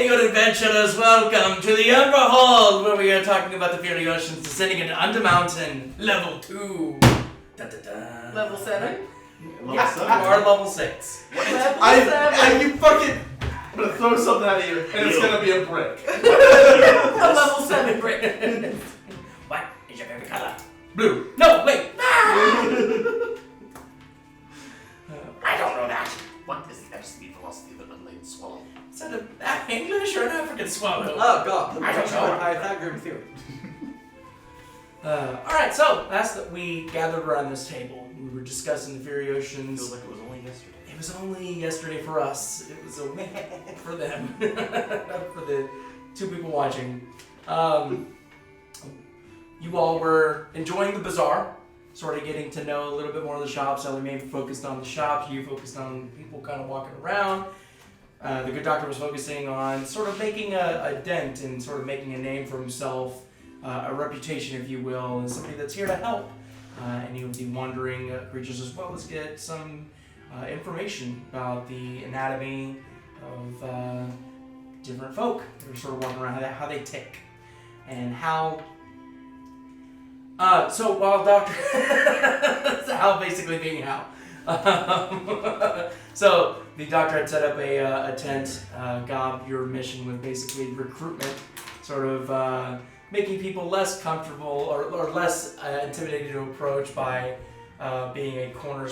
Hey, good adventurers, welcome to the Ember Hall, where we are talking about the Furiosians descending into Undermountain, level 2. Da-da-da. Level 7? Level 7? You are level 6. Level 7. You fucking... I'm gonna throw something at you, and it's gonna be a brick. A level 7 brick. What is your favorite color? Blue. No, wait. I don't know that. What is the absolute velocity of an unladen swallow? Is that an English or an African swallow? Oh god, I don't know. Pythagorean theory. Alright, so last that we gathered around this table, we were discussing the Furiosians. Feels like it was only yesterday. It was only yesterday for us. It was a for them. Not for the 2 people watching. You all were enjoying the bazaar, sort of getting to know a little bit more of the shops. Ellie maybe focused on the shops, you focused on people kind of walking around. The good doctor was focusing on sort of making a dent and sort of making a name for himself, a reputation, if you will, as somebody that's here to help. And he would be wandering creatures as well as get some information about the anatomy of different folk. They're sort of walking around how they tick and how. So while Doctor, how basically being how. So the doctor had set up a tent. Gob, your mission was basically recruitment, sort of making people less comfortable or less intimidated to approach by being a corner,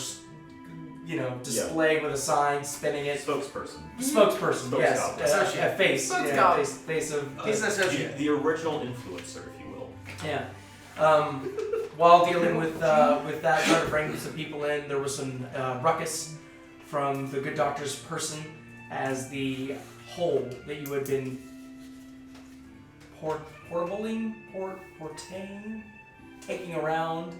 display with a sign, spinning it. Spokesperson. Spokesperson, yes. Associate. Face. Spokes Yeah, Gob. face of. He's an associate. The original influencer, if you will. Yeah. While dealing with that, trying to bring some people in, there was some ruckus from the good doctor's person as the hole that you had been taking around,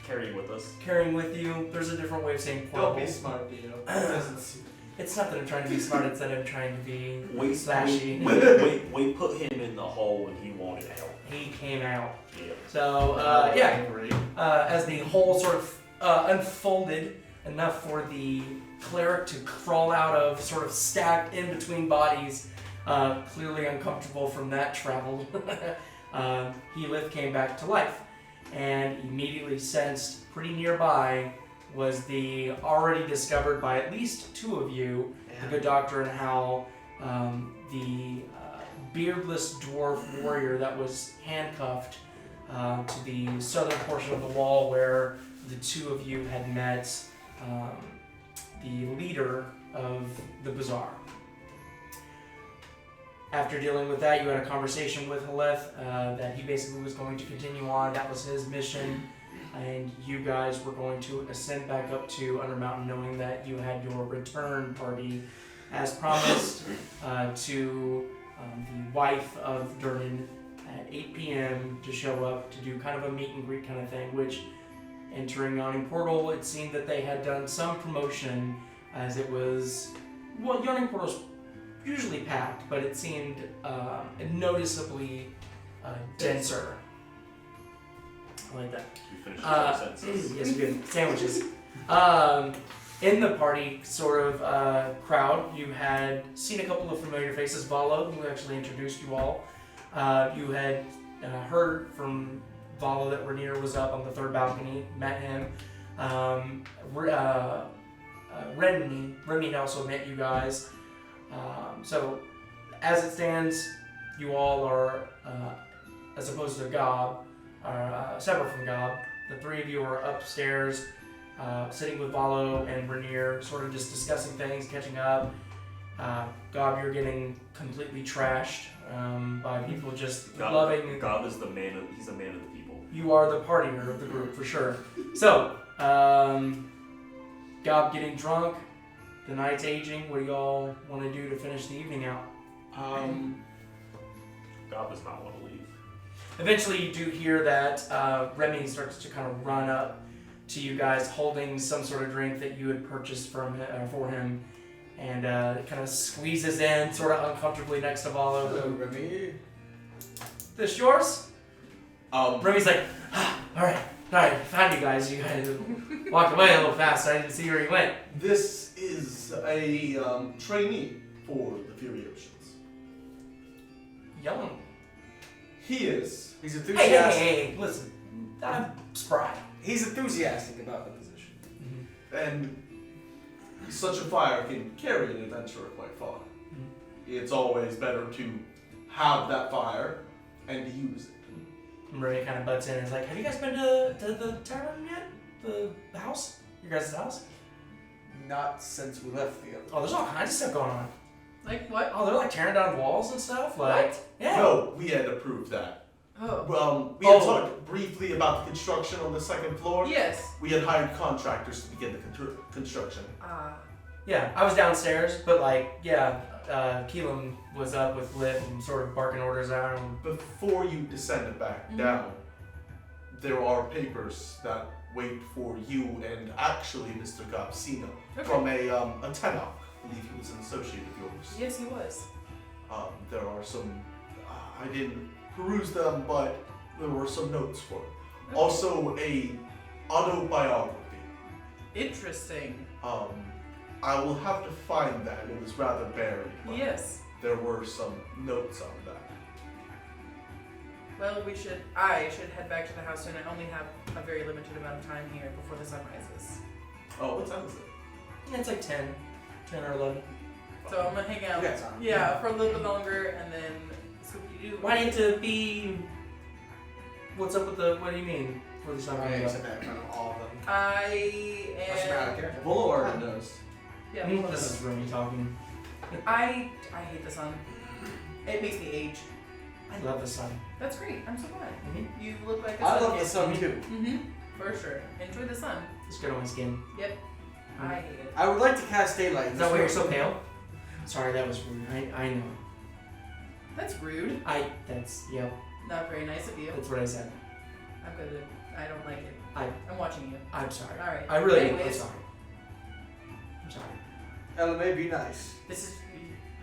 Carrying with us. carrying with you. There's a different way of saying portable. Don't be smart, Dio. It doesn't seem... It's not that I'm trying to be smart, it's that I'm trying to be We slashy. we put him in the hole when he wanted help. He came out. Yeah. So, as the hole sort of unfolded enough for the cleric to crawl out of, sort of stacked in between bodies, clearly uncomfortable from that travel, Heath came back to life and immediately sensed pretty nearby was the already discovered by at least 2 of you, the good doctor and Hal, the beardless dwarf warrior that was handcuffed to the southern portion of the wall where the 2 of you had met the leader of the bazaar. After dealing with that, you had a conversation with Haleth that he basically was going to continue on. That was his mission. And you guys were going to ascend back up to Undermountain knowing that you had your return party as promised to the wife of Durnan at 8 p.m. to show up to do kind of a meet and greet kind of thing, which entering Yawning Portal, it seemed that they had done some promotion as it was, well, Yawning Portal's usually packed, but it seemed noticeably denser. I like that. We finished our sentences. Yes, we did. Sandwiches. In the party sort of crowd, you had seen a couple of familiar faces. Valo, who actually introduced you all. You had heard from Valo that Rainier was up on the 3rd balcony, met him. Remmy had also met you guys. So, as it stands, you all are, as opposed to Gob, are separate from Gob. The 3 of you are upstairs, sitting with Valo and Rainier, sort of just discussing things, catching up. Gob, you're getting completely trashed by people just loving. Gob is he's a man of the people. You are the partier of the group for sure. So, Gob getting drunk, the night's aging. What do y'all want to do to finish the evening out? Gob does not want to leave. Eventually, you do hear that Remmy starts to kind of run up to you guys, holding some sort of drink that you had purchased for him, and kind of squeezes in, sort of uncomfortably next to Valo. Hello, Remmy. This yours? Remy's like, all right, found you guys. You guys walked away a little fast. I didn't see where you went. This is a trainee for the Furiosians. young. He is. He's Hey, enthusiastic. hey, listen. I'm spry. He's enthusiastic about the position. And such a fire can carry an adventurer quite far. It's always better to have that fire and use it. Remember, he kind of butts in and is like, have you guys been to the tavern yet? The house? Your guys' house? Not since we left the other. Oh, there's all kinds of stuff going on. Like what? Oh, they're like tearing down walls and stuff. Like, What? yeah. No, we had approved that. Oh. We had talked briefly about the construction on the second floor. Yes. We had hired contractors to begin the construction. Yeah, I was downstairs, but like, yeah, Keelan was up with Liv and sort of barking orders out. And Before you descended back down, there are papers that wait for you and actually Mr. Gobsino from a Tenoch. I believe he was an associate of yours. Yes, he was. There are some, I didn't peruse them, but there were some notes for it. Also a autobiography. Interesting. I will have to find that. It was rather buried. But Yes. there were some notes on that. Well, I should head back to the house soon. I only have a very limited amount of time here before the sun rises. Oh, what time is it? yeah, it's like 10 or 11. So I'm gonna hang out. We got time. Yeah, for a little bit longer, and then scoop-de-doo. Why need to be? What's up with the? What do you mean? For the summer? I accept that in front of all of them. I That's not out of am. character. Volo already knows. Yeah. This is Remmy talking. I hate the sun. It makes me age. I love the sun. That's great. I'm so glad. Mm-hmm. You look like a I sun love the kid. sun too. Mm-hmm. For sure. Enjoy the sun. It's good on my skin. Yep. I hate it. I would like to cast daylight. in Is that this why you're room. so pale? Sorry, that was rude. I know. That's rude. Yep. Not very nice of you. That's what I said. I'm gonna. I don't like it. I- I'm watching you. I'm sorry. All right. I really am. I'm Anyways, sorry. I'm sorry. ELIMAE be nice. This is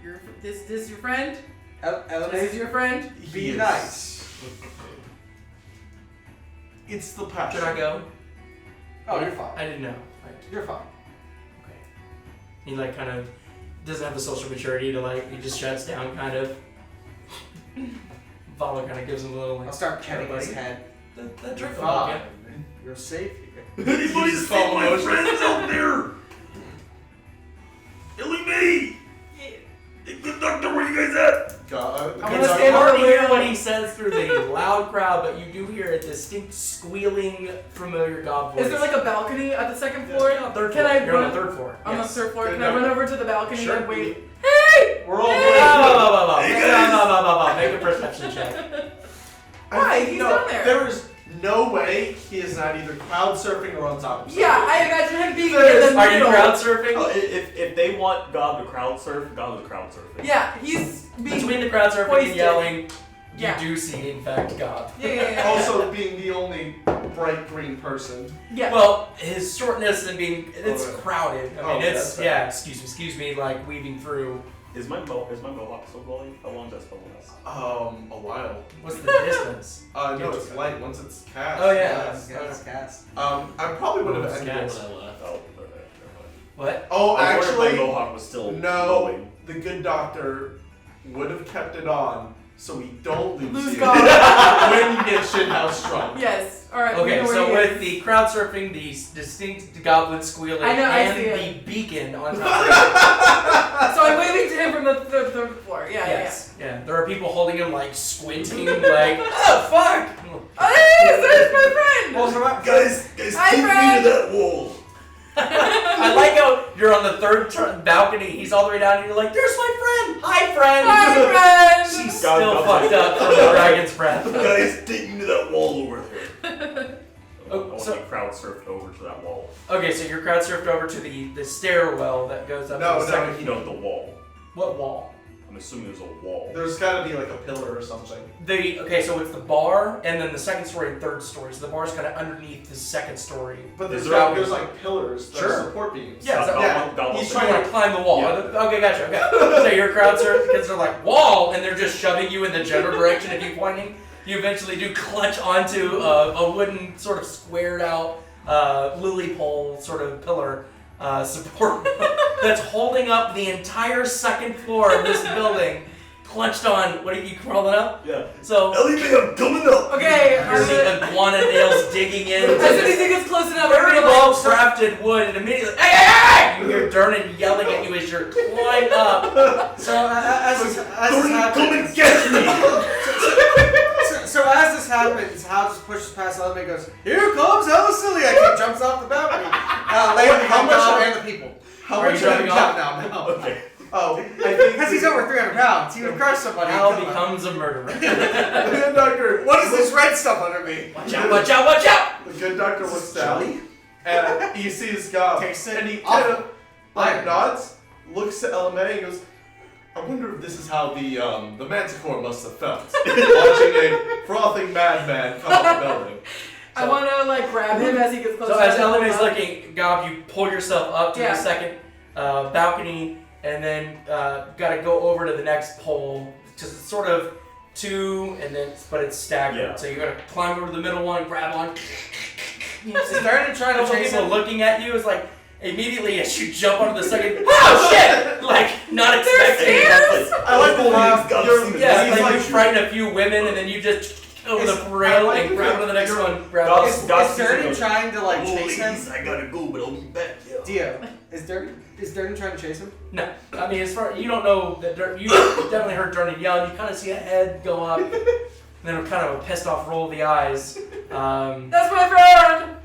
your. This is your friend. This is ELIMAE your friend. be Yes. nice. It's the passion. Should I go? Oh, you're fine. I didn't know. You're fine. Okay. He like kind of doesn't have the social maturity to like. He just shuts down kind of. Valo kind of gives him a little like. I'll start petting his buddy. head. The drink will Fine. help You're safe here. Anybody see my friends out there? ELIMAE! Good doctor, where you guys at? God, I you. wanna It's stand hard to over hear here. what he says through the loud crowd, but you do hear a distinct squealing, familiar gob voice. Is there like a balcony at the second floor? Yeah, third Can floor. I You're on run- the third floor. On Yes. the third floor. Good Can I run number. over to the balcony Sure. and wait? Hey! We're all Make a perception check. Why? He's down there. There is no way he is not either crowd surfing or on top of something. Yeah, I imagine him being There in is- the Are you middle. crowd surfing? Oh, if they want God to crowd surf, God is crowd surfing. Yeah, he's being. Between the crowd surfing Hoisted. and yelling, Yeah. you do see, in fact, God. Yeah. Also, being the only bright green person. Yeah. Well, his shortness and being, it's right. crowded. I Oh, mean, yeah, it's, that's yeah, excuse me, like weaving through. Is my mohawk still glowing? How long does that spell last? A while. What's the distance? No, it's light once it's cast. Oh, yeah. Yes, cast. I probably would have ended Scats. when I left. Oh, okay, never mind. What? Oh, I was wondering if actually, my mohawk was still no. glowing. The good doctor would have kept it on so we don't Lose you God. when you get shithouse drunk. Yes. All right. we Okay, know where so he with is. the crowd surfing, the distinct goblin squealing, I know, I and see the beacon on top So I'm waving to him from the third floor. Yeah. of it. Yes. Yeah. There are people holding him, like, squinting, like, oh, fuck! Yeah. Oh, there he is! There's my friend. Well, from Guys, Hi, take me friend. to that wall. I like how you're on the third balcony, he's all the way down, and you're like, there's my friend! Hi, friend! Hi, friend. She's God, still God, fucked up from the dragon's breath. Guys, take me to that wall over there. I Oh, want so- to be crowd surfed over to that wall. Okay, so you're crowd surfed over to the stairwell that goes up No, to the no, second. No, the wall. What wall? I'm assuming there's a wall. There's gotta be like a pillar or something. Okay, so it's the bar, and then the second story and third story. So the bar's kind of underneath the second story. But Is there's like pillars that Sure. are support beams. Yeah, so- Goblin he's You trying want to climb the wall. Yeah. Okay, gotcha. Okay. So you're crowd surfed because they're like wall, and they're just shoving you in the general direction of you pointing. You eventually do clutch onto a wooden sort of squared out lily pole sort of pillar support that's holding up the entire second floor of this building. clutched on. What are you crawling up? Yeah. So ELIMAE, I'm coming up! Okay, you're the iguana nails digging in. as soon as he gets close enough, Very I'm well like, crafted wood, and immediately, hey! You hear Durnan yelling at you as you're climbing up. So as this Come happens, and get me! so as this happens, Hal just pushes past ELIMAE and goes, "Here comes Halaseliax!" and jumps off the balcony, landing how on much Gob are- and the people. How Are much you jumping off? No. Okay. Oh, I think Because he's over 300 pounds. He would crush somebody. Hal and kill them. becomes a murderer. The good doctor. What is this red stuff under me? Watch out, watch out, watch out! The good doctor looks down and he sees Gob. Taste it. And he Awful. kind of like nods, looks at ELIMAE and goes, I wonder if this is how the Manticore must have felt. Watching a frothing madman come up the building. I want to like grab him as he gets closer. So as to the ELIMAE's wall. looking, Gob, you pull yourself up to Yeah. the second balcony, and then gotta go over to the next pole. Because it's sort of two, and then but it's staggered. Yeah. So you gotta climb over the middle one, grab one. Is Durnan trying to Couple chase people him? looking at you is like immediately as you jump onto the second. Oh shit! Like not expecting. stairs? I like the you're- Yeah, He's it's like like- you frighten a few women, and then you just over Is- the rail I like and grab the- onto the next you're- one. Grab Gob- it. Is Gob- Durnan trying to like Oh, chase him? ladies, I gotta go, but I'll be back. Yeah. Dio, is Durnan trying to chase him? No, I mean as far you don't know that you definitely heard Durnan yell. You kind of see a head go up, and then kind of a pissed off roll of the eyes, That's my friend!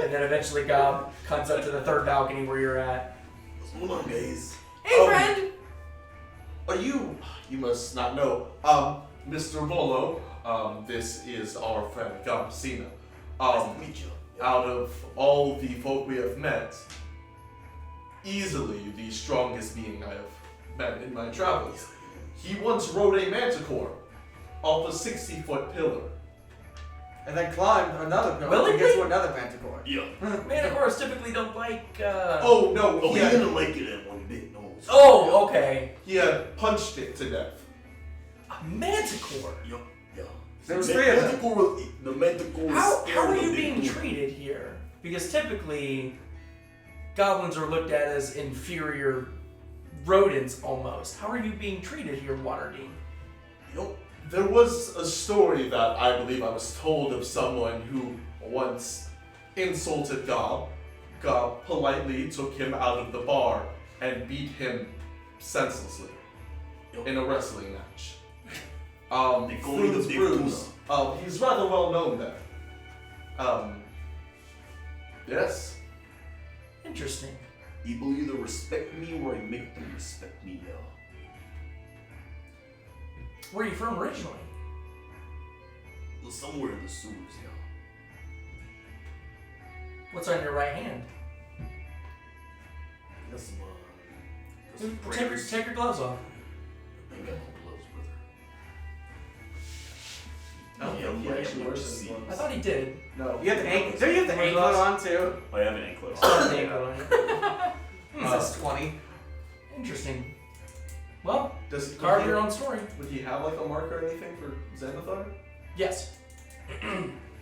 and then eventually Gob comes up to the third balcony where you're at. What's going on, guys? Hey, friend! Are you must not know, Mr. Volo, this is our friend Gobsina. Nice to meet you. Out of all the folk we have met, easily the strongest being I have met in my travels. He once rode a manticore off a 60-foot pillar. And then climbed another pillar Willingly? to get to another manticore. Yeah. Manticores typically don't like. Oh no, Oh, he he had, didn't like it at one bit, no. Oh, okay. he had punched it to death. A manticore. Yeah. Yeah. There was three of them. The Manticore How scared are the you big being boy. treated here? Because typically, goblins are looked at as inferior rodents almost. How are you being treated here, Waterdeep? Yup. There was a story that I believe I was told of someone who once insulted Gob. Gob politely took him out of the bar and beat him senselessly in a wrestling match. They call me the Fruits Big Bruce. He's rather well known there. Yes. Interesting. People either respect me or I make them respect me, yeah. Where are you from originally? Well, somewhere in the sewers, yeah. What's on your right hand? Got some, Take your gloves off. I ain't got no gloves, brother. I don't think he actually wears any gloves. I thought he did. No. You have the anklet. Don't you have the anklet on too? I have an anklet Still on. have the ankle on you. It says 20. Interesting. Well, Does he carve your own story. Would he have like a mark or anything for Xanathar? Yes.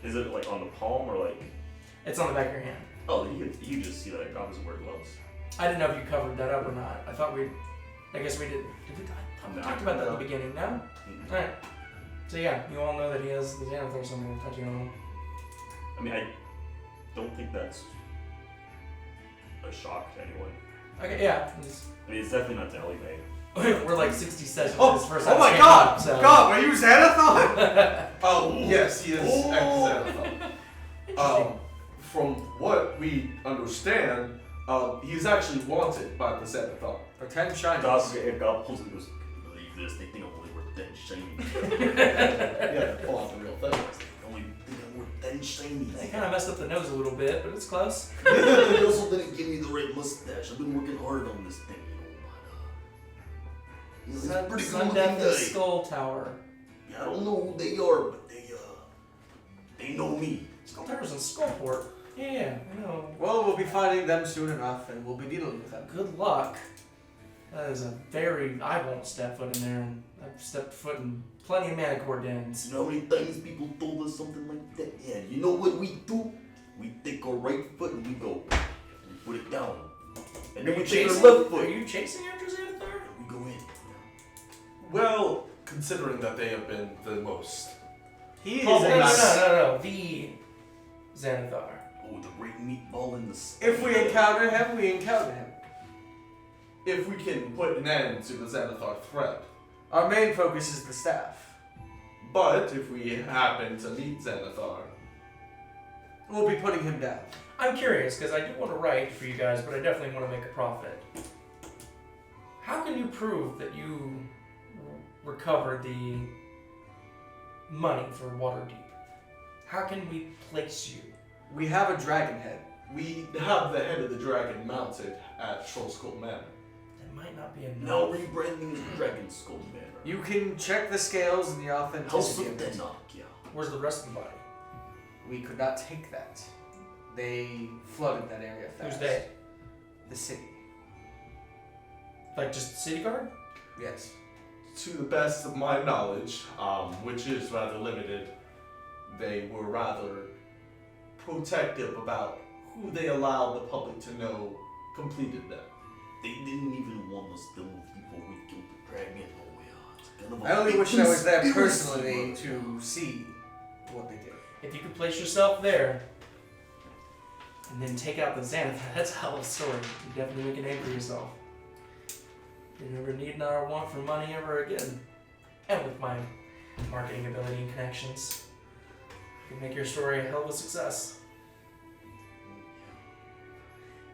Is it like on the palm or like? It's on the back of your hand. Oh, you just see that Gob doesn't wear gloves. I didn't know if you covered that up or not. I thought I guess we did. Did we we talked about that at the beginning, no? Mm-mm. Alright. So yeah, you all know that he has the Xanathar symbol touching on him. I mean, I don't think that's a shock to anyone. Okay, yeah. It's- I mean, it's definitely not to ELIMAE. We're like 60 sessions. Oh, this first oh time my it came god! up, so. God, are you Xanathar? Oh, yes, he is ex-Xanathar. Interesting. From what we understand, he's actually wanted by the Xanathar. For 10 shinies. God pulls it and goes, believe this, they think I'm only worth 10 shinies. Yeah, pull out the real thing. They only think I'm worth 10 shinies. They kind of messed up the nose a little bit, but it's close. They also didn't give me the right mustache. I've been working hard on this thing, you know, but, he's a pretty cool looking Sundeath guy. Skull Tower. Yeah, I don't know who they are, but they know me. Skull Tower's in Skullport. Yeah, I know. Well, we'll be finding them soon enough, and we'll be dealing with them. Good luck. That is a very. I won't step foot in there, and I've stepped foot in plenty of Manticore dens. You know how many times people told us something like that? Yeah, you know what we do? We take our right foot and we go. We put it down. And then we take our left Are foot. you chasing after Xanathar? We go in. Well, considering that they have been the most. He is Probably a not. No. The Xanathar. Oh, the great meatball in the sky. If we encounter him, we encounter him. If we can put an end to the Xanathar threat. Our main focus is the staff. But if we happen to meet Xanathar, We'll be putting him down. I'm curious because I do want to write for you guys, but I definitely want to make a profit. How can you prove that you recovered the money for Waterdeep? How can we place you? We have a dragon head. we have the head of the dragon mounted at Troll Skull Manor. That might not be enough. Now rebranding as Dragon Skull Manor. You can check the scales and the House authenticity of of it. Tenoch, yeah. Where's the rest of the body? We could not take that. They flooded that area fast. Who's they? The city. Like just the city guard? Yes. To the best of my knowledge, which is rather limited, they were rather protective about who they allowed the public to know completed them. They didn't even want us to move before we killed the dragon. Oh yeah, it's kind of a I only big wish I was there conspiracy, personally brother. to see what they did. If you could place yourself there and then take out the Xanathar, that's a hell of a story. You definitely make a name for yourself. You never need nor want for money ever again. And with my marketing ability and connections, you can make your story a hell of a success.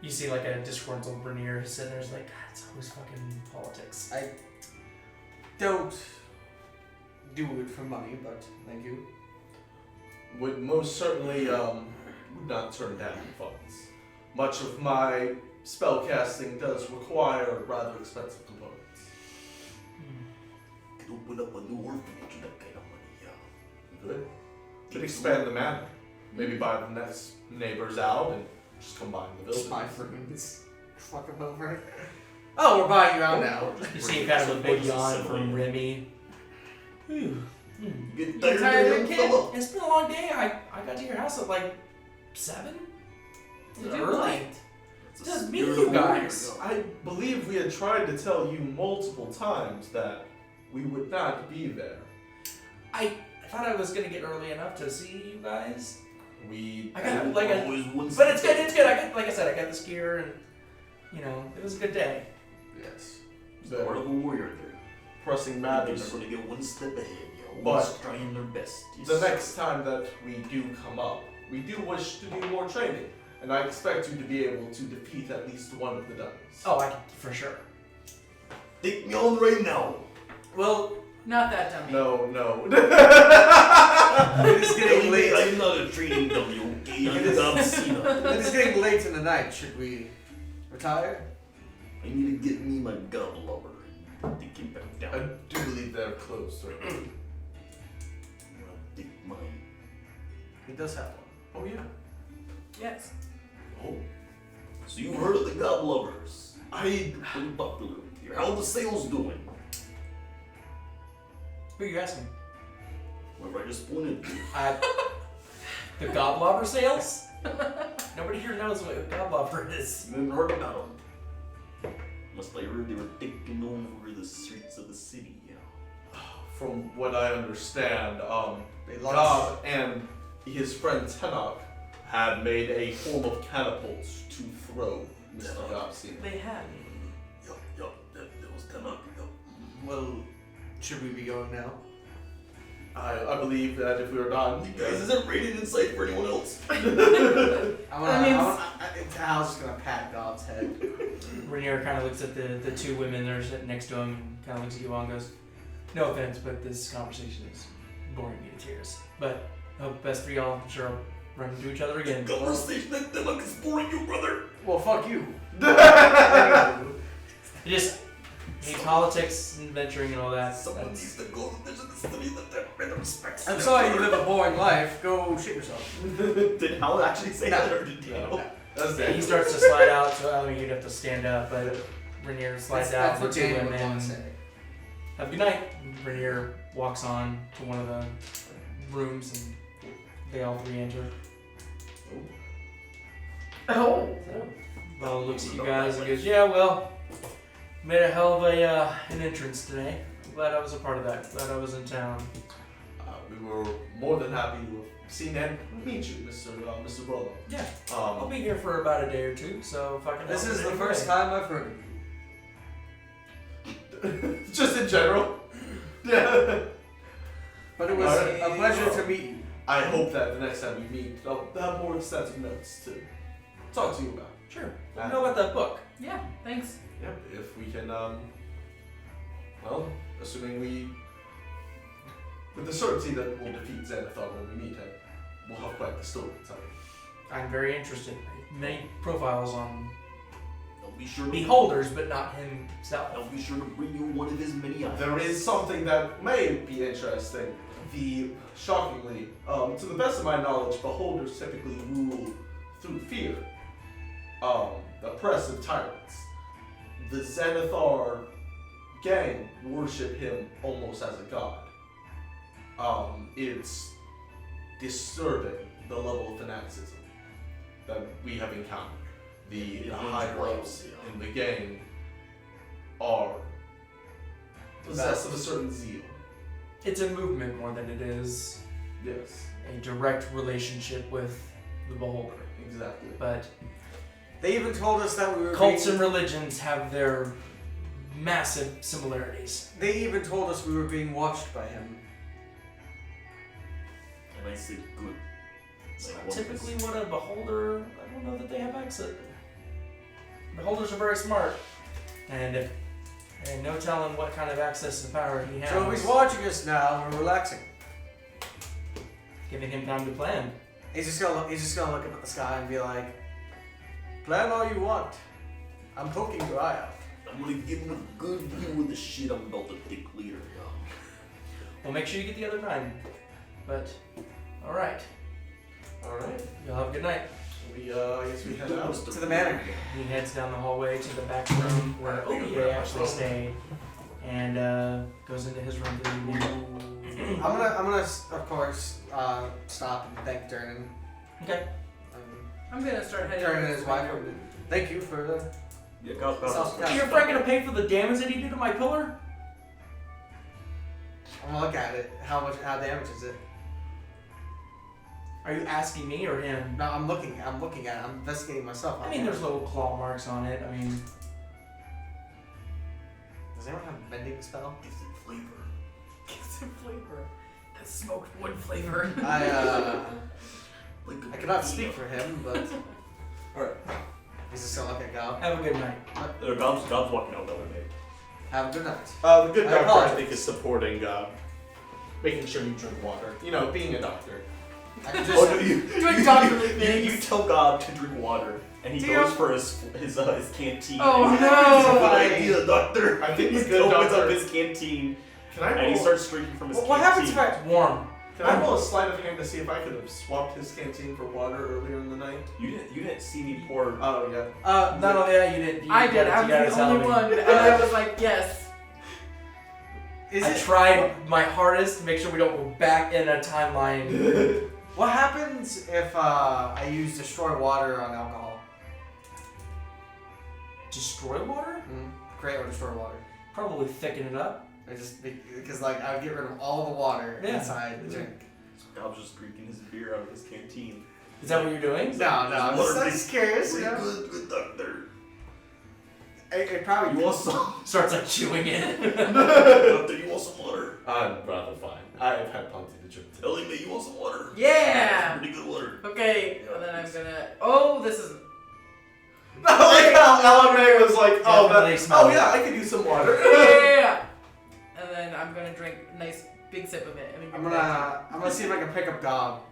You see like a disgruntled Bernier sitting there, like, God, it's always fucking politics. I don't do it for money, but thank you. Would most certainly would not turn down funds. Much of my spellcasting does require rather expensive components. Could open up a new orphanage with that kind of money, yeah. Good. Could expand the manor. Maybe buy the next neighbors out and just combine the buildings. Spy for me. Just fuck him over. Oh, we're buying you out now. You see kind of a big yawn from Remmy. You get You tired tired of of him, kid? fella? It's been a long day. I got to your house at like 7? You Early. blind. It's a Just me, spirit you of warrior, guys. yeah. I believe we had tried to tell you multiple times that we would not be there. I thought I was gonna get early enough to see you guys. We I got like a, Always one but it's step good. It's good. I got, like I said, I got this gear, and it was a good day. Yes. He's part of a warrior there. pressing They're matters. going to get one step ahead, yeah. But Always trying their best. Yes, The sir. next time that we do come up, we do wish to do more training, and I expect you to be able to defeat at least one of the dummies. Oh, I can, for sure. Take me on right now. Well, Not that dummy. No. It is getting late. I'm not a training dummy, okay? I'm Gobsina. It is getting late in the night. Should we retire? I need to get me my god lover and take him back I down. do believe they're closed right now. I'll take mine. He does have one. Oh yeah. Yes. Oh. So you've heard of the god lovers? I Pretty popular. How the sales doing? who are you asking? Whoever I just pointed to. The Goblobber sales? Nobody here knows what a Goblobber is. You haven't heard about them? Must I heard they were taking over the streets of the city, yeah. from what I understand, They Gob lost. and his friend Tenoch had made a form of catapult to throw Mr. Gobsina. They had. Yup, that was Tenoch, yup. Well, should we be going now? I believe that if we were done, You guys, is it rated inside for anyone else? Hal's just gonna pat Gob's head. Rainier kind of looks at the two women that are sitting next to him and kind of looks at you all and goes, no offense, but this conversation is boring me to tears. But I hope best for y'all. I'm sure I'll run into each other again. Conversation that Tenoch is boring you, brother. Well, fuck you. He just hates politics and venturing and all that. Someone That's- needs to go visit the city that they're respects. I'm sorry you live a boring life. Go shit yourself. Did Hal actually say No. that, or did No. Daniel? That's Yeah, he it. starts to slide out, so I mean, you'd have to stand up, but Rainier slides out, That's what the two Daniel would women. want to say. Have a good night. Rainier walks on to one of the rooms and they all three enter. Oh. So, Vala looks at you guys and goes, yeah, well, Made a hell of an entrance today. I'm glad I was a part of that. Glad I was in town. We were more than happy to have seen and meet you, Mr. Warlock. Yeah. I'll be here for about a day or two, so if I can. This help is in the any first way. time I've heard of you. Just in general. Yeah. But it was a pleasure to meet you. I hope that the next time we meet, I'll have more extensive notes to talk to you about. Sure. Let me know about that book. Yeah, thanks. Yep, if we can, well, assuming with the certainty that we'll defeat Xanathar when we meet him, we'll have quite the story to tell. I'm very interested. Many profiles on I'll be sure to beholders, but not himself. I'll be sure to bring you one of his many eyes. There is something that may be interesting. Shockingly, to the best of my knowledge, beholders typically rule through fear. Oppressive tyrants. The Xanathar gang worship him almost as a god. It's disturbing the level of fanaticism that we have encountered. The higher ups in the gang are possessed of a certain zeal. It's a movement more than it is Yes, a direct relationship with the beholder. exactly. But They even told us that we were cults being, and religions have their massive similarities. They even told us we were being watched by him. And I said, good. It's Like, not what typically is- what a beholder. I don't know that they have access. Beholders are very smart, and no telling what kind of access to power he has. So he's watching us now and we're relaxing. Giving him time to plan. He's just gonna look up at the sky and be like, plan all you want. I'm poking your eye out. I'm gonna give him a good view of the shit I'm about to pick later. Well, make sure you get the other 9. But, all right. Alright. You'll have a good night. I guess we head out. To the manor. He heads down the hallway to the back room where OBA actually stayed, and goes into his room for the evening. I'm gonna of course stop and thank Durnan. Okay. I'm gonna start heading. Durnan and towards his my wife. room. Thank you for the. Yeah, Gobs. Yeah. Your friend gonna pay for the damage that he did to my pillar? I'm gonna look at it. How damage is it? Are you asking me or him? No, I'm looking at it. I'm investigating myself. I mean, there's little claw marks on it. I mean, Does anyone have a bending spell? Gives it flavor. Gives it flavor. That smoked wood flavor. Like I cannot speak for him, but Alright. he's just gonna look at Gob. have a good night. Gobs walking out the other way. Have a good night. The good I doctor, I apologize. think, is supporting, making sure you drink water. You know, being a doctor. I can Oh, just. no, Doing doctorly things. you tell Gob to drink water, and he Deal. goes for his canteen. Oh Good no! idea, doctor. I think He the good opens up doctor. his canteen, Can I and he roll, starts drinking from his canteen. What happens if I? It's warm. can I roll a sleight of hand to see if I could have swapped his canteen for water earlier in the night? You didn't see me pour. Oh, yeah. Not only that, you didn't. I did. I was the only one, and I was like, yes. Is I it? tried my hardest to make sure we don't go back in a timeline. What happens if I use destroy water on alcohol? Destroy water? Create or destroy water. Probably thicken it up. I just because like I would get rid of all the water Yeah. inside the drink. Gob's just drinking his beer out of his canteen. Is that what you're doing? No, I'm just curious. You know? Good doctor. It probably You want some? Starts like chewing it. Doctor, you want some water? I'm rather fine. I've had plenty to drink. ELIMAE, you want some water? Yeah. Pretty good water. Okay, and then I'm gonna. Oh, this is. I like how LMA was like, Definitely smell it. yeah, I could use some water. Yeah. And then I'm gonna drink a nice big sip of it. I mean, I'm gonna see if I can pick up Gob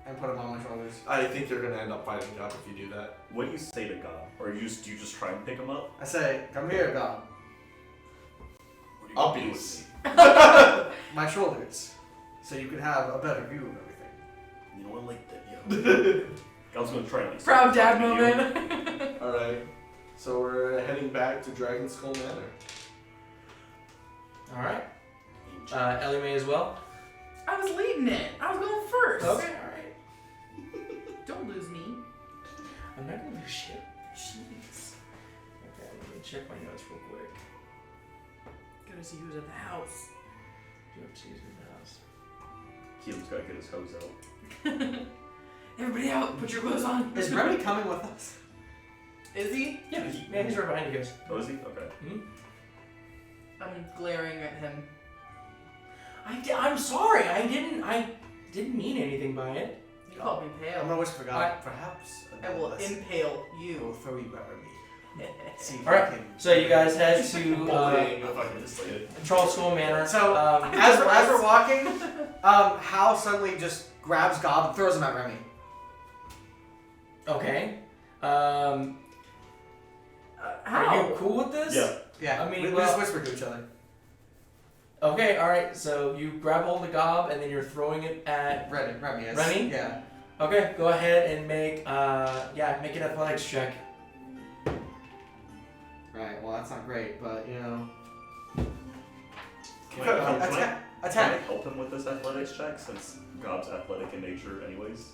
and put him on my shoulders. I think you're gonna end up fighting God if you do that. What do you say to Gob? Or do you just try and pick him up? I say, come here, Gob. I'll be with My shoulders, so you can have a better view of everything. You know, I like that, yeah. Gob's gonna try and like, proud start dad talking to you. moment. Alright. So we're heading back to Dragon Skull Manor. Alright. ELIMAE as well? I was leading it. I was going first. Okay, alright. Don't lose me. I'm not gonna do shit. Jeez. Okay, let me check my notes real quick. Gotta see who's at the house. Do have to use the house. Keelan's gotta get his hose out. Everybody out, put your clothes on. Is Remy coming with us? Is he? Yeah, he's right behind you guys. Oh, is he? Okay. I'm glaring at him. I'm sorry. I didn't mean anything by it. You called me I'm pale. gonna whisper God. Perhaps. I will impale I will you. throw you at Remy. See if All right. I can. So you guys head to Bullying, if I can just say it. Control School Manor. So as we're walking, Hal suddenly just grabs Gob and throws him at Remy. Okay. How? Are you cool with this? Yeah. Yeah. I mean, we well- just whisper to each other. Okay, alright, so you grab hold of Gob and then you're throwing it at... Remy. Yes. Remy? Yeah. Okay, go ahead and make an athletics check. Right. Well, that's not great, but you know. Can I Attack. help him with this athletics check since Gob's athletic in nature, anyways?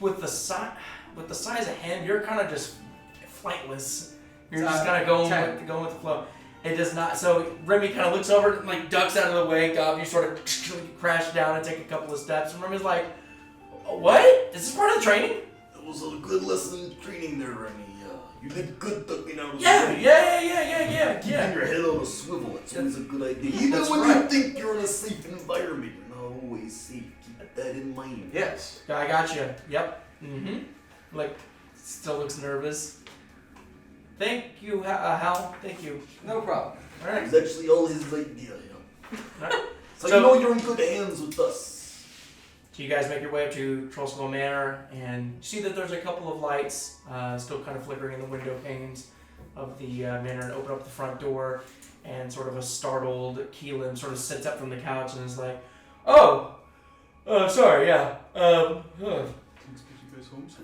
With the size of him, you're kind of just flightless. You're just Uh, kind of going 10. with the flow. It does not. So Remy kind of looks over and like ducks out of the way. Gob, you sort of crash down and take a couple of steps. And Remy's like, "What? Is this part of the training?" It was a good lesson in training there, Remy. You did good ducking out of the Yeah. way. Keeping your head on a swivel, it's always a good idea. Even That's when right. you think you're in a safe environment, you're not always safe. Keep that in mind. Yes. I got you. Yep. Like, still looks nervous. Thank you, Hal. Thank you. No problem. All It right. was actually all his idea, Alright. So, So- you know you're in good hands with us. So you guys make your way up to Trollskull Manor and see that there's a couple of lights still kind of flickering in the window panes of the manor, and open up the front door, and sort of a startled Keelan sort of sits up from the couch and is like, "Oh, sorry, yeah.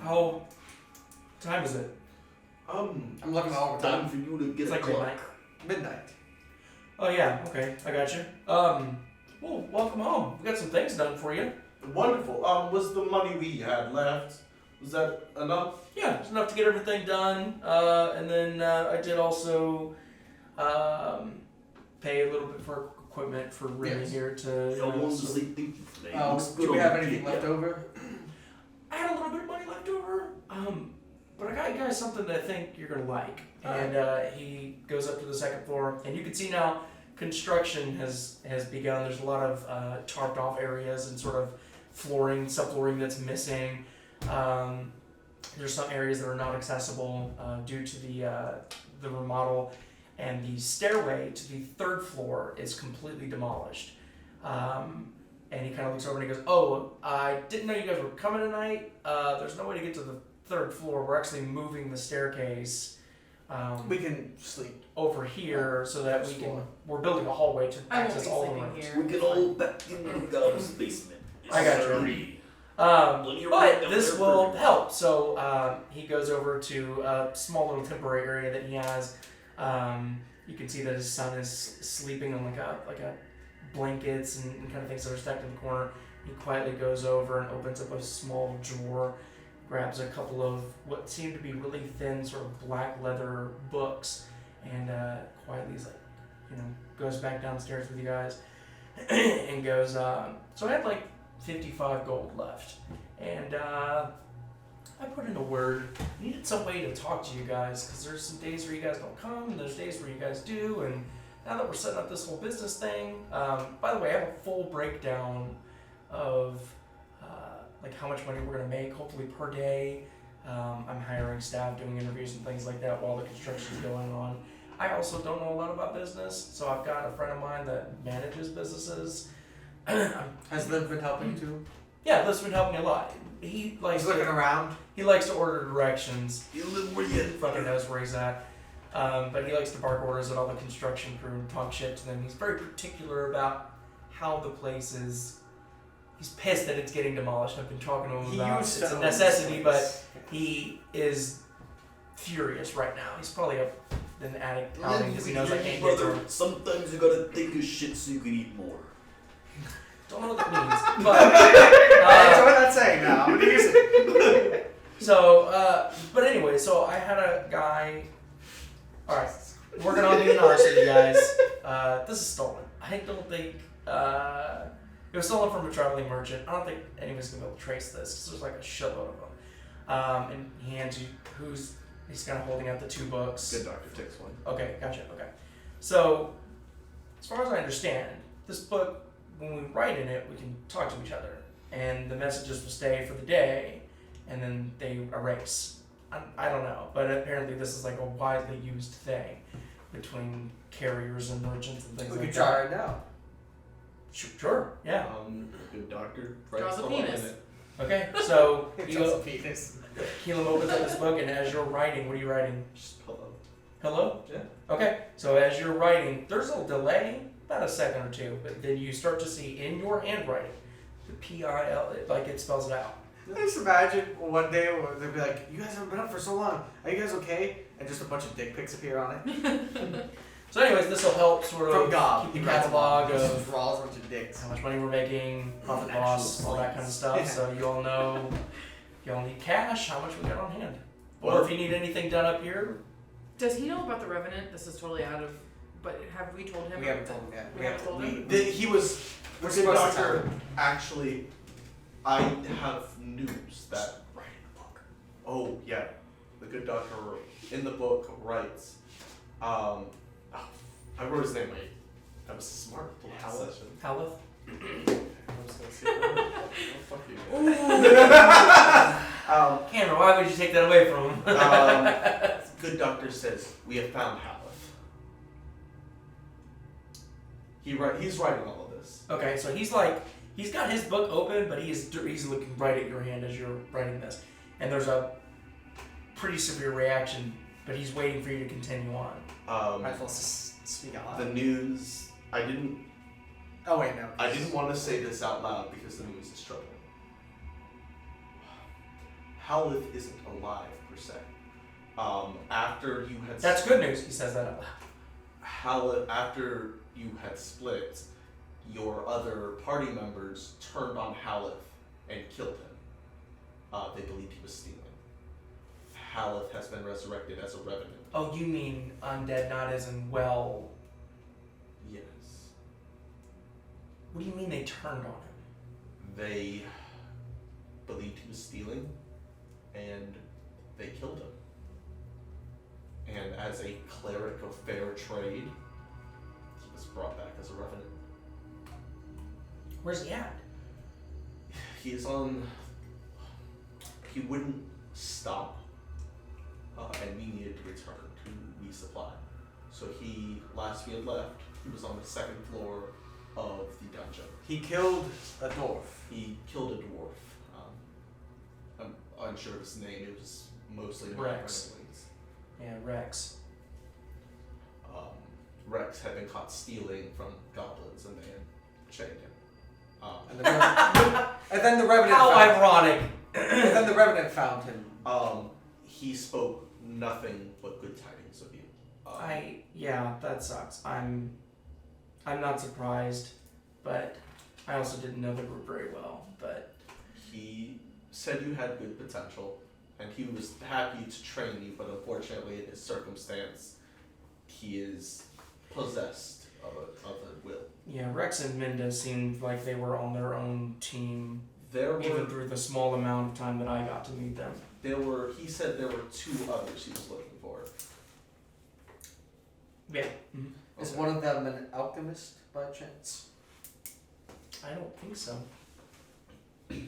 How time is it? I'm looking all over Time time. for you to get It's a like clock. midnight. Midnight. Oh yeah, okay, I got you. Well, welcome home. We got some things done for you. Wonderful. Was the money we had left, was that enough? Yeah, it's enough to get everything done. And then I did also pay a little bit for equipment for Remy Yes. here to. I wanted to say thank you for that. Looks good Do we on have the anything kid. left over? I had a little bit of money left over. But I got you guys something that I think you're gonna like. And he goes up to the second floor, and you can see now construction has begun. There's a lot of tarped off areas and sort of flooring, subflooring that's missing. There's some areas that are not accessible due to the remodel, and the stairway to the third floor is completely demolished. And he kind of looks over and he goes, "Oh, I didn't know you guys were coming tonight. There's no way to get to the third floor. We're actually moving the staircase We can sleep. over here so that we can. Floor. We're building a hallway to I won't access be all the sleeping rooms. here. We get all back in the Gob's basement. I got you. Sorry. Plenty of room But down this there will for- help. So he goes over to a small little temporary area that he has. You can see that his son is sleeping on like a blankets and kind of things that are stacked in the corner. He quietly goes over and opens up a small drawer, grabs a couple of what seem to be really thin, sort of black leather books, and quietly is like, goes back downstairs with you guys and goes, so I had like 55 gold left, and I put in a word. I needed some way to talk to you guys, because there's some days where you guys don't come, and there's days where you guys do, and now that we're setting up this whole business thing, by the way, I have a full breakdown of like how much money we're going to make, hopefully per day. I'm hiring staff, doing interviews and things like that while the construction is going on. I also don't know a lot about business, so I've got a friend of mine that manages businesses. Has Liv been helping too? Yeah, this would help me a lot. He likes He's looking to, around. he likes to order directions. You live where you Fucking knows where he's at. But he likes to bark orders at all the construction crew and talk shit to them. He's very particular about how the place is. He's pissed that it's getting demolished. I've been talking to him about it's a necessity, but he is furious right now. He's probably an addict pouting because he knows I can't get to Brother, him. sometimes you gotta take a shit so you can eat more. Don't know what that means, That's but what I'm saying now. I'm gonna use it. so, but anyway, so I had a guy Alright, working on being arson, guys. This is stolen. I don't think, it was stolen from a traveling merchant. I don't think anyone's gonna be able to trace this, because there's like a shitload of them. And he hands you, he's kind of holding out the 2 books. Good doctor takes one. Okay, gotcha, okay. So, as far as I understand, this book, when we write in it, we can talk to each other. And the messages will stay for the day, and then they erase. I don't know, but apparently this is like a widely used thing between carriers and merchants and things We like could that. try right now. Sure, yeah. Good doctor Draws writes a the line in penis. it. Okay, so It's you also penis. Keelan opens up this book, and as you're writing, what are you writing? Just hello. Hello? Yeah. Okay, so as you're writing, there's a delay, about a second or two, but then you start to see in your handwriting, the P-I-L, like it spells it out. I just imagine one day where they'll be like, you guys haven't been up for so long. Are you guys okay? And just a bunch of dick pics appear on it. So anyways, this will help sort of From Gob. keep a catalog Just of draws a bunch of dicks. how much money we're making, profit Actual loss, all that kind of stuff, Yeah. so you all know, you all need cash, how much we got on hand. Or if you need anything done up here, Does he know about the Revenant? This is totally out of. But have we told him? We haven't told him yet. We haven't told him? He was. We're Good supposed to tell doctor. him. Actually, I have news that. Oh yeah, the good doctor in the book writes. I wrote his name right. That was smart. Hals. Session. Haleth. I was gonna say. Oh, fuck you. Cameron, why would you take that away from him? Good doctor says we have found Haleth. He's writing all of this. Okay, so he's got his book open, but he's looking right at your hand as you're writing this. And there's a pretty severe reaction, but he's waiting for you to continue on. Might as well speak out The loud. news. I didn't Oh wait, no. want to say this out loud because the news is troubling. Haleth isn't alive per se. After you had That's good news, he says that out loud. after you had split, your other party members turned on Haleth and killed him. They believed he was stealing. Haleth has been resurrected as a revenant. Oh, you mean undead, not as in well. Yes. What do you mean they turned on him? They believed he was stealing, and they killed him. And as a cleric of fair trade, he was brought back as a revenant. Where's he at? He is on. He wouldn't stop, and we needed to return to resupply. So last we had left, he was on the 2nd floor of the dungeon. He killed a dwarf. He killed a dwarf. I'm unsure of his name. It was mostly Rex. Yeah, Rex. Rex had been caught stealing from goblins, and they had chained him. And then the Revenant How found ironic! And then the Revenant found him. He spoke nothing but good tidings of you. Yeah, that sucks. I'm not surprised, but I also didn't know the group very well, but He said you had good potential, and he was happy to train you, but unfortunately in his circumstance, he is possessed of a will. yeah, Rex and Minda seemed like they were on their own team, There even were, through the small amount of time that I got to meet them. he said there were 2 others he was looking for. Yeah. Is one of them an alchemist by chance? I don't think so. Okay.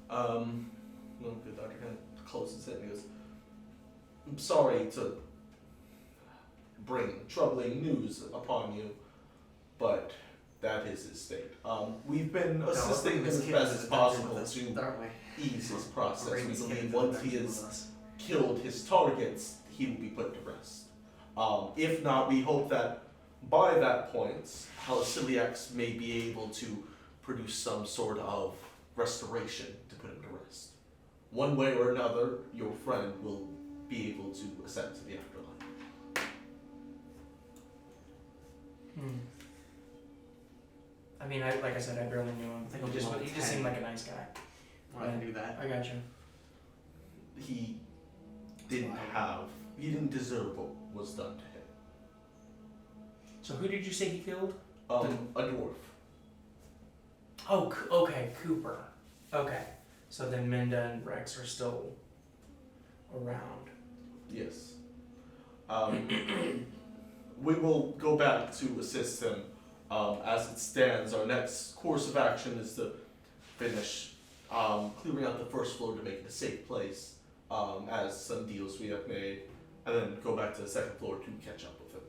Well, good doctor kind of closes it and he goes, I'm sorry to bring troubling news upon you, but that is his state. We've been assisting him as best as possible to ease his process. We believe once he has killed his targets, he will be put to rest. If not, we hope that by that point, Halaseliax may be able to produce some sort of restoration to put him to rest. One way or another, your friend will be able to ascend to the afterlife. I mean, like I said, I barely knew him. think He I'll do just 10. seemed like a nice guy. I can do that. I got you. He He didn't deserve what was done to him. So who did you say he killed? A dwarf. Oh, okay, Cooper. Okay. So then Minda and Rex are still around. Yes. We will go back to assist him. As it stands, our next course of action is to finish clearing out the first floor to make it a safe place, as some deals we have made, and then go back to the second floor to catch up with him.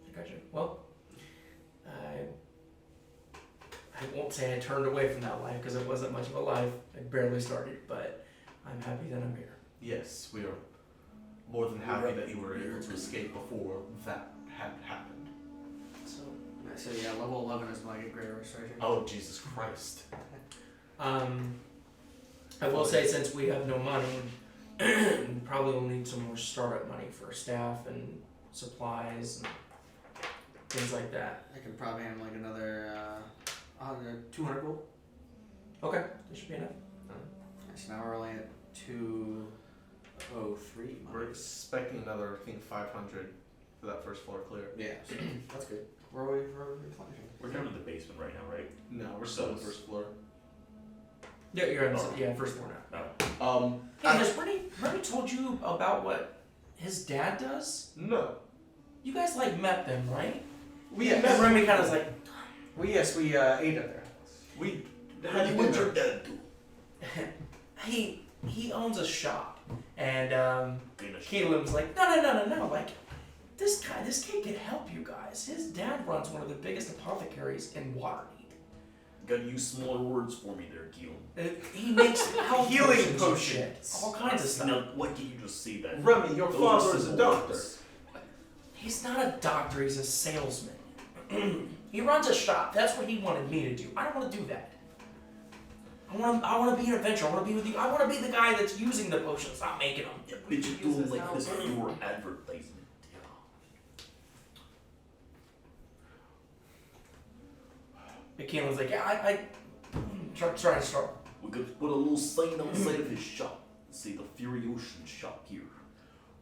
I gotcha. Well, I won't say I turned away from that life because it wasn't much of a life. I barely started, but I'm happy that I'm here. Yes, we are more than happy that you were able to escape before that had happened. So, So yeah, level 11 is when I get greater restoration. Oh, Jesus Christ. I will say since we have no money, probably will need some more startup money for staff and supplies and things like that. I could probably handle like another 200 gold. Okay, that should be enough. So now we're only at 203 We're money. expecting another, I think, 500 for that first floor clear. Yeah, so that's good. Where are we for replenishing? We're down to the basement right now, right? No, we're still on the first floor. Yeah, you're on the first floor now. Oh. Hey, has Remmy told you about what his dad does? No. You guys like met them, right? We And met Remmy kind of was like, We ate at their house. We How had what dinner. your dad do? he owns a shop, and Caelim's like, no, like this kid can help you guys. His dad runs one of the biggest apothecaries in Waterdeep. Gotta use smaller words for me there, Keelan. He makes health Healing potions and potions. shit, all kinds of stuff. Now, why can't you just say that? Remmy, your Those father are is a simple doctor. words. He's not a doctor. He's a salesman. He runs a shop. That's what he wanted me to do. I don't want to do that. I want to be an adventurer. I want to be with you. I want to be the guy that's using the potions, not making them. Yeah, but you do them like this for your advertisement. But Caelim's like, yeah, I try to start. We could put a little sign outside of his shop. Say the Furiosians shop here.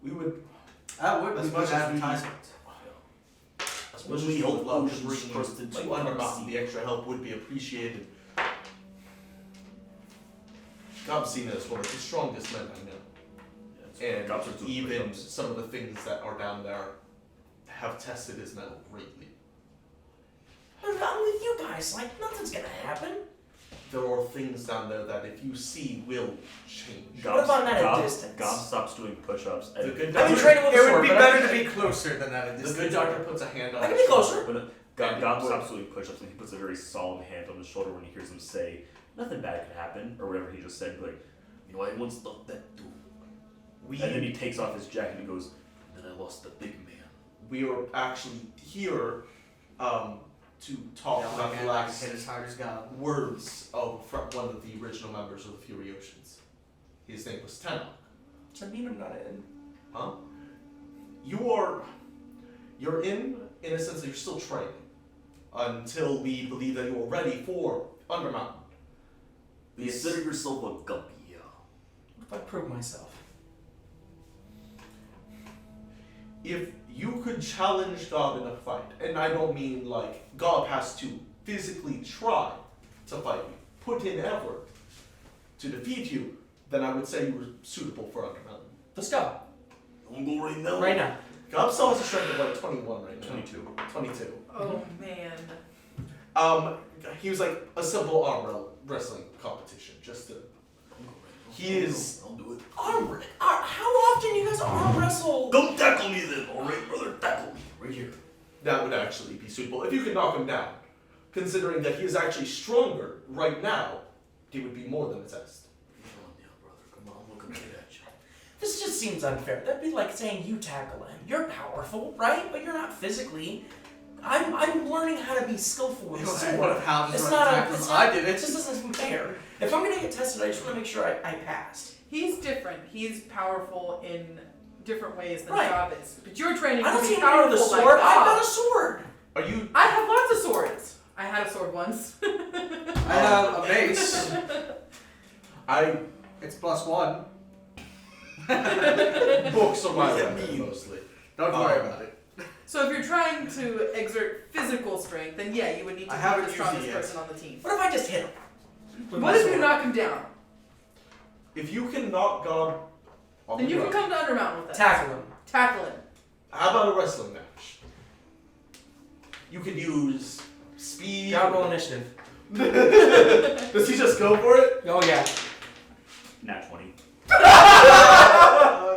We would, That would As be much good as we- advertisement. as When much as we we help would love to potions bring trusted to to Undermountain, our the extra help would be appreciated. Gobsina is one of the strongest men I know. And Gobs are doing even push-ups. some of the things that are down there have tested his mettle greatly. But I'm with you guys. Like, nothing's gonna happen. There are things down there that if you see will change. What if I'm at a distance? Gob stops doing push-ups. The And good I've been doctor, training with a It would sword, be but better I- to be closer than at a the distance. good doctor puts a hand on I can his be closer. shoulder. when Gob stops doing push-ups and he puts a very solemn hand on his shoulder when he hears him say, "Nothing bad could happen," or whatever he just said. Like, You know, I once thought that too. We, and then he takes off his jacket and goes, Then I lost a big man. we are actually here to talk Yeah, about my the man last hit as hard as God. words from one of the original members of the Furiosians. His name was Tenoch. So I mean, I'm not in. Huh? You're in a sense that you're still training until we believe that you're ready for Undermountain. Consider yourself a guppy, yeah. What if I prove myself? If you could challenge Gob in a fight, and I don't mean like Gob has to physically try to fight you, put in effort to defeat you, then I would say you were suitable for Undermountain. Let's go. I'm going right now. Right now. Gob still has a strength of like 21 right now. 22. 22. Oh man. He was like a simple arm wrestling competition, just to. He is. I'll do it. How often you guys arm wrestle? Don't tackle me then, alright, brother? Tackle me. Right here. That would actually be suitable. If you could knock him down, considering that he is actually stronger right now, he would be more than a test. Come on now, brother. Come on, look at you. This just seems unfair. That'd be like saying you tackle him. You're powerful, right? But you're not physically. I'm learning how to be skillful with a sword. What if Hal just It's runs not back a. from- It's I not, did It it. just doesn't seem fair. If I'm gonna get tested, I just want to make sure I passed. He's different. He's powerful in different ways than Right. Gob is. But you're training I to don't be see anybody with a powerful like sword. I've Gob. got a sword. Are you? I have lots of swords. I had a sword once. I have a base. I. It's +1. Books are my What does that weapon, mean? mostly. Don't worry about it. So if you're trying to exert physical strength, then yeah, you would need to I be haven't the used strongest it yet. person on the team. What if I just hit him? With my What if you sword? knock him down? If you can knock Gob on Then the you can ground, come to Undermountain with us. Tackle him. Tackle him. how about a wrestling match? You could use speed. Gob roll initiative. Does he just go for it? Oh yeah. Nat 20.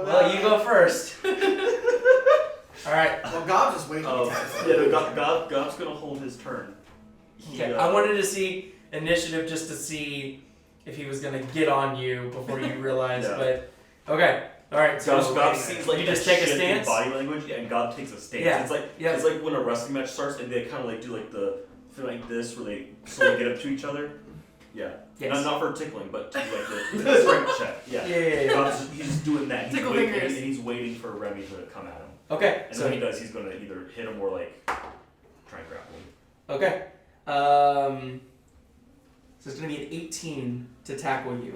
Well, you go first. All right. Well, Gob's just waiting. to test it. Yeah, no, Gob's gonna hold his turn. He, Okay. I wanted to see initiative just to see if he was gonna get on you before you realized, Yeah. but okay. All right. So Gob sees like you that just take a shift in stance. body language, and Gob takes a stance. Yeah. It's like Yeah. it's like when a wrestling match starts, and they kind of like do like the thing like this, where they slowly get up to each other. Yeah. Yes. Not for tickling, but to do like the strength check. Yeah. Yeah. He's just doing that. He's Tickle waiting, fingers. and he's waiting for Remy to come at him. Okay. And So when he does, he's gonna either hit him or like try and grapple him. okay. So it's gonna be an 18 to tackle you.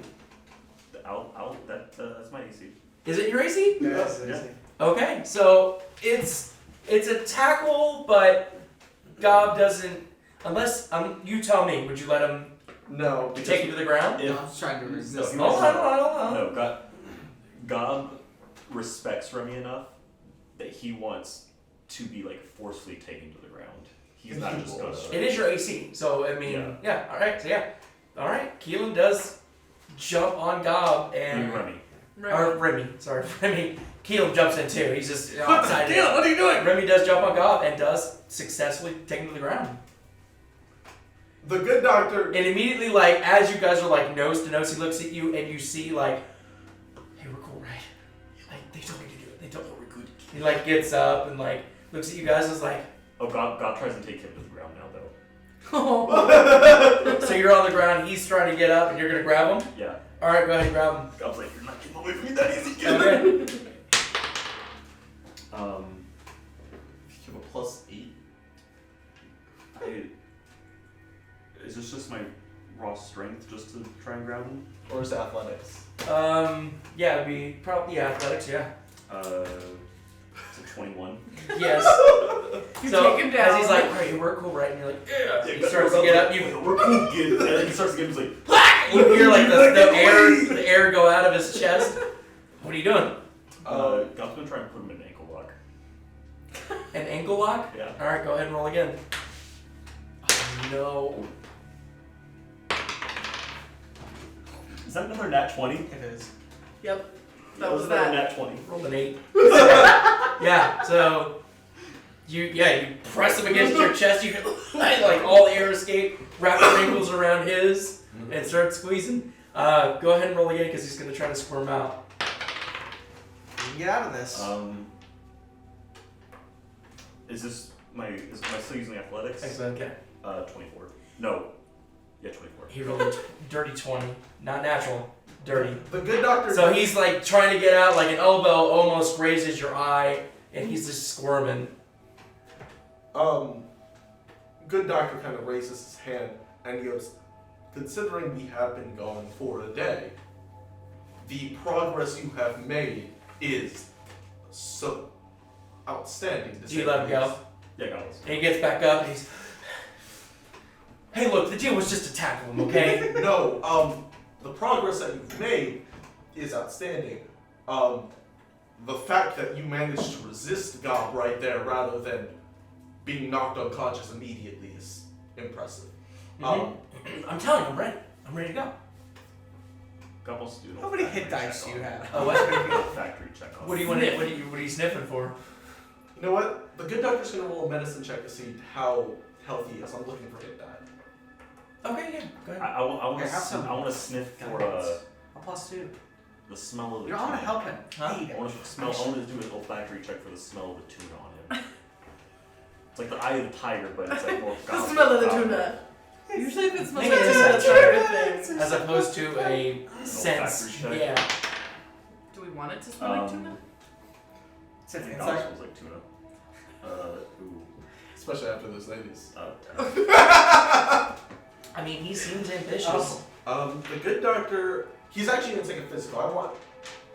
That's my AC. Is it your AC? Yes, Yeah. yes. Okay. So it's a tackle, but Gob doesn't. Unless you tell me, would you let him No. take you to the ground? If I'm just trying to resist. No, Hold on. No, Gob respects Remy enough that he wants to be like forcefully taken to the ground. He's not just gonna. It is your AC, so I mean, yeah. All right, so yeah, all right. Keelan does jump on Gob and Remy. or Remy. Sorry, Remy. Keelan jumps in too. He's just outside. Keelan, what are you doing? Remy does jump on Gob and does successfully take him to the ground. The good doctor. And immediately, like as you guys are like nose to nose, he looks at you and you see like, hey, we're cool, right? Like they told me to do it. They told me we're good. He like gets up and like looks at you guys and is like. Oh, God tries to take him to the ground now, though. Oh. So you're on the ground, he's trying to get up, and you're gonna grab him? Yeah. Alright, go ahead and grab him. God's like, you're not getting away from me that easy, kid. Okay. You have a +8. Is this just my raw strength just to try and grab him? Or is it athletics? Yeah, it'd be probably athletics, yeah. It's a 21. Yes. You So, take him down. as he's like, alright, we're cool, right? And you're like, yeah. Yeah, He starts to get up, you We're cool, kid. And then he starts to get him, he's like, you hear like the air go out of his chest. What are you doing? God's gonna try and put him in an ankle lock. An ankle lock? Yeah. Alright, go ahead and roll again. Oh, no. Is that another nat 20? It is. Yep. That That was another that. nat 20. Rolled an 8. Yeah, so you press him against your chest, you like all the air escape, wrap your ankles around his, and start squeezing. Go ahead and roll again because he's gonna try to squirm out. You can get out of this. Am I still using athletics? Excellent, okay. 24. No. Yeah, 24. He rolled a dirty 20. Not natural, dirty. The good doctor. So he's like trying to get out, like an elbow almost grazes your eye, and he's just squirming. Good doctor kind of raises his hand and he goes, considering we have been gone for a day, the progress you have made is so outstanding. to Do you say let him the go? least." Yeah, God's. And he gets back up and he's, hey look, the deal was just to tackle him, okay? No, the progress that you've made is outstanding. The fact that you managed to resist Gob right there rather than being knocked unconscious immediately is impressive. I'm telling you, I'm ready. I'm ready to go. God wants to do an How many olfactory hit dice check do you on have? Oh, what? him. Olfactory check on What do you want to? What are you sniffing for? You know what? The good doctor's gonna roll a medicine check to see how healthy he is. I'm looking for hit die. Okay, yeah, go ahead. I want Okay, have some to sniff for guidance. A +2. the smell of the You don't want to tuna. help him. Huh? Aid I him. want to do an olfactory check for the smell of the tuna on him. It's like the eye of the tiger, but it's like more. The smell of the tuna. Usually if it smells Make like it tuna, a that's not a good thing. As opposed to a sense. olfactory check. Yeah. Do we want it to smell like tuna? Sit I think inside. God smells like tuna. Ooh. Especially after those ladies. 10. I mean, he seems ambitious. The good doctor, he's actually gonna take a physical. I want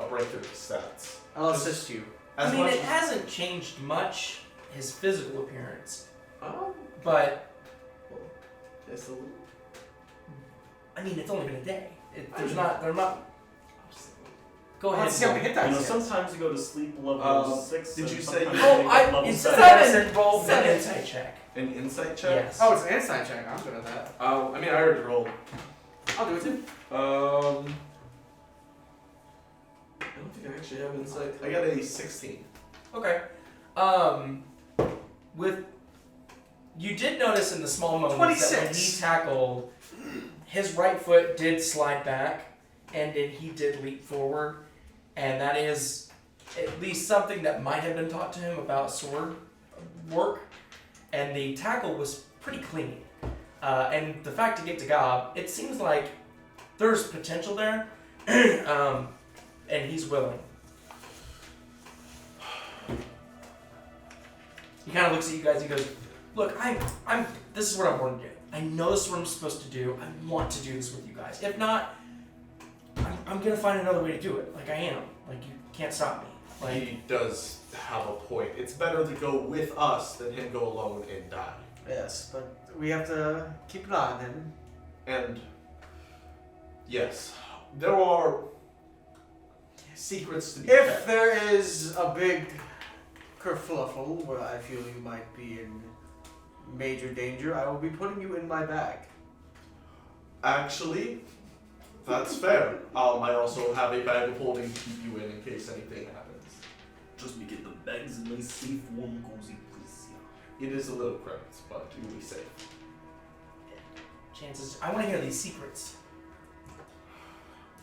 a breaker of stats. I'll Just assist you. As I mean, much it as- hasn't changed much, his physical appearance, Oh, but well, just a little. I mean, it's only been a day. I They're know. not. Go ahead. Let's see how many hit You know, dice he has. sometimes you go to sleep level 6. did and you say sometimes you- you Oh, wake up I level instead 7. of that, I Seven. said roll an Seven. insight check. An insight check? Yes. Oh, it's an insight check. I'm good at that. I mean, I already rolled. I'll do it too. I don't think I actually have insight. I got a 16. Okay. With you did notice in the small moments that when 26. he tackled, his right foot did slide back, and then he did leap forward, and that is at least something that might have been taught to him about sword work, and the tackle was pretty clean. And the fact to get to Gob, it seems like there's potential there, and he's willing. He kind of looks at you guys. He goes, "Look, I'm. This is what I'm going to do. I know this is what I'm supposed to do. I want to do this with you guys. If not, I'm gonna find another way to do it. Like I am. Like you can't stop me. Like He does have a point. It's better to go with us than him go alone and die. Yes, but we have to keep an eye on him. And yes, there are secrets to be If kept. there is a big kerfluffle where I feel you might be in major danger, I will be putting you in my bag. Actually, that's fair. I also have a bag of holding to keep you in case anything happens. Just to get the bags in nice, safe, warm, cozy place. It is a little cramped, but you'll be safe. chances. I want to hear these secrets.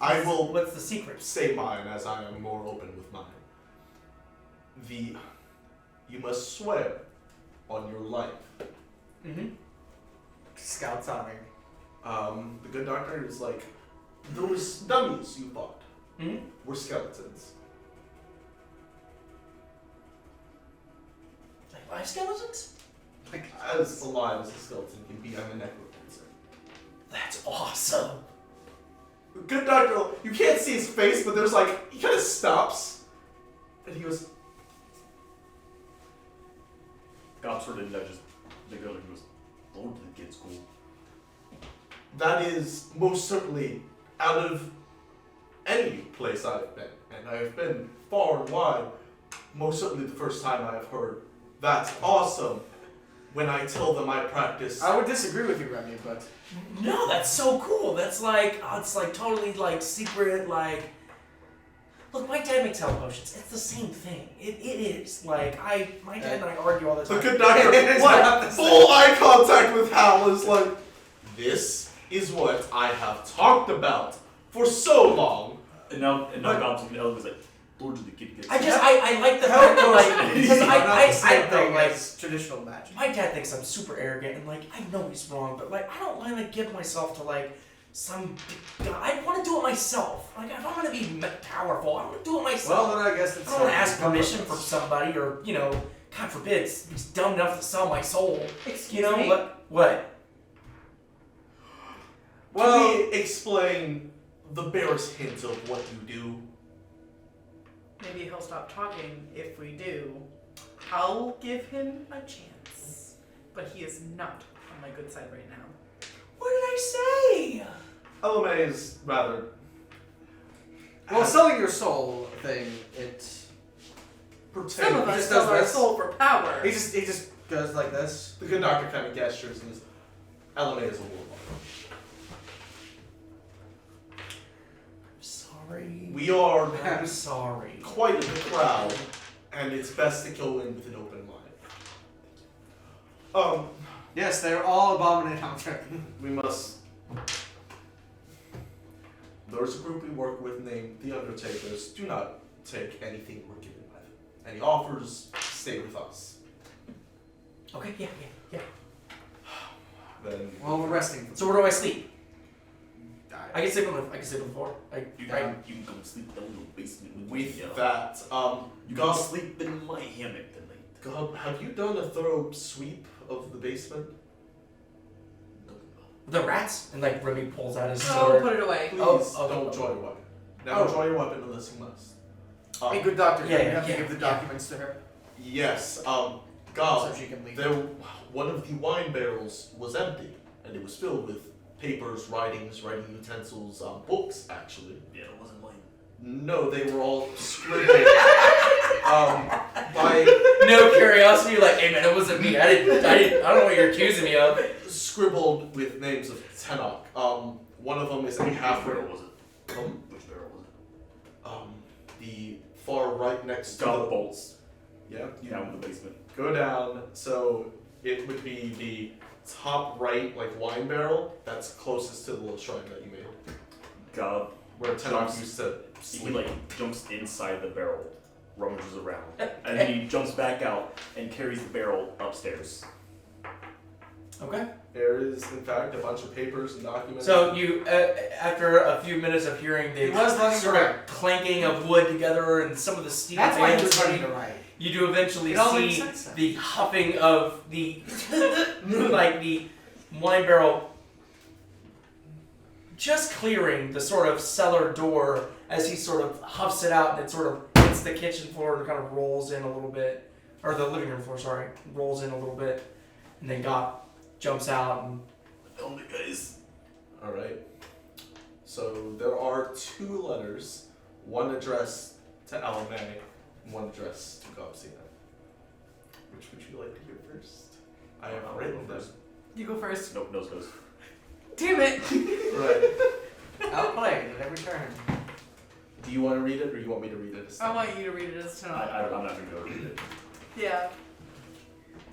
I will What's the secrets? say mine as I am more open with mine. You must swear on your life. Mm-hmm. Scout timing. The good doctor is like, those dummies you fought Mm-hmm. were skeletons. Like live skeletons? Like, as alive as a skeleton can be, I'm a necromancer. That's awesome. Good doctor, you can't see his face, but there's like, he kind of stops. And he goes, Gobs sort of nudges the girl and goes, "Go to the kids' school." that is most certainly out of any place I've been. And I've been far and wide. Most certainly the first time I've heard, that's awesome. When I tell them I practice. I would disagree with you, Remy, but No, that's so cool. That's like, it's like totally like secret, like. Look, my dad makes health potions. It's the same thing. It is. Like, my dad and I argue all the The time. good doctor, It's not the like, full eye contact with Hal is like, this is what I have talked about for so long. And now But- Gobs and Ellen was like, "Go to the kid." I like the fact that, like, because not the same I thing know, like, as traditional magic. my dad thinks I'm super arrogant, and, like, I know he's wrong, but, like, I don't want to give myself to, like, some big guy. I want to do it myself. Like, if I'm going to be powerful, I want to do it myself. Well, then I guess I it's. don't want to ask permission from somebody, or, you know, God forbid, he's dumb enough to sell my soul. Excuse You know, me? what? Can we explain the barest hint of what you do? Maybe he'll stop talking if we do. I'll give him a chance. But he is not on my good side right now. What did I say? ELIMAE is rather. Well, selling your soul thing, it. Some of He us just sell does our this. soul for power. He just goes like this. The good doctor kind of gestures and is. ELIMAE is a warlock. Sorry. We are I'm sorry. quite a crowd, and it's best to go in with an open mind. Yes, they're all abominate hunter. We must. There's a group we work with named the Undertakers. Do not take anything we're given by them. Any offers, stay with us. Okay, yeah. Then Well, we're resting. So where do I sleep? I can sleep on the floor. You can come sleep down in the basement with me. with that, You can Gob, sleep in my hammock tonight. Gob, have you done a thorough sweep of the basement? The rats? And like Remmy pulls out his Oh, sword. put it away. Please Oh, don't oh. join one. Now draw your weapon unless you must. Hey, good doctor. Yeah, you yeah, have to yeah, give the yeah. documents to her Yes, so God, she can leave. one of the wine barrels was empty, and it was filled with papers, writing utensils, books, actually. Yeah, it wasn't mine. No, they were all scribbled. By No curiosity, like, hey man, it wasn't me. I don't know what you're accusing me of. scribbled with names of Tenoch. One of them is a Which half. barrel was it? Um, Which barrel was it? the far right next to Got the the bolts Yeah, you down in the basement. go down. So it would be the top right, like wine barrel. That's closest to the little shrine that you made, Gob, where Tenoch used to he sleep. like jumps inside the barrel, rummages around, and then he jumps back out and carries the barrel upstairs. Okay. There is, in fact, a bunch of papers and documents. So you, after a few minutes of hearing the He was learning to sort of write. clanking of wood together and some of the steel That's why he bands was learning hitting, to write. you do eventually It all makes see sense then. the huffing of the like the wine barrel just clearing the sort of cellar door as he sort of huffs it out, and it sort of hits the kitchen floor and kind of rolls in a little bit, or the living room floor, sorry, rolls in a little bit, and then Gob jumps out and Film it, guys. All right. So there are 2 letters, one addressed to ELIMAE, and one addressed to Gobsina. Which would you like to hear first? I have I'll written go them. first. You go first. Nope, nose goes. Damn it! Right. Outplayed at every turn. Do you want to read it, or you want me to read it? I want you to read it as Tenoch. I'm not gonna go read it. Yeah.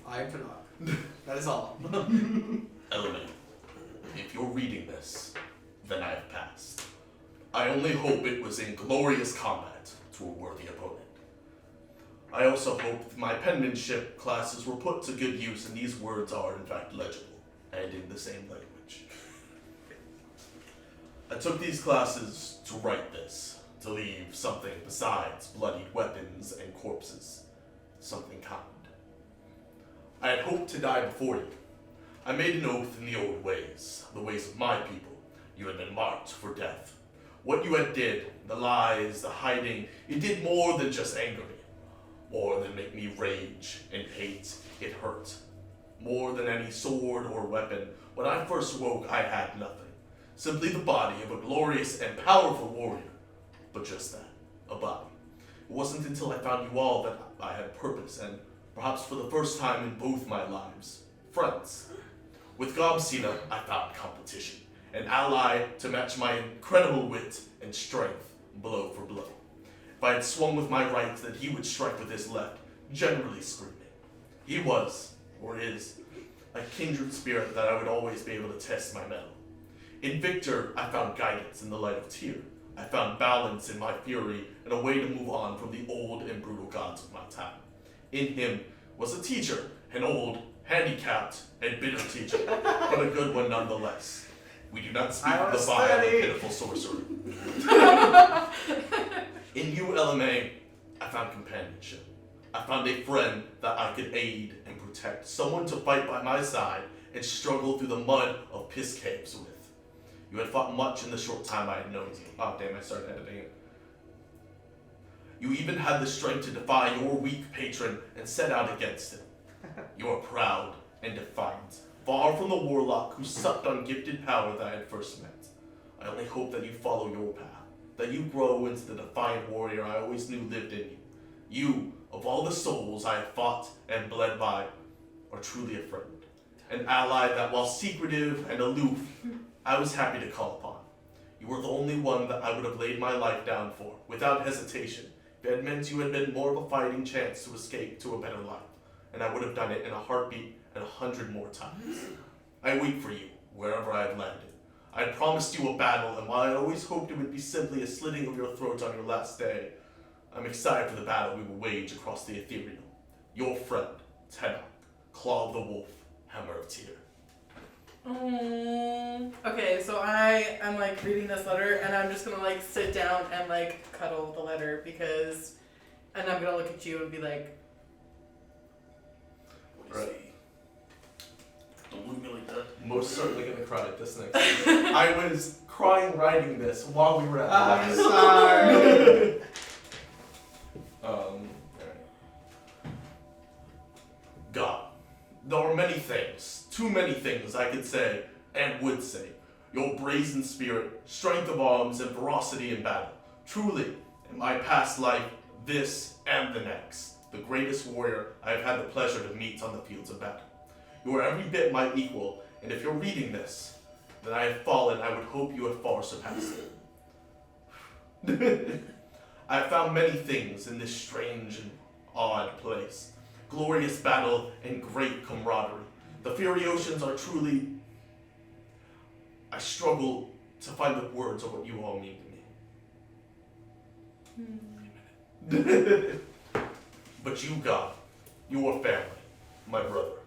I am Tenoch. That is all. ELIMAE, if you're reading this, then I have passed. I only hope it was in glorious combat to a worthy opponent. I also hope my penmanship classes were put to good use and these words are in fact legible, and in the same language. I took these classes to write this, to leave something besides bloodied weapons and corpses, something kind. I had hoped to die before you. I made an oath in the old ways, the ways of my people. You had been marked for death. What you had did, the lies, the hiding, it did more than just anger me. More than make me rage and hate, it hurt. More than any sword or weapon, when I first woke I had nothing. Simply the body of a glorious and powerful warrior. But just that, a body. It wasn't until I found you all that I had purpose and, perhaps for the first time in both my lives, friends. With Gobsina, I found competition, an ally to match my incredible wit and strength, blow for blow. If I had swung with my right, then he would strike with his left, generally screaming. He was, or is, a kindred spirit that I would always be able to test my mettle. In Victor, I found guidance in the light of Tyr. I found balance in my fury and a way to move on from the old and brutal gods of my time. In him was a teacher, an old, handicapped, and bitter teacher, but a good one nonetheless. We do not speak of the vile and pitiful sorcerer. In you, ELIMAE, I found companionship. I found a friend that I could aid and protect, someone to fight by my side and struggle through the mud of piss caves with. You had fought much in the short time I had known you. Oh damn, I started editing it. You even had the strength to defy your weak patron and set out against him. You are proud and defiant, far from the Warlock who sucked on gifted power that I had first met. I only hope that you follow your path, that you grow into the defiant warrior I always knew lived in you. You, of all the souls I have fought and bled by, are truly a friend. An ally that, while secretive and aloof, I was happy to call upon. You were the only one that I would have laid my life down for, without hesitation, if it had meant you had been more of a fighting chance to escape to a better life. And I would have done it in a heartbeat and 100 more times. I wait for you, wherever I have landed. I had promised you a battle, and while I had always hoped it would be simply a slitting of your throat on your last day, I'm excited for the battle we will wage across the ethereal. Your friend, Tenoch, Claw of the Wolf, Hammer of Tyr. Okay, so I am like reading this letter, and I'm just gonna like sit down and like cuddle the letter because, and I'm gonna look at you and be like, What do you see? Don't look at me like that. Most certainly gonna cry at this next one. I was crying writing this while we were at the I'm last. sorry. Alright. God, there are many things, too many things I could say and would say. Your brazen spirit, strength of arms, and ferocity in battle. Truly, in my past life, this and the next, the greatest warrior I have had the pleasure to meet on the fields of battle. You are every bit my equal, and if you're reading this, then I have fallen, I would hope you have far surpassed it. I have found many things in this strange and odd place. Glorious battle and great camaraderie. The Furiosians are truly... I struggle to find the words of what you all mean to me. But you, God, your family, my brother.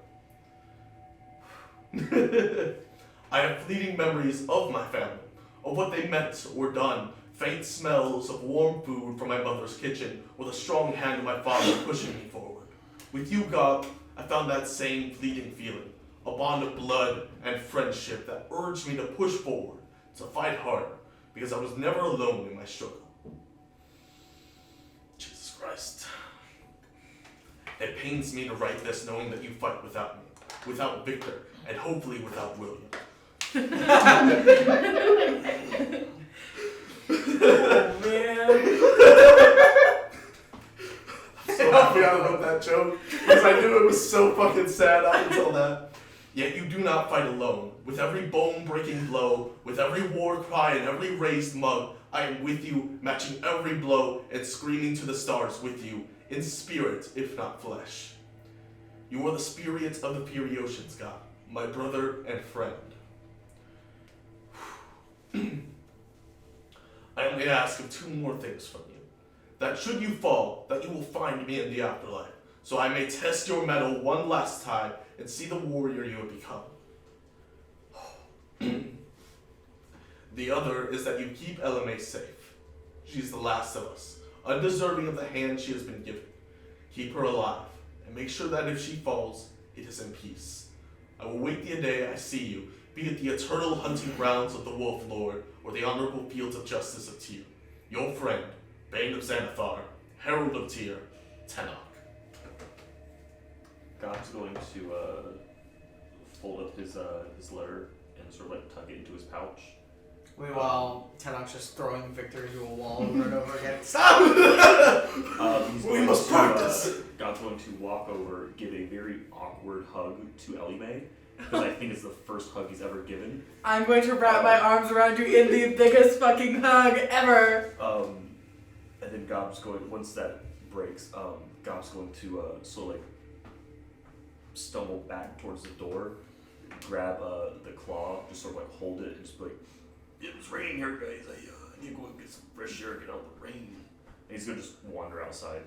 I have fleeting memories of my family, of what they meant or done, faint smells of warm food from my mother's kitchen, or the strong hand of my father pushing me forward. With you, God, I found that same fleeting feeling, a bond of blood and friendship that urged me to push forward, to fight harder, because I was never alone in my struggle. Jesus Christ. It pains me to write this knowing that you fight without me, without Victor, and hopefully without William. Oh, man. So happy I wrote that joke, because I knew it was so fucking sad up until that. Yet you do not fight alone. With every bone-breaking blow, with every war cry and every raised mug, I am with you, matching every blow and screaming to the stars with you, in spirit, if not flesh. You are the spirit of the Furiosians, God, my brother and friend. I only ask of two more things from you. That should you fall, that you will find me in the afterlife, so I may test your mettle one last time and see the warrior you have become. The other is that you keep ELIMAE safe. She is the last of us, undeserving of the hand she has been given. Keep her alive, and make sure that if she falls, it is in peace. I will wait the day I see you, be it the eternal hunting grounds of the Wolf Lord, or the honorable fields of justice of Tyr. Your friend, Bane of Xanathar, Herald of Tyr, Tenoch. Gob's going to fold up his letter and sort of like tuck it into his pouch. Meanwhile, Tenochs just throwing Victor into a wall over and over again. Stop! We must practice. God's going to walk over, give a very awkward hug to ELIMAE, because I think it's the first hug he's ever given. I'm going to wrap my arms around you in the biggest fucking hug ever. And then Gob's going, once that breaks, Gob's going to sort of like stumble back towards the door, grab the claw, just sort of like hold it, and just be like, "It was raining here, guys. I need to go and get some fresh air, get out of the rain." And he's gonna just wander outside.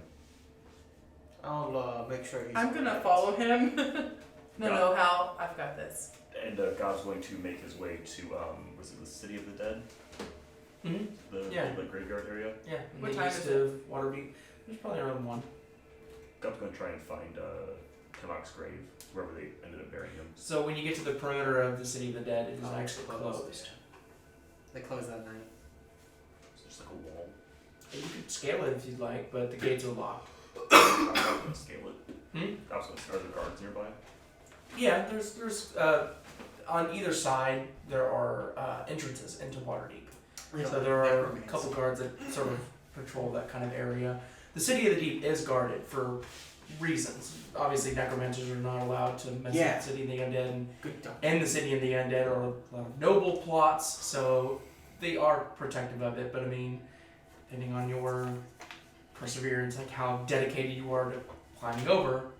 I'll make sure he's... I'm gonna follow him. No, Hal, I've got this. And Gob's going to make his way to, was it the City of the Dead? Mm-hmm. The graveyard area? Yeah. What the time east is it? of Waterdeep. There's probably around 1. Gob's going to try and find Tenoch's grave, wherever they ended up burying him. So when you get to the perimeter of the City of the Dead, it is actually closed. They close that night. It's just like a wall. You could scale it if you'd like, but the gates are locked. Gob's going to scale it. Gob's going to are there guards nearby? Yeah, there's on either side there are entrances into Waterdeep. So there are a couple guards that sort of patrol that kind of area. The City of the Deep is guarded for reasons. Obviously, necromancers are not allowed to mess with the City of the Undead, and the City of the Undead are a lot of noble plots, so they are protective of it. But I mean, depending on your perseverance, like how dedicated you are to climbing over,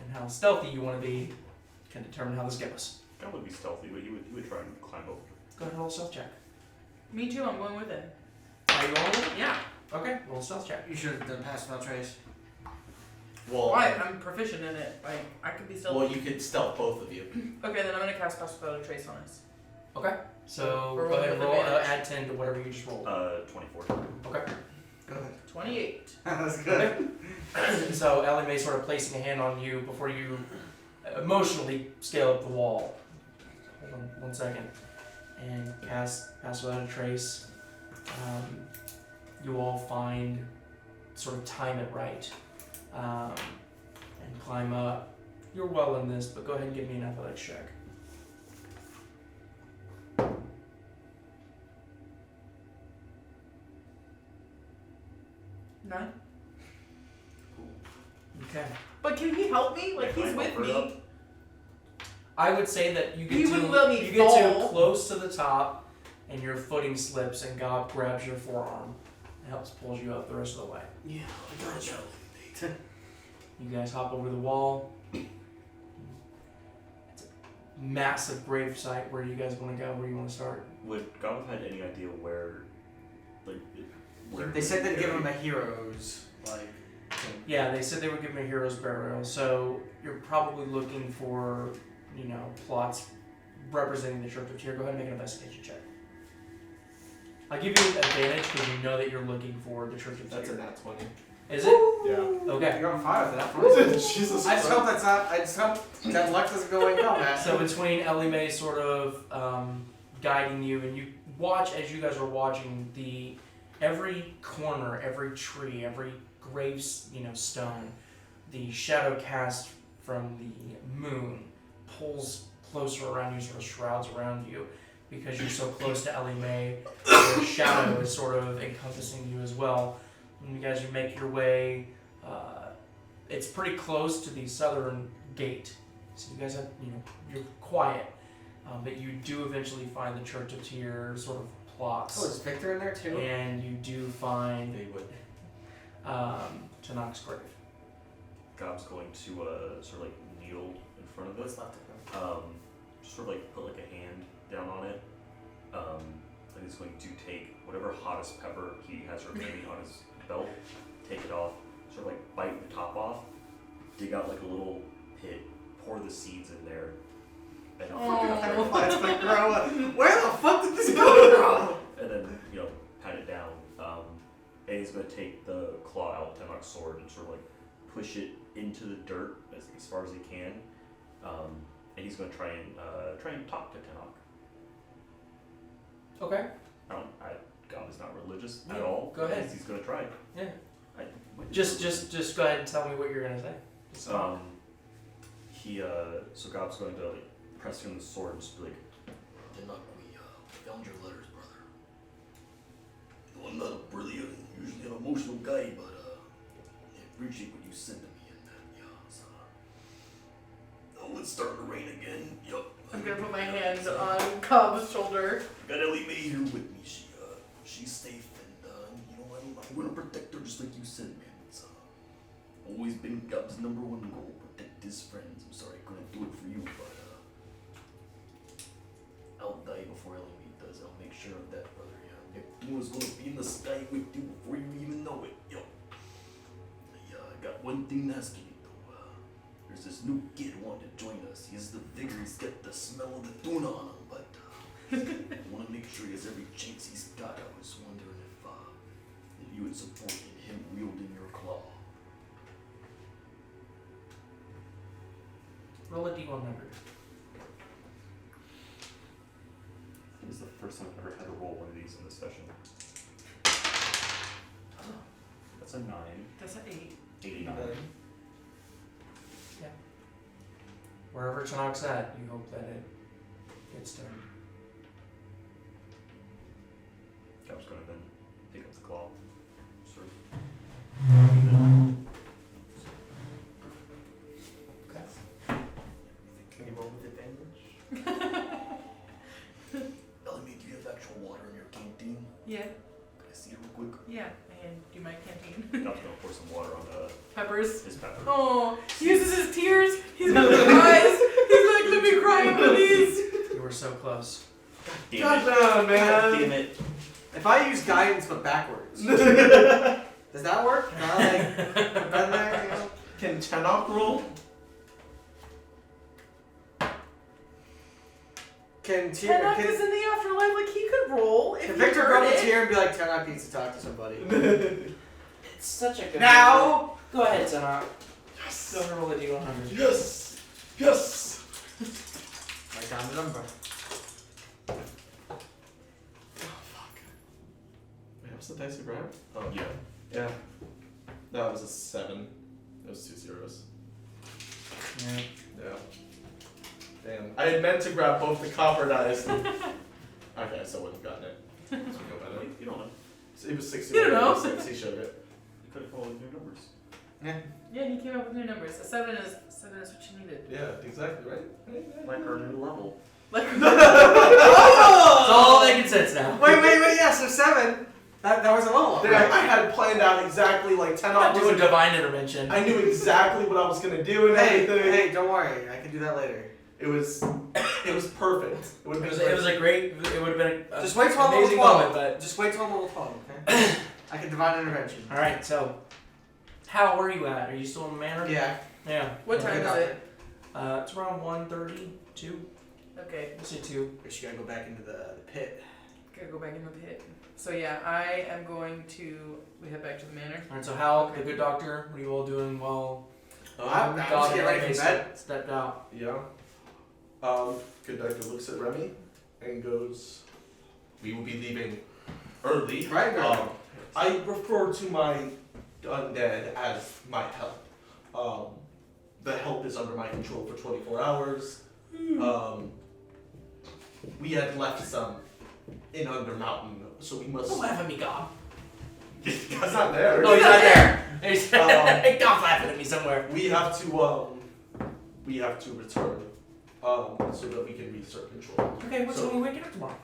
and how stealthy you want to be, can determine how this goes. Gob would be stealthy, but he would try and climb over. Go ahead and roll a stealth check. Me too, I'm going with it. Are you rolling with it? Yeah. Okay, roll a stealth check. You should have done pass without trace. Well, Why? I'm proficient in it. Like, I could be stealthy. well, you could stealth both of you. Okay, then I'm gonna cast Pass Without a Trace on us. Okay, so We're go ahead and roll, rolling with advantage. add 10 to whatever you just rolled. 24. Okay. Go ahead. 28. That's good. So ELIMAE sort of placing a hand on you before you emotionally scale up the wall. Hold on 1 second. and pass without a trace. You all sort of time it right, and climb up. You're well in this, but go ahead and give me an athletics check. Nine. Okay. But can he help me? Like, he's with me. I would say that you He get wouldn't let me you get fall. too close to the top, and your footing slips, and Gob grabs your forearm and helps pull you up the rest of the way. Yeah, I got you. You guys hop over the wall. It's a massive grave site. Where do you guys want to go? Where do you want to start? Would Gob have had any idea where, like, where? They said they'd give him a hero's, like. Yeah, they said they would give him a hero's burial. So you're probably looking for, plots representing the Church of Tyr. Go ahead and make an investigation check. I'll give you an advantage because you know that you're looking for the Church of Tyr. That's a nat 20. Is it? Yeah. Okay. You're on fire for that one. Jesus I just hope that's not. I just hope that luck doesn't go in combat. So between ELIMAE sort of guiding you, and you watch as you guys are watching every corner, every tree, every grave, stone, the shadow cast from the moon pulls closer around you, sort of shrouds around you, because you're so close to ELIMAE. The shadow is sort of encompassing you as well. When you guys make your way, it's pretty close to the southern gate. So you guys have, you're quiet, but you do eventually find the Church of Tyr sort of plots. Oh, is Victor in there too? And you do find They would. Tenochs' grave. Gob's going to sort of like kneel in front of it. What's left of him? Just sort of like put like a hand down on it. And he's going to take whatever hottest pepper he has remaining on his belt, take it off, sort of like bite the top off, dig out like a little pit, pour the seeds in there, and Let's grow. Where the fuck did this come from? and then pat it down. And he's going to take the claw out, Tenoch's sword, and sort of like push it into the dirt as far as he can. And he's going to try and talk to Tenoch. Okay. God is not religious Yeah, at all. go ahead. He's going to try. Yeah. Just Just go ahead and tell me what you're gonna say. so Gob's going to like press him with the sword and just be like, Tenoch, we found your letters, brother. I'm not a brilliant, usually an emotional guy, but I appreciate what you sent to me and that, oh, it's starting to rain again. Yup. I'm gonna put my hand on Cobb's shoulder. Got ELIMAE here with me. She's safe, and I'm gonna protect her just like you said, man. It's always been Gob's #1 goal: protect his friends. I'm sorry I couldn't do it for you, but I'll die before ELIMAE does. I'll make sure of that, brother. Yeah, Neptune's gonna be in the sky with you before you even know it. Yo. Yeah, I got one thing to ask you though. There's this new kid wanting to join us. He has the vigor. He's got the smell of the tuna on him, but. I want to make sure he has every chance he's got. I was wondering if you would support in him wielding your claw. Roll a d100. this is the first time I've ever had to roll one of these in this session. That's a 9. That's an 8. 89. Yeah. Wherever Tenoch's at, you hope that it gets to him. Gob's going to then pick up the claw. Sort of. Okay. Can you roll with advantage? ELIMAE, do you have actual water in your canteen? Yeah, Can I see it real quick? yeah. And do my canteen. Gob's going to pour some water on Peppers. his pepper. Oh, he uses his tears. He's gonna cry. He's like, let me cry, please. You were so close. Damn it. God, man. Damn it. If I use guidance but backwards, does that work? Can I put that in there? Can Tenoch roll? Can Tyr? Tenoch is in the afterlife. Like, he could roll if Can he Victor heard go to it. Tyr and be like, Tenoch needs to talk to somebody? It's such a good Now! Go ahead, Tenoch. Yes! Go ahead and roll a d100. Yes! Yes! Write down the number. Damn. I had meant to grab both the copper dice. Okay, so I wouldn't have gotten it. So we go by that. You don't know. It was 60. You don't know. 6, he showed it. You could have called new numbers. Yeah, he came up with new numbers. A 7 is what you needed. Yeah, exactly, right? Like our new level. Like It's all making sense now. Wait, yeah, so 7. That was a level up, Dude, right? I had planned out exactly like I'm not Tenochs. doing divine intervention. I knew exactly what I was gonna do and everything. Hey, don't worry. I can do that later. It was perfect. It would It have was a great. It would have been a Just wait till I'm level amazing 12. moment, but Just wait till I'm level 12, okay? I can divine intervention. all right. So, how are you at? Are you still in the manor? Yeah. Yeah. What Yeah, time good is it? It's around 1:32. Okay, Let's say 2. But you gotta go back into the pit. gotta go back in the pit. So yeah, I am going to head back to the manor. All right. So, Hal, the good doctor, what are you all doing while I'm God just getting ready for bed. stepped out? Yeah. Good doctor looks at Remy and goes, "We will be leaving early." Right, right. I refer to my undead as my help. The help is under my control for 24 hours. We had left some in Undermountain, so we must. Don't laugh at me, Gob. That's not there. No, he's not there. He's Um, Gob's laughing at me somewhere. We have to return, so that we can reinsert control. Okay. What's So- when we waking up tomorrow?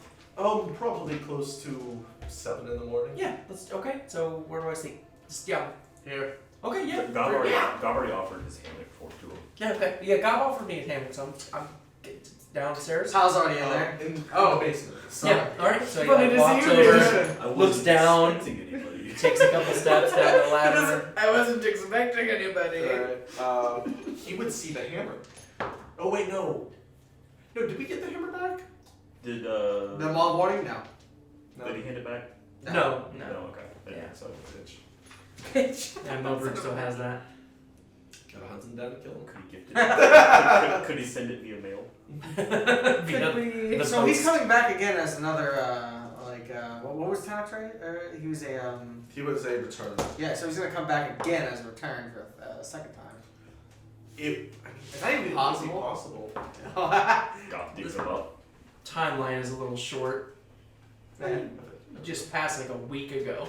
Probably close to 7 in the morning. Yeah. Let's. Okay. So where do I sleep? Just yeah. Here. Okay. Yeah. Gob sure, already, yeah. Gob already offered his hammock to him. Yeah. Okay. Yeah. Gob offered me a hammock, so I'm downstairs. Hal's already in there. In Oh. the basement. Yeah. All right. So Funny he to see walks you over, here. I looks wasn't down, expecting anybody. takes a couple steps down the ladder. I wasn't expecting anybody. Alright. He would see the hammer. Oh wait, no. No, did we get the hammer back? Did The mall warning? No. did he hand it back? No. No. Okay. Yeah. So Bitch. Yeah. Milbrook still has that. Gotta hunt him down and kill him. could he gift it? could he send it via mail? Via we? the So he's post. coming back again as another, what was Tenochs, right? He was a, He was a return. yeah, so he's gonna come back again as a return for a second time. Is that even possible? possible? Gob digs him up. Timeline is a little short. Just passed like a week ago.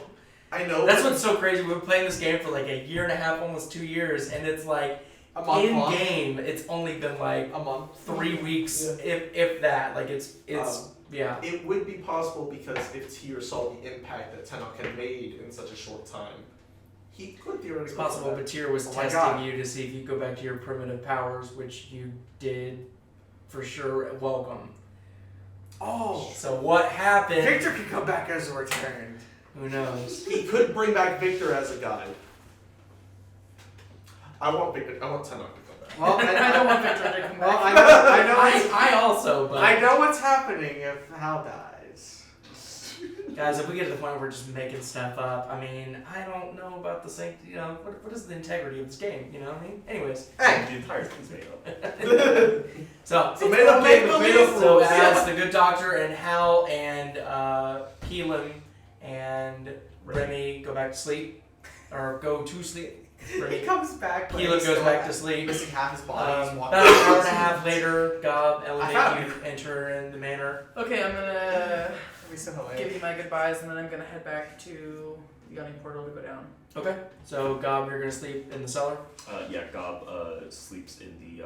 I know. That's what's so crazy. We've been playing this game for like a year and a half, almost 2 years, and it's like A month in long. game, it's only been like A month. 3 weeks, Yeah. if that. Like it's yeah. It would be possible because if Tyr saw the impact that Tenoch had made in such a short time, he could theoretically. It's possible, go but back. Tyr was Oh my testing God. you to see if you go back to your primitive powers, which you did for sure. Welcome. Oh. So what happened? Victor could come back as a return. Who knows? He could bring back Victor as a guide. I want Tenoch to come back. Well, I don't want Victor to come Well, back. I know what's, I also, but I know what's happening if Hal dies. guys, if we get to the point where we're just making stuff up, I mean, I don't know about the sanctity. You know, what is the integrity of this game? You know what I mean? Anyways, Hey, The entire thing's made up. so So made up so rules. as the good doctor and Hal and Keelan and Remy go back to sleep, or go to sleep. he Remy, comes back. but Keelan he's goes still back to sleep. Missing half his body. He's walking About an hour around. and a half later, Gob, found Elliot, you enter in the manor. Okay, I'm gonna We said hello. give you my goodbyes, and then I'm gonna head back to the Yawning Portal to go down. Okay. So Gob, you're gonna sleep in the cellar. Yeah, Gob sleeps in the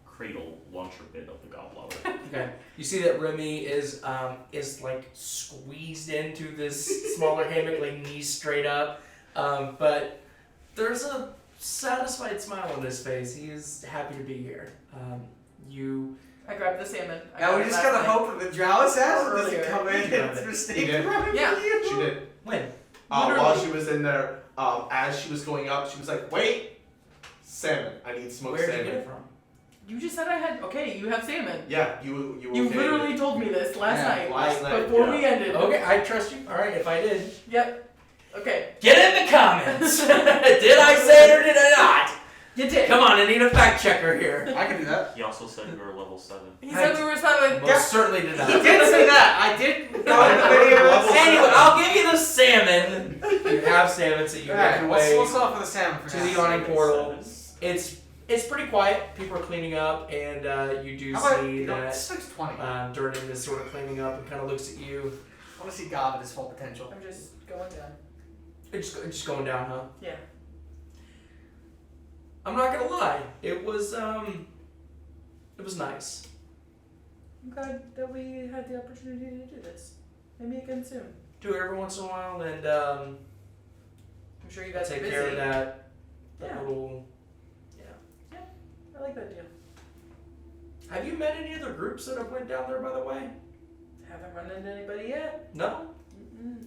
cradle launcher bit of the Goblower. Okay. You see that Remy is like squeezed into this smaller hammock, like knees straight up. But there's a satisfied smile on his face. He is happy to be here. You I grabbed the salmon. I Now got we it just last gotta night. hope that the Drow assassin Or doesn't earlier. come in You and got it. mistake You did. Remy Yeah. for you. She did. when? While Literally. she was in there, as she was going up, she was like, "Wait, salmon! I need smoked Where did salmon." you get it from? You just said I had. Okay, you have salmon. Yeah, you You okay literally told me this last Yeah, night. last night, Before yeah. we ended. Okay, I trust you. All right, if I did, Yep. Okay. get in the comments. Did I say it or did I not? You did. Come on, I need a fact checker here. I can do that. He also said you were level 7. He said we were 7. Most certainly did not. He did say that. I did go in the video. Anyway, I'll give you the salmon. You have salmon, so you make Alright, your let's way start for the salmon for to now. the Yawning Portal. Sevens. It's It's pretty quiet. People are cleaning up, and you do How about, see that 620? Durden is sort of cleaning up and kind of looks at you. I want to see Gob at his full potential. I'm just going down. It's just going down, huh? Yeah. I'm not gonna lie. It was nice. I'm glad that we had the opportunity to do this. Maybe again soon. Do it every once in a while, and I'm sure you guys are take busy. care of that Yeah. little. I like that deal. Have you met any other groups that have went down there, by the way? Haven't run into anybody yet. No. Mm-mm.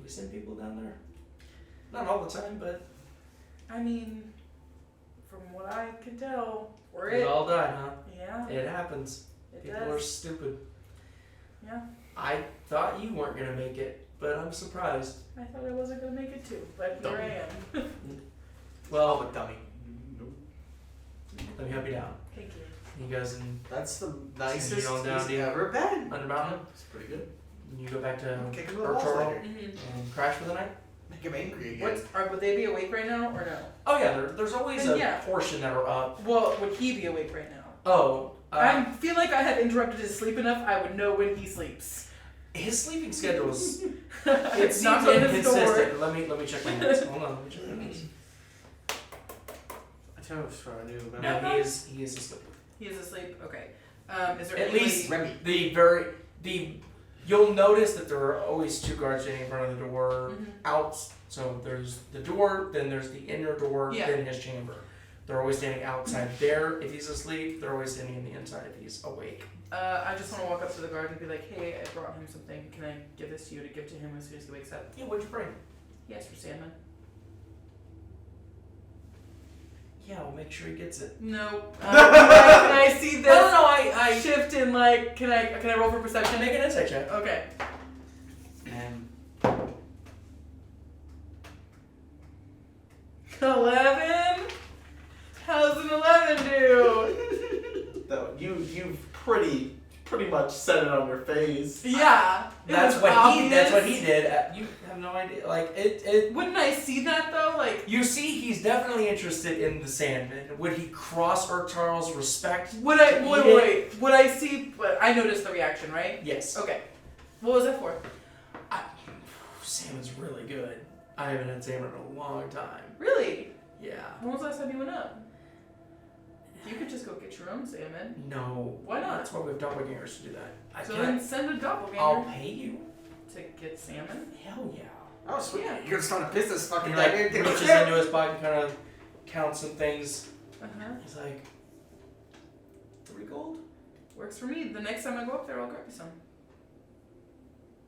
We send people down there. Not all the time, but I mean, from what I can tell, we're we it. all die, huh? Yeah, It happens. it People does. are stupid. Yeah, I thought you weren't gonna make it, but I'm surprised. I thought I wasn't gonna make it too, but here I am. Well, I'm a dummy. let me help you down. Thank you. You guys in That's the Send nicest you on down he's to ever been. Undermountain, It's pretty good. and you go back to Kick him in the balls Urtorl later. Mm-hmm. and crash for the night. Make him angry again. Would they be awake right now or no? Oh yeah, there's always Then a yeah. portion that are up. Well, would he be awake right now? Oh, I feel like I have interrupted his sleep enough. I would know when he sleeps. his sleeping schedule's It's it not seems on his door. inconsistent. Let me check my notes. Hold on, let me check my notes. I chose for a new member. No, he is asleep. He is asleep. Okay. Is there At anybody? least Remy. you'll notice that there are always two guards standing in front of the door. Mhm. Out. So there's the door, then there's the inner door, Yeah. then his chamber. They're always standing outside there if he's asleep. They're always standing in the inside if he's awake. I just want to walk up to the guard and be like, "Hey, I brought him something. Can I give this to you to give to him as soon as he wakes up?" Yeah, what'd you bring? He asked for salmon. Yeah, we'll make sure he gets it. No. Can I see this? No, I shift in like. Can I roll for perception? make an insight check. Okay. And 11. How's an 11 do? No, you've pretty much set it on your face. Yeah. it that's was what obvious. he did. You have no idea. Like it. Wouldn't I see that though? Like. You see, he's definitely interested in the salmon. Would he cross Charles' respect? Would I? to eat Wait. Would I see? But I noticed the reaction, right? Yes. Okay. What was that for? Salmon's really good. I haven't had salmon in a long time. Really? Yeah. When was the last time you went up? You could just go get your own salmon. No. Why not? That's why we have doppelgangers to do that. So then send a doppelganger I'll pay you. to get salmon. Hell yeah. Oh, sweet. Yeah. You're gonna start a business fucking He like right here. reaches into his pocket and kind of counts some things. He's like, 3 gold? Works for me. The next time I go up there, I'll grab you some.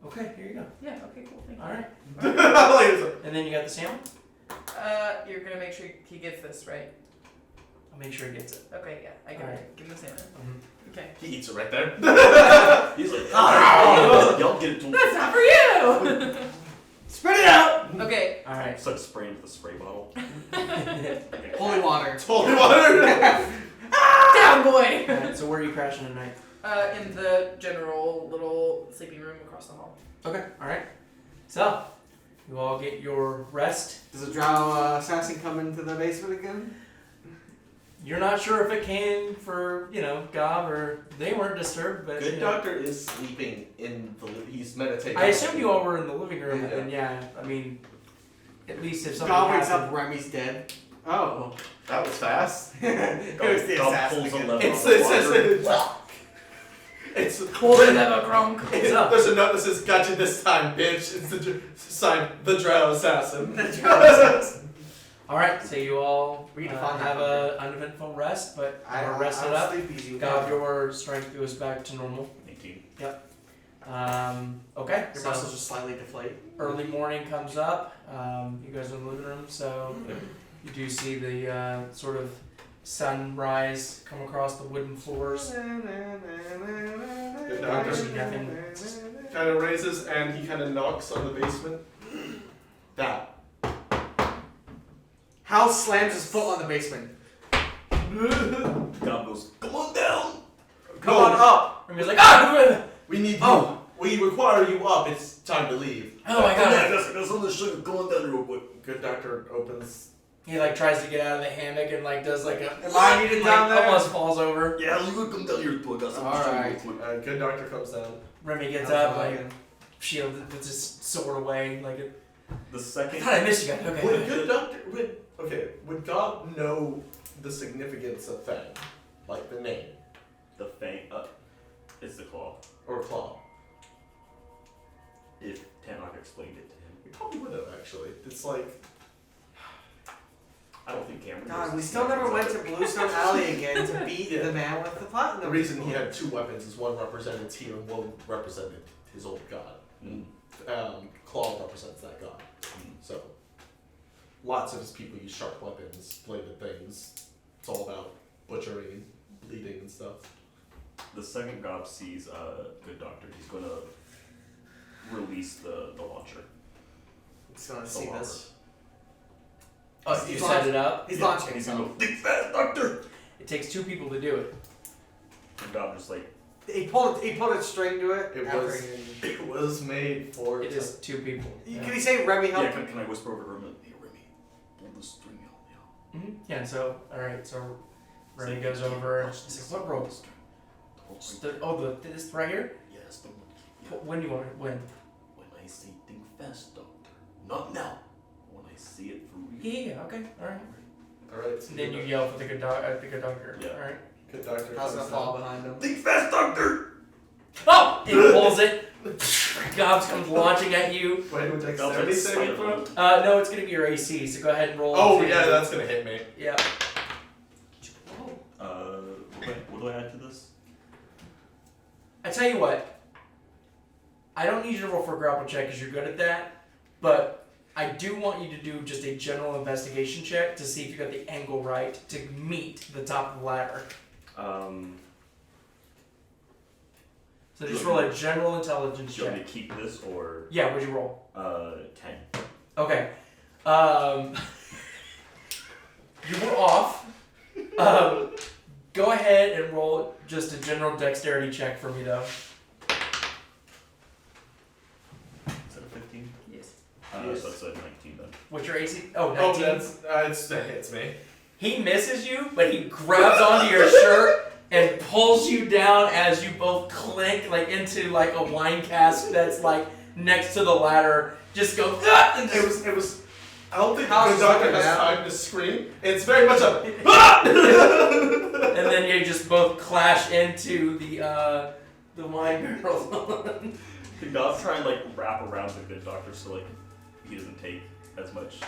Okay, here you go. Yeah. Okay. Cool. Thank you. All right. Later. And then you got the salmon? You're gonna make sure he gets this, right? I'll make sure he gets it. Okay. Yeah. I get Alright. it. Give him the salmon. Mm-hmm. Okay. He eats it right there. He's like, y'all get it to him. That's not for you. Spread it out. Okay. All right. It's like spraying with a spray bottle. Holy water. It's holy water. Down, boy. Alright, so where are you crashing tonight? In the general little sleeping room across the hall. Okay, alright. So, you all get your rest. Does a drow assassin come into the basement again? You're not sure if it came for, Gob or they weren't disturbed, but Good doctor is sleeping in the. He's meditating. I assumed you all were in the living room, Yeah. and yeah, I mean, at least if something God wakes happened. up, Remy's dead. Oh. That was fast. It was the Gob assassin pulls a again. lever It's on the water. it's Holy never grunk. There's a note that says "Got you this time, bitch." It's the sign, the drow assassin. The drow assassin. Alright, so you all We need to find have that an uneventful rest, but I you're don't rested up. sleep easy with Gob, that. your strength goes back to normal. 18. Okay, Your so muscles just slightly deflate. early morning comes up. You guys are in the living room, so you do see the sort of sunrise come across the wooden floors. Good You doctor. see nothing. Kind of raises and he kind of knocks on the basement. That. Hals slams his foot on the basement. Gob goes, come on down! Come on up! And he's like, ah! We need you. Oh. We require you up. It's time to leave. Oh my god. There's some of the sugar going down real quick. Good doctor opens He like tries to get out of the hammock and like does like a. Am I needed down there? Almost falls over. Yeah, you would come down here too. I got something to show you real Alright. quick. Good doctor comes down. Remy gets How's up, it like going? shielded with his sword away. Like, The I second. thought I missed you guys. Okay. Would good doctor would God know the significance of Fang? Like the name. The fang. It's the claw. Or Claw? If Tenoch explained it to him. We probably would have actually. It's like I don't think Cameron. God, knows we the still never went to significance Bluestone Alley again to beat Yeah. the man with the platinum. the reason he had 2 weapons is one represented Tyr and one represented his old god. Claw represents that god. So lots of his people use sharp weapons, bladed things. It's all about butchering, bleeding and stuff. The second Gob sees Good Doctor, he's gonna release the launcher. He's gonna The see lobber. this. Oh, you set it up. He's launching He's gonna himself. go, think fast, Doctor! It takes 2 people to do it. And Gob just like, He pulled a string to it. It after was- he- It was made for It is 2 people. Can he say Remy help? yeah, can I whisper over to Remy? Hey, Remy, pull the string out, yeah. Yeah. So all right. So Remy Say, goes "Can't over and touch he's this like, "What roll? string. The whole thing. This right here. Yeah, it's the one. Yeah. When do you want it? When? When I say think fast, Doctor. Not now. When I say it for real. Yeah. Okay. All right. Alright, so And then you yell for the good doctor. Yeah. All right. good doctor How's comes gonna fall down. behind him? Think fast, Doctor! Oh! He pulls it. Gobs comes launching at you. Wait, would Gob's dexterity like saving Spider-Man. throw? No, it's gonna be your AC. So go ahead and roll. Oh to- yeah, that's gonna hit me. Yeah. What do I add to this? I tell you what. I don't need you to roll for a grapple check because you're good at that, but I do want you to do just a general investigation check to see if you got the angle right to meet the top of the ladder. So just roll a general intelligence Do you want me check. to keep this or Yeah, what'd you roll? 10? Okay. You were off. Go ahead and roll just a general dexterity check for me, though. Is that a 15? Yes. Yes. So it's a 19 then. What's your AC? Oh, Oh, 19. that hits me. He misses you, but he grabs onto your shirt and pulls you down as you both clink like into like a wine cask that's like next to the ladder. Just go. "Ah!" And It was. I don't think How's the his doctor weapon has now? time to scream. It's very much a. "Ah!" and then you just both clash into the wine barrel. Can God try and like wrap around the Good Doctor so like he doesn't take as much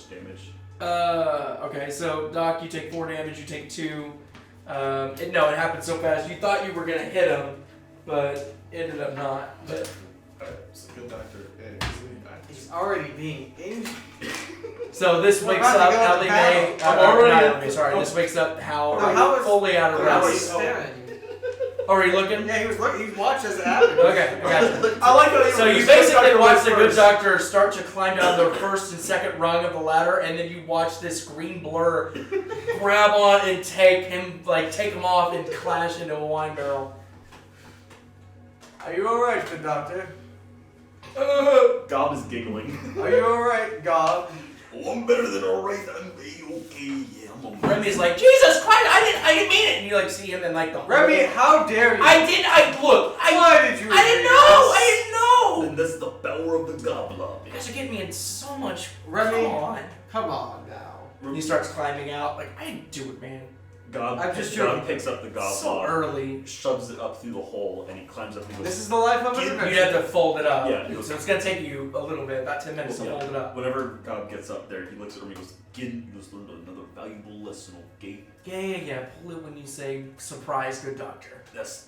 damage? Okay, so Doc, you take 4 damage, you take 2. It happened so fast. You thought you were gonna hit him, but ended up not. But Alright, so good doctor. Easily back. He's already being injured. so this We're wakes about to up go to ELIMAE. battle. I'm already not in- ELIMAE, sorry. oh. This wakes up Hal. No, Hal was- fully out of How was he rest. staring? Oh, are you looking? Yeah, he was looking. He watched as it happened. Okay, I gotcha. I like how So you basically watch the good doctor start to climb down the first and second rung of the ladder, and then you watch this green blur grab on and take him off and clash into a wine barrel. Are you alright, good doctor? Gob is giggling. Are you alright, God? Oh, I'm better than alright. I'm okay. Yeah, I'm alright. Remy's like, Jesus Christ, I didn't mean it. And you like see him in like the Remy, how dare you? Why did you? I didn't know. And that's the power of the goblin. You guys are getting me in so much. Remy, Come on. come on now. He starts climbing out. Like I didn't do it, man. I'm just God joking. picks up the Gob So log, early. shoves it up through the hole, and he climbs up and goes. This is the life of an You'd You'd adventure. have to fold it up. Yeah. So it's gonna take you a little bit, about 10 minutes to Yeah. fold it up. Whenever God gets up there, he looks at him and he goes, "Again, you just learned another valuable lesson, okay? Yeah. Pull it when you say surprise, good doctor. That's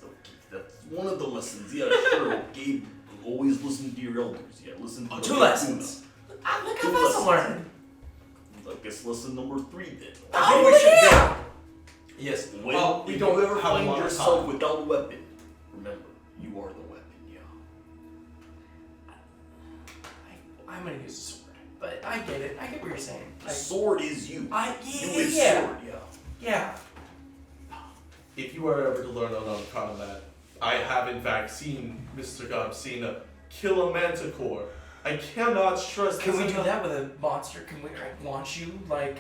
one of the lessons. Yeah, sure. Okay, always listen to your elders. Yeah, listen to Oh, the 2 Lacuna. lessons. Look how fast I'm learning. I guess lesson number 3 then. I think we should yeah. go. Yes. When Well, we if don't you ever have a find lot of yourself time. without a weapon, remember, you are the weapon. Yeah. I'm gonna use a sword, but I get it. I get what you're saying. The sword is you. Yeah. You is sword. Yeah. Yeah. If you are ever to learn unarmed combat, I have in fact seen Mr. Gobsina kill a manticore. I cannot stress Can this we do enough. that with a monster? Can we launch you like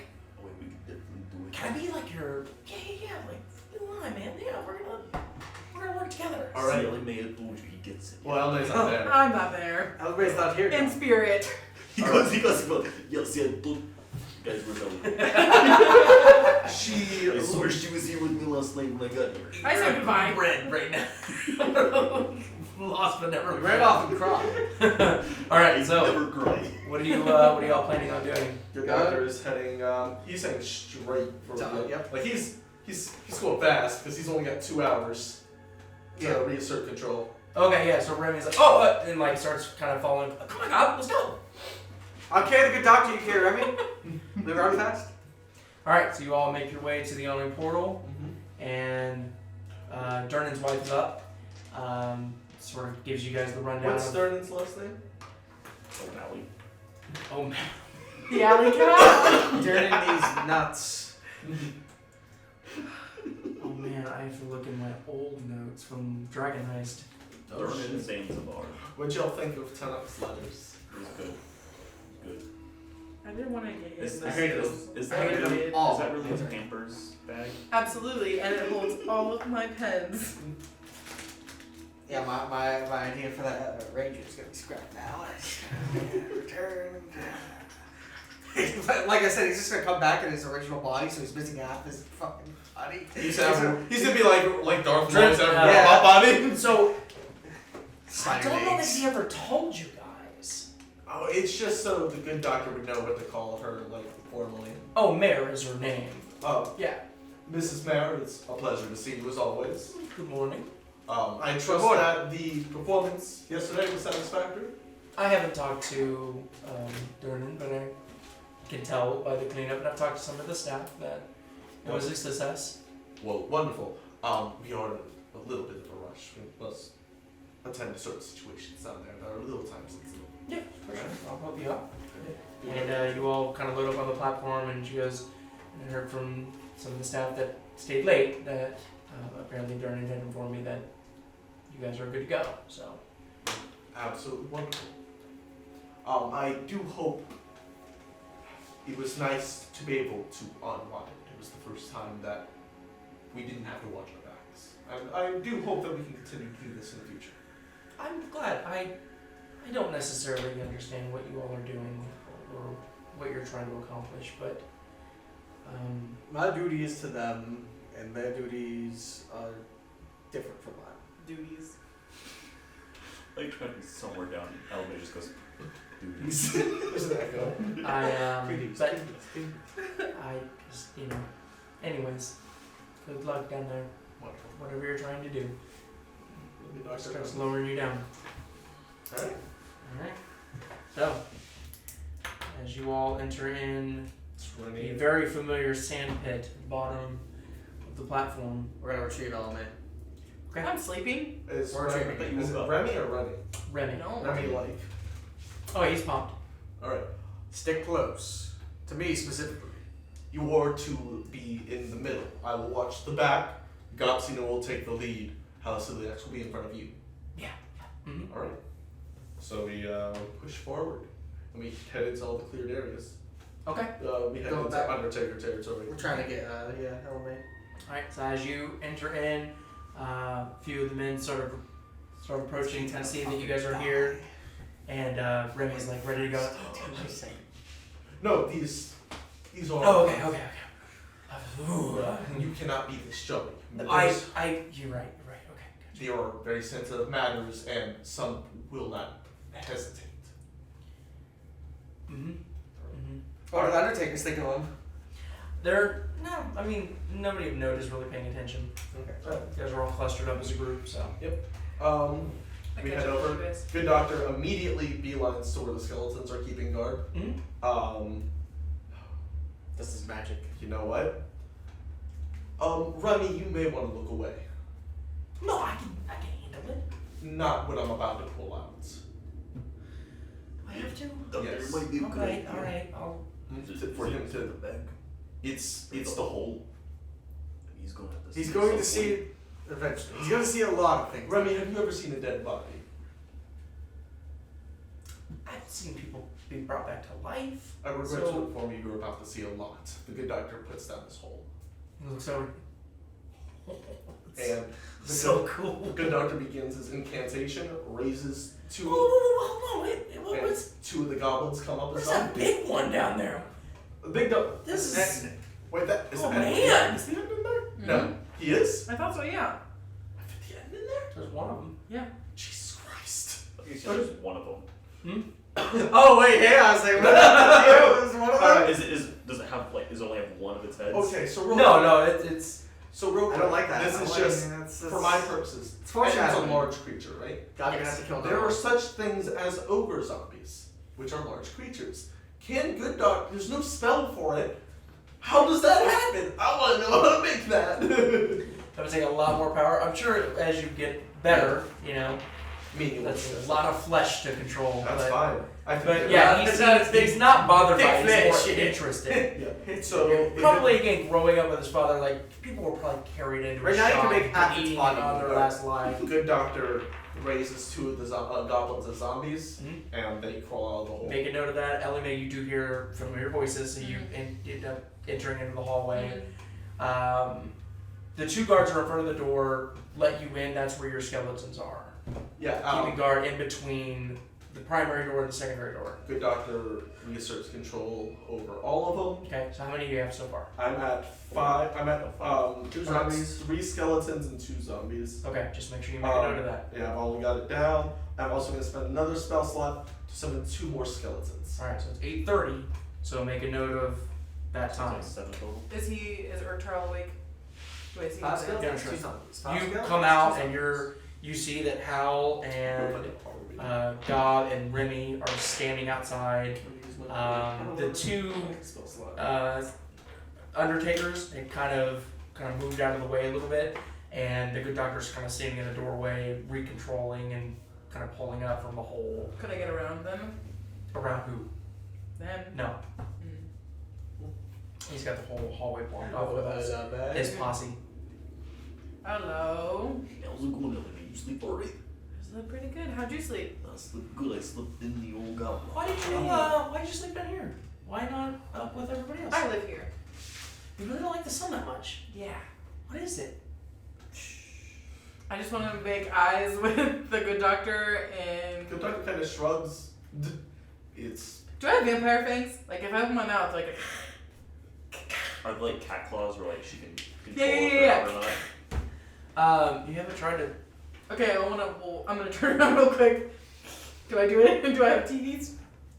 can I be like your like line, man? Yeah, we're gonna work together. All right. ELIMAE told you he gets it. Well, Elmae's not there. I'm not there. Everybody's not here. In spirit. He goes, yeah, see, I told you guys were done. I swear she was here with me last night when I got here. I said goodbye. Red right now. Lost but never. We ran off and cried. All right, I so never cry. what are y'all planning on doing? Your doctor is heading. He's heading straight for the. Yep. Like he's going fast because he's only got 2 hours to reassert control. Okay, yeah. So Remy's like, oh, and like starts kind of following. Come on, God, let's go. Okay, the good doctor you care, Remy. We run fast. All right, so you all make your way to the Yawning Portal, Mm-hmm. and Durnan's wife is up. Sort of gives you guys the rundown. What's Sternan's last name? O'Malley. Oh man. The alley cat. Turning these nuts. Oh man, I have to look in my old notes from Dragon Heist. Durnan Zanzibar. What'd y'all think of Tenochs letters? It was good. Good. I didn't want to get Is, in I hated is, them. is I that hated really, them all. is that really his Amber's bag? Absolutely, and it holds all of my pens. Yeah, my idea for that ranger is gonna be scrapped now. Return. But like I said, he's just gonna come back in his original body, so he's missing half his fucking body. He's gonna be like Darth Dread- Vader's yeah. body. So I Spider don't know that legs. he ever told you guys. Oh, it's just so the good doctor would know what to call her, like formally. Oh, Mare is her name. Oh, Yeah. Mrs. Mayer, it's a pleasure to see you as always. Good morning. I trust morning. that the performance yesterday was satisfactory. I haven't talked to Durnan, but I can tell by the cleanup, and I've talked to some of the staff that it was a success. Well, wonderful. We are in a little bit of a rush. We must attend to certain situations down there that are a little time sensitive. Yeah, for sure. I'll help you out. And you all kind of load up on the platform, and she goes, and I heard from some of the staff that stayed late that apparently Durnan had informed me that you guys are good to go. So Absolutely wonderful. I do hope it was nice to be able to unwind. It was the first time that we didn't have to watch our backs. And I do hope that we can continue to do this in the future. I'm glad. I don't necessarily understand what you all are doing or what you're trying to accomplish, but My duty is to them, and their duties are different from mine. Duties. Like trying to be somewhere down. ELIMAE just goes, duties. There's an echo. but I just, anyways, good luck down there, Wonderful. whatever you're trying to do. Doctor. Starts lowering you down. Alright. Alright. So, as you all enter in It's the running. very familiar sand pit at the bottom of the platform, We're gonna retreat all man. I'm sleeping. Is Or Remy, Remy. is it Remy or Remy? Remy. No. Remy like. Oh, he's pumped. Alright. Stick close. To me specifically. You are to be in the middle. I will watch the back. Gobs will take the lead. Halaseliax will be in front of you. Mm-hmm. Alright. So we push forward. And we head into all the cleared areas. Okay. We head Go into back. Undertaker territory. We're trying to get LMA. Alright, so as you enter in, a few of the men start approaching, kind of seeing that you guys are here, and Remy's like ready to go. No, these are. Oh, okay. Ooh, You cannot be this chubby. you're right, okay. Gotcha. They are very sensitive matters, and some will not hesitate. Mm-hmm. What are the Undertakers thinking of him? Nobody of note is really paying attention. Okay. You guys are all clustered up as a group, so. I We catch head up with over. you guys. Good doctor immediately beelines to where the skeletons are keeping guard. Mm-hmm. This is magic. You know what? Remy, you may want to look away. No, I can handle it. Not what I'm about to pull out. Do I have to? Yes. There might be a good idea. Alright, I'll. For him the to. bag. It's the hole. He's going to have to He's see going to something. see eventually. He's going to see a lot of things. Remy, have you ever seen a dead body? I've seen people be brought back to life. I regret So- to inform you you're about to see a lot. The good doctor puts down his hole. He looks over. And the So cool. good doctor begins his incantation, raises Whoa, two, whoa, whoa, hold on, wait, and what's two of the goblins come up as what's that zombies. big one down there? The big dog. This is. Wait, that is Oh, the end. man. Is the end in there? Mhm. No, he is. I thought so, yeah. Is the end in there? There's one of them. Yeah. Jesus Christ. There's one of them. Oh wait, yeah, I was like, what it was one of them. Does it have like? Does it only have one of its heads? Okay, so real No, it's. So real I quick, don't like that. This I is like- just that's- for my purposes. It's And it's a foreshadowing. large creature, right? God, you're gonna have to kill There them. are such things as ogre zombies, which are large creatures. Can good dog? There's no spell for it. How does that happen? I want to know how to make that. That would take a lot more power. I'm sure as you get better, you know, Meaningless. that's a lot of flesh to control. That's but, fine. I think But that- yeah, he's not bothered by it. Thick He's more fish. interested. Yeah. So Probably again, growing up with his father, like people were probably carried into Right a now you can shock make half to its eating body on their move. last life. good doctor raises two of the goblins as zombies, Mhm. and they crawl out of the hole. Make a note of that. ELIMAE, you do hear familiar voices, so you end up entering into the hallway. The two guards are in front of the door, let you in, that's where your skeletons are. Yeah. Keeping guard in between the primary door and the secondary door. Good doctor reasserts control over all of them. Okay, so how many do you have so far? I'm at 5. I'm at Two I'm at zombies. 3 skeletons and 2 zombies. Okay, just make sure you make a note of that. Yeah, I've only got it down. I'm also going to spend another spell slot to summon 2 more skeletons. Alright, so it's 8:30, so make a note of that It's time. like 7 total. Is Urtal awake? Wait, is he Five awake? skeletons, Yeah, two sure. zombies. Five You skeletons, come two out zombies. and you see that Hal and Gob and Remmy are standing outside. The two undertakers had kind of moved out of the way a little bit, and the good doctor's kind of standing in the doorway, recontrolling and kind of pulling up from the hole. Could I get around them? Around who? Them? No, Mm. he's got the whole hallway blocked off with his posse. Hello. How's it going, Ellie? You sleep already? I slept pretty good. How'd you sleep? I slept good. I slept in the old goblin. Why did you sleep down here? Why not up with everybody else? I live here. You really don't like the sun that much. Yeah. What is it? I just want to make eyes with the good doctor and. Good doctor kind of shrugs. It's. Do I have vampire fangs? Like if I open my mouth, like. Are they like cat claws where like she can control Yeah, if yeah, they're yeah. out or not? You haven't tried to. Okay, I'm gonna turn around real quick. Do I do it? Do I have TVs?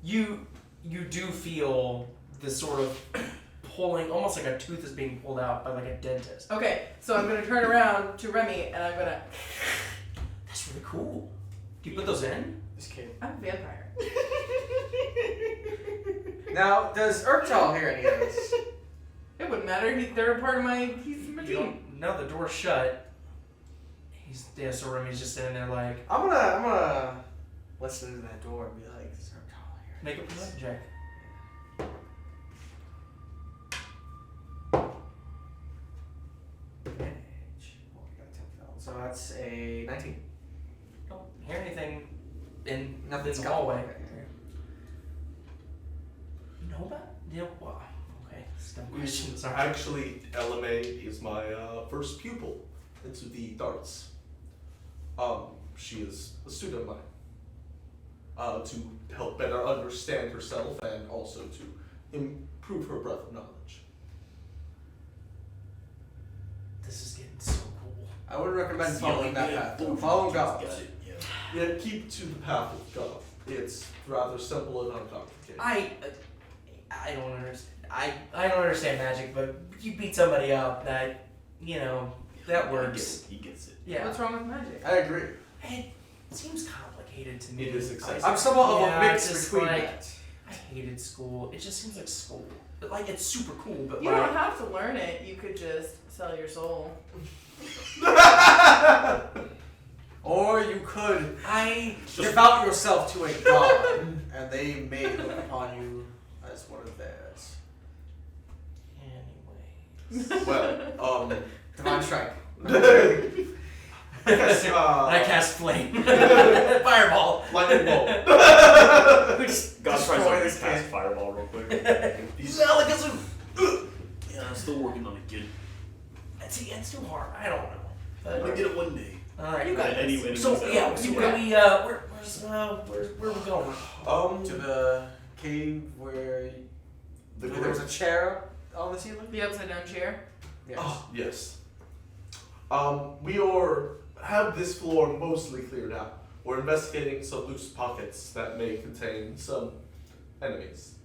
You do feel this sort of pulling, almost like a tooth is being pulled out by like a dentist. Okay, so I'm gonna turn around to Remmy and I'm gonna. That's really cool. Do you put those in? This kid. I'm a vampire. Now, does Urktal hear any of this? It wouldn't matter. They're a part of my. He's my You team. don't know the door's shut. So Remy's just sitting there like, I'm gonna listen to that door and be like, "Is Urktal here?" make a perception check. Advantage. Oh, I got 10 failed. So that's a 19. Don't hear anything in Nothing's in the coming. hallway. Okay. You know about? You know, well, okay. That's a dumb question. Sorry. Actually, ELIMAE is my first pupil into the darts. She is a student of mine. To help better understand herself and also to improve her breadth of knowledge. This is getting so cool. I would recommend Yeah, following that yeah, path. yeah. Follow Got Gobs. it, yeah. Yeah, keep to the path of God. It's rather simple and uncomplicated. I don't understand. I don't understand magic, but you beat somebody up that that works. He gets it. Yeah. What's wrong with magic? I agree. It seems complicated to me. It is excessive. I'm somewhat of a Yeah, mix just between like- that. I hated school. It just seems like school. But like it's super cool, but You like don't have to learn it. You could just sell your soul. Or you could I devout yourself to a god, and they may look upon you as one of theirs. anyway. Well, Divine strike. I cast flame. Fireball. lightning bolt. God tries Destroy to this cast kid. fireball real quick. He's yeah, I'm still working on it, kid. See, it's too hard. I don't know. I'm gonna get it one day. All right. You got it. So yeah, so You where got we where we going? To the cave where The there was a grick. chair on the ceiling? The upside down chair. Yes. Oh, yes. We have this floor mostly cleared out. We're investigating some loose pockets that may contain some enemies.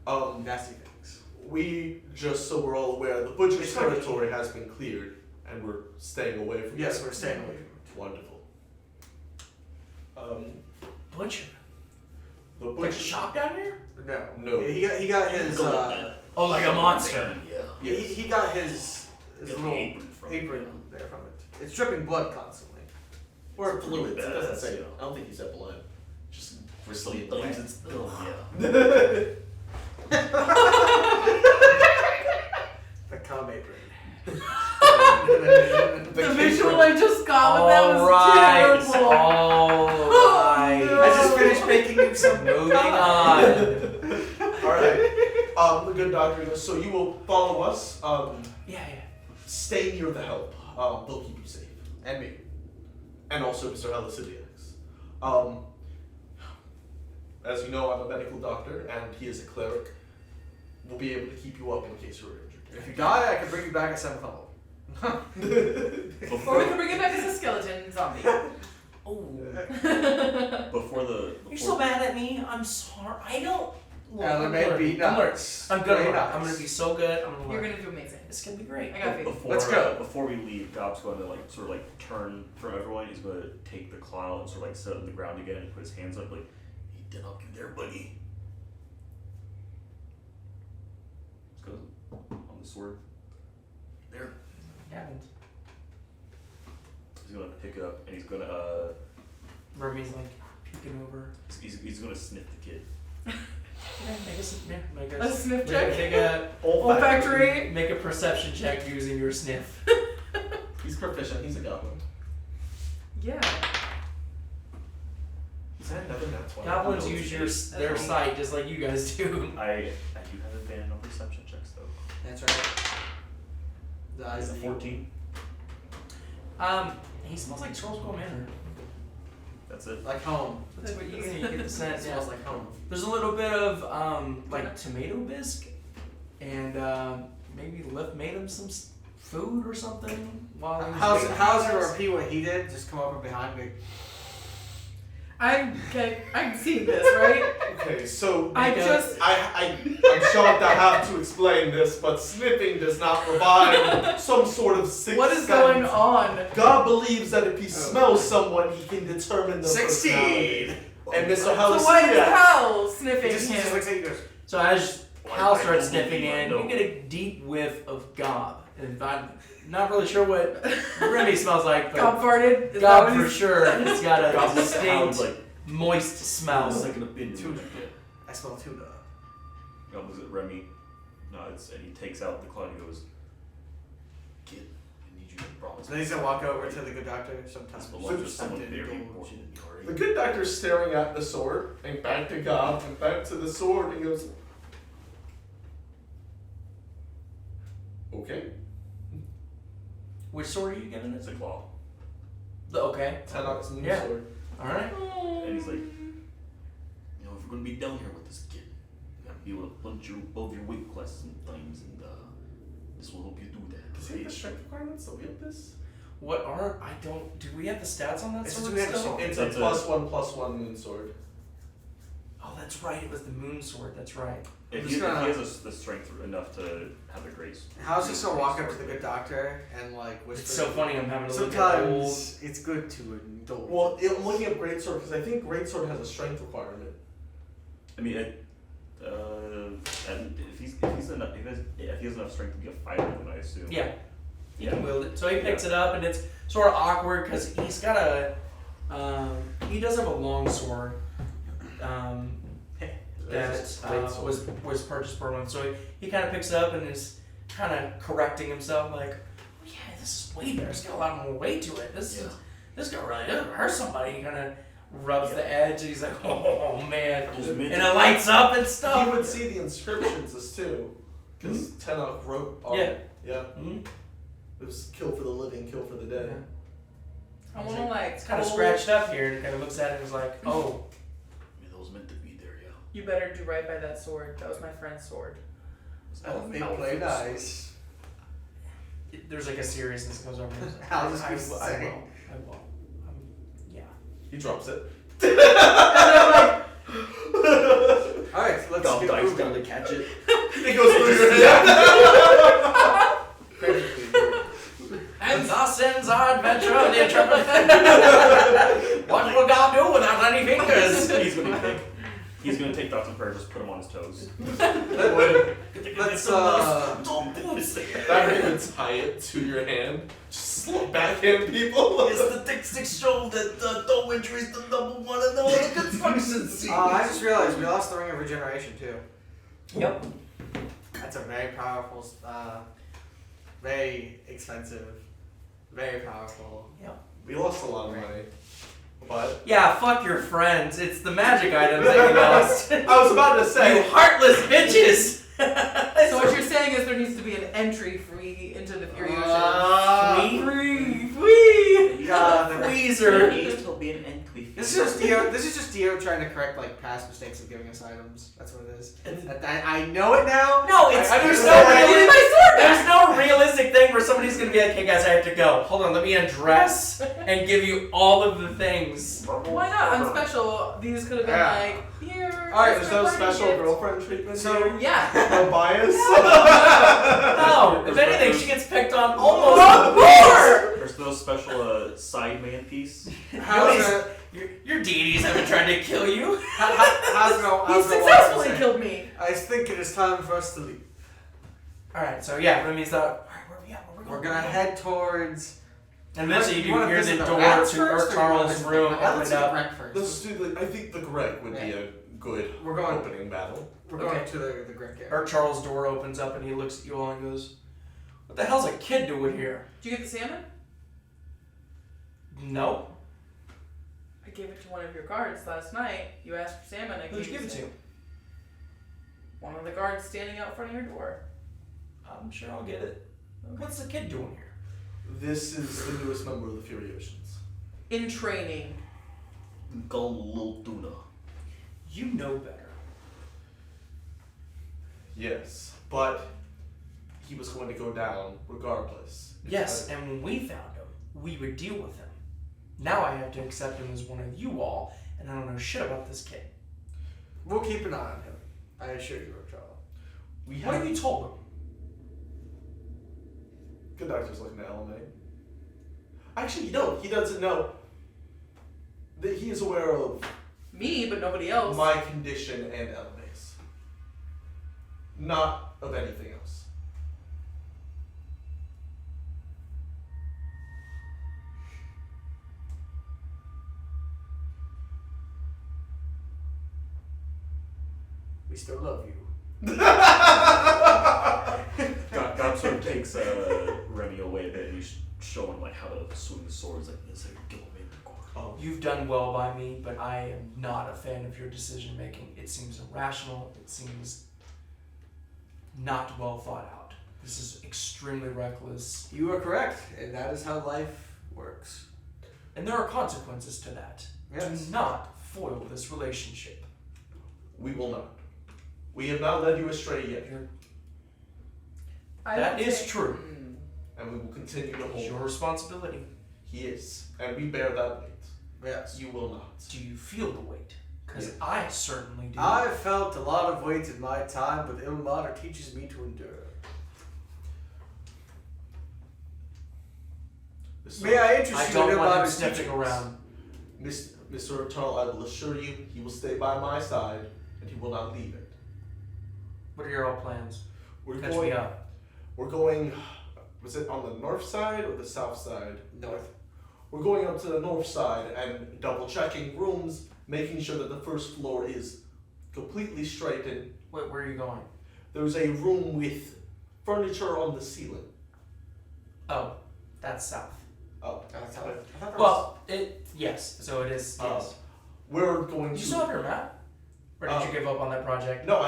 Nasty things. We, just so we're all aware, the butcher's It's like- territory has been cleared, and we're staying away from Yes, it. we're staying away from it. Wonderful. Butcher. The Like a butcher shop down here? No. No. He got his Oh, like a monster. Yeah. he got his Get the little apron from it, apron yeah. there from it. It's dripping blood constantly. Or It's fluids. It badass, doesn't say. yeah. I don't think he said blood. Just bristly Sometimes glands. it's oh, The calm apron. The visual I just got with that was Alright. terrible. Alright. I just finished making you some Moving on. Alright. The good doctor goes, so you will follow us. Yeah. Stay near the help. They'll keep you safe. And me. And also Mr. Halaseliax. As you know, I'm a medical doctor, and he is a cleric. We'll be able to keep you up in case you're injured. If you die, I can bring you back at 7th level. Or we can bring it back as a skeleton zombie. Oh. Before You're so mad at me. I'm sorry. I don't. ELIMAE BE NICE. I'm good. Very I'm nice. gonna be so good. I'm gonna You're learn. gonna do amazing. It's gonna be great. I got faith. Before, Let's go. Before we leave, Gob's going to like sort of like turn from everyone. He's going to take the claw and sort of like set it on the ground again and put his hands up like, "Hey, Tenoch, you there, buddy?" Just goes on the sword. There. Happened. He's gonna pick it up and he's gonna Remmy's like peeking over. he's gonna sniff the kid. Make A sniff check? Make a Olfactory. Make a perception check using your sniff. He's proficient. He's a goblin. Yeah. He's had another nat 20. Goblins use their sight just like you guys do. I do have advantage on perception checks though. That's right. The eyes Is of it the 14? He smells like Trollskull Manor. That's it. Like home. That's what you get the scent. It smells like home. There's a little bit of like tomato bisque, and maybe Lift made him some food or something while he was making How's it this. repeat what he did? Just come over behind me. I'm seeing this, right? Okay, so I Make a- just I'm shocked I have to explain this, but sniffing does not provide some sort of sixth what is sense. going on? God believes that if he smells someone, he can determine their 16. personality. And Mr. So why is Halaseliax, Hal sniffing He just him? looks at you and goes, So as Why Hal I starts don't sniffing believe I in, know. you get a deep whiff of Gob. And I'm not really sure what Remmy smells like, but Gob farted? Is that Gob what for he's- sure. It's got a Gob looks at Hal distinct, like moist smell. second opinion. Tuna. I smell tuna. Gob looks at Remy, nods, and he takes out the claw and he goes, "Kid, I need you to promise Then he's gonna walk over to the good doctor sometimes. this belongs to someone very important in the your good doctor's staring at the sword, and back to God, and back to the sword, and he goes, okay. Which sword are you giving It's it? a claw. Okay. Tenoch's new Yeah. sword. Alright. And he's like, if we're gonna be down here with this kid, you gotta be able to punch you above your weight class sometimes, and this will help you do that. Does he have the strength requirements that we have this? What are do we have the stats on that It's sword a two-handed still? sword. It's a It's a- +1/+1 moon sword. Oh, that's right. It was the moon sword. That's right. If I'm he, just gonna- if he has the strength enough to have a grace. How's just gonna walk up to the good doctor and like whisper? It's so funny. I'm having to look at old. Sometimes it's good to indulge. Well, I'm looking at greatsword because I think greatsword has a strength requirement. I mean, and if he has enough strength to be a fighter, then I assume. Yeah. He Yeah. can wield it. So he picks it up, and it's sort of awkward because he's got a. He does have a long sword. That was purchased for him. So he kind of picks it up and is kind of correcting himself, like, oh, yeah, this is way better. It's got a lot more weight to it. This guy really doesn't hurt somebody. He kind of rubs the edge, and he's like, oh man, and it lights up and He stuff. would see the inscriptions as too, because Tenoch wrote on Yeah. it. Yeah. Mhm. It was kill for the living, kill for the dead. I want to like. It's kind of pull- scratched up here and kind of looks at it and is like, oh. Maybe that was meant to be there, yeah. You better do right by that sword. That was my friend's sword. They play nice. There's like a seriousness that goes over it. Hals is I just will. saying. I will. Yeah. He drops it. Alright, let's Gob get dives moving. down to catch it. It goes through your hand. And thus ends our adventure of the intrepid. What will God do without any fingers? He's gonna take thoughts and prayers, just put him on his toes. Let's Don't do this again. That way you tie it to your hand. Just slap backhand people. It's the Dixie show that toe injury is the number one in all the construction scene. I just realized we lost the Ring of Regeneration too. Yep. That's a very powerful, very expensive, very powerful. We lost a lot of money. But Yeah, fuck your friends. It's the magic items that you lost. I was about to You say, heartless bitches! So what you're saying is there needs to be an entry free into the Furiosians. Free! God, Weezer! will be an entry. This is just Dio trying to correct like past mistakes of giving us items. That's what it is. I know it now. No, it's I there's understand. there's no realistic thing where somebody's gonna be like, hey guys, I have to go. Hold on, let me undress and give you all of the things. Why not? On special, these could have been Yeah. like, here. Alright, here's there's my no party special gift. girlfriend treatment So here? Yeah. No bias? No, if anything, she gets picked on almost more! There's no special side man piece. How's Your deities haven't tried to kill you. He successfully killed me. I think it is time for us to leave. Alright, so yeah, Remy's Alright, where are we at? We're gonna head towards. And eventually you wanna do hear visit the door rats to first, or Earth you wanna Charles' visit room the- open Let's do the up. wreck first. Let's do I think the Greg would be a good We're going- opening battle. We're going Okay. to the Grick area. Earth Charles' door opens up and he looks at you all and goes, what the hell's a kid doing here? Did you get the salmon? No. I gave it to one of your guards last night. You asked for salmon. I Who'd gave you give it to? salmon. One of the guards standing out front of your door. I'm sure I'll get it. What's the kid doing here? This is the newest member of the Furiosians. In training. Call him Lil Tuna. You know better. Yes, but he was going to go down regardless. Yes, and when we found him, we would deal with him. Now I have to accept him as one of you all, and I don't know shit about this kid. We'll keep an eye on him. I assure you, Charles. We What have you told him? Good doctor's looking at ELIMAE. Actually, no, he doesn't know. That he is aware of Me, but nobody else. my condition and ELIMAE's. Not of anything else. We still love you. God sort of takes Remy away a bit and he's showing like how to swing the swords. Like, this is kill him in the core. Oh, You've done well by me, but I am not a fan of your decision making. It seems irrational. It seems not well thought out. This is extremely reckless, You are correct, and that is how life works. and there are consequences to that. Yes. Do not foil this relationship. we will not. We have not led you astray yet, That is say- true. and we will continue to It's hold. your responsibility. He is, and we bear that weight. Yes. You will not. Do you feel the weight? Because Yes. I certainly do. I felt a lot of weight in my time, but ILMATER teaches me to endure. May I interest I you don't in want him ILMATER's sniffing teachings? around. Mr. Eternal, I will assure you, he will stay by my side, and he will not leave it. What are your all plans? We're Catch going. me up. We're going. Was it on the north side or the south side? North. We're going up to the north side and double checking rooms, making sure that the first floor is completely straightened. Wait, where are you going? There's a room with furniture on the ceiling. Oh, that's south. Oh, I thought that was- Well, yes. So it is. Oh. Yes. we're going You to. still have your map? Or did you give up on that project? No,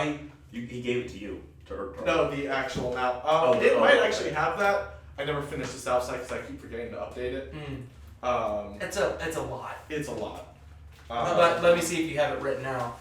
He gave it to you. To Earth no, the actual map. Oh, It oh, might okay. actually have that. I never finished the south side because I keep forgetting to update it. It's a lot. It's a lot. But let me see if you have it written out.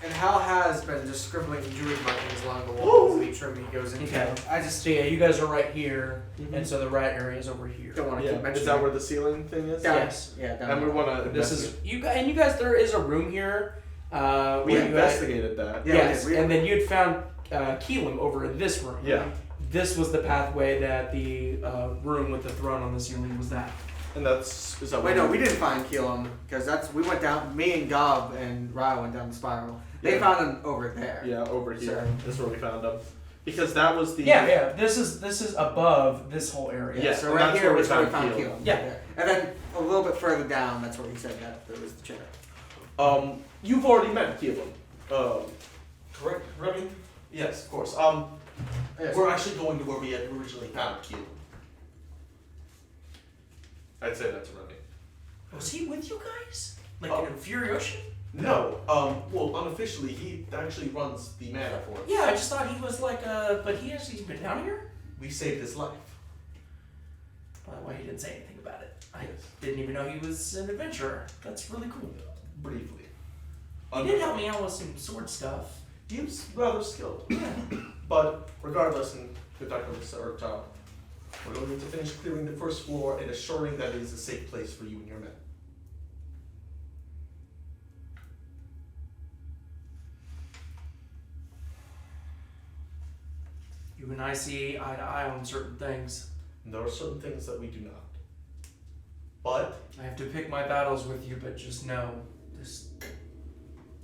And Hal has been just scribbling druid markings along the walls of each room he goes into. Okay. I just So yeah, you guys are right here, Mhm. and so the rat area is over here. don't want to keep mentioning. Is that where the ceiling thing is? Down. Yes. Yeah, down And we there. want to. This is you guys. There is a room here. We where you investigated that. Yeah, yes, we did. and then you'd found Keelam over in this room. Yeah. This was the pathway that the room with the throne on the ceiling was that. And that's. Is that Wait, what no, we didn't find Keelam because we went down. Me and Gob and Rye went down the spiral. They Yeah. found him over there. Yeah, over here. So- That's where we found them. Because that was the. Yeah. This is above this whole area. Yeah. So and right that's here where we was where we found found Keelam. Keelam. Yeah. And then a little bit further down, that's where he said that there was the chair. You've already met Keelan. Correct, Remmy? Yes, of course. Yes. We're actually going to where we had originally found Keelan. I'd say that's Remy. Was he with you guys? Like Oh. in Furiosian? No. Well, unofficially, he actually runs the mana for us. Yeah, I just thought he was like but he's been down here? We saved his life. Why he didn't say anything about it. I Yes. didn't even know he was an adventurer. That's really cool. Briefly. He did help me out with some sword stuff. He was rather skilled. But regardless, and good Dr. Mr. we're going to finish clearing the first floor and assuring that it is a safe place for you and your men. You and I see eye to eye on certain things. And there are certain things that we do not. But I have to pick my battles with you, but just know this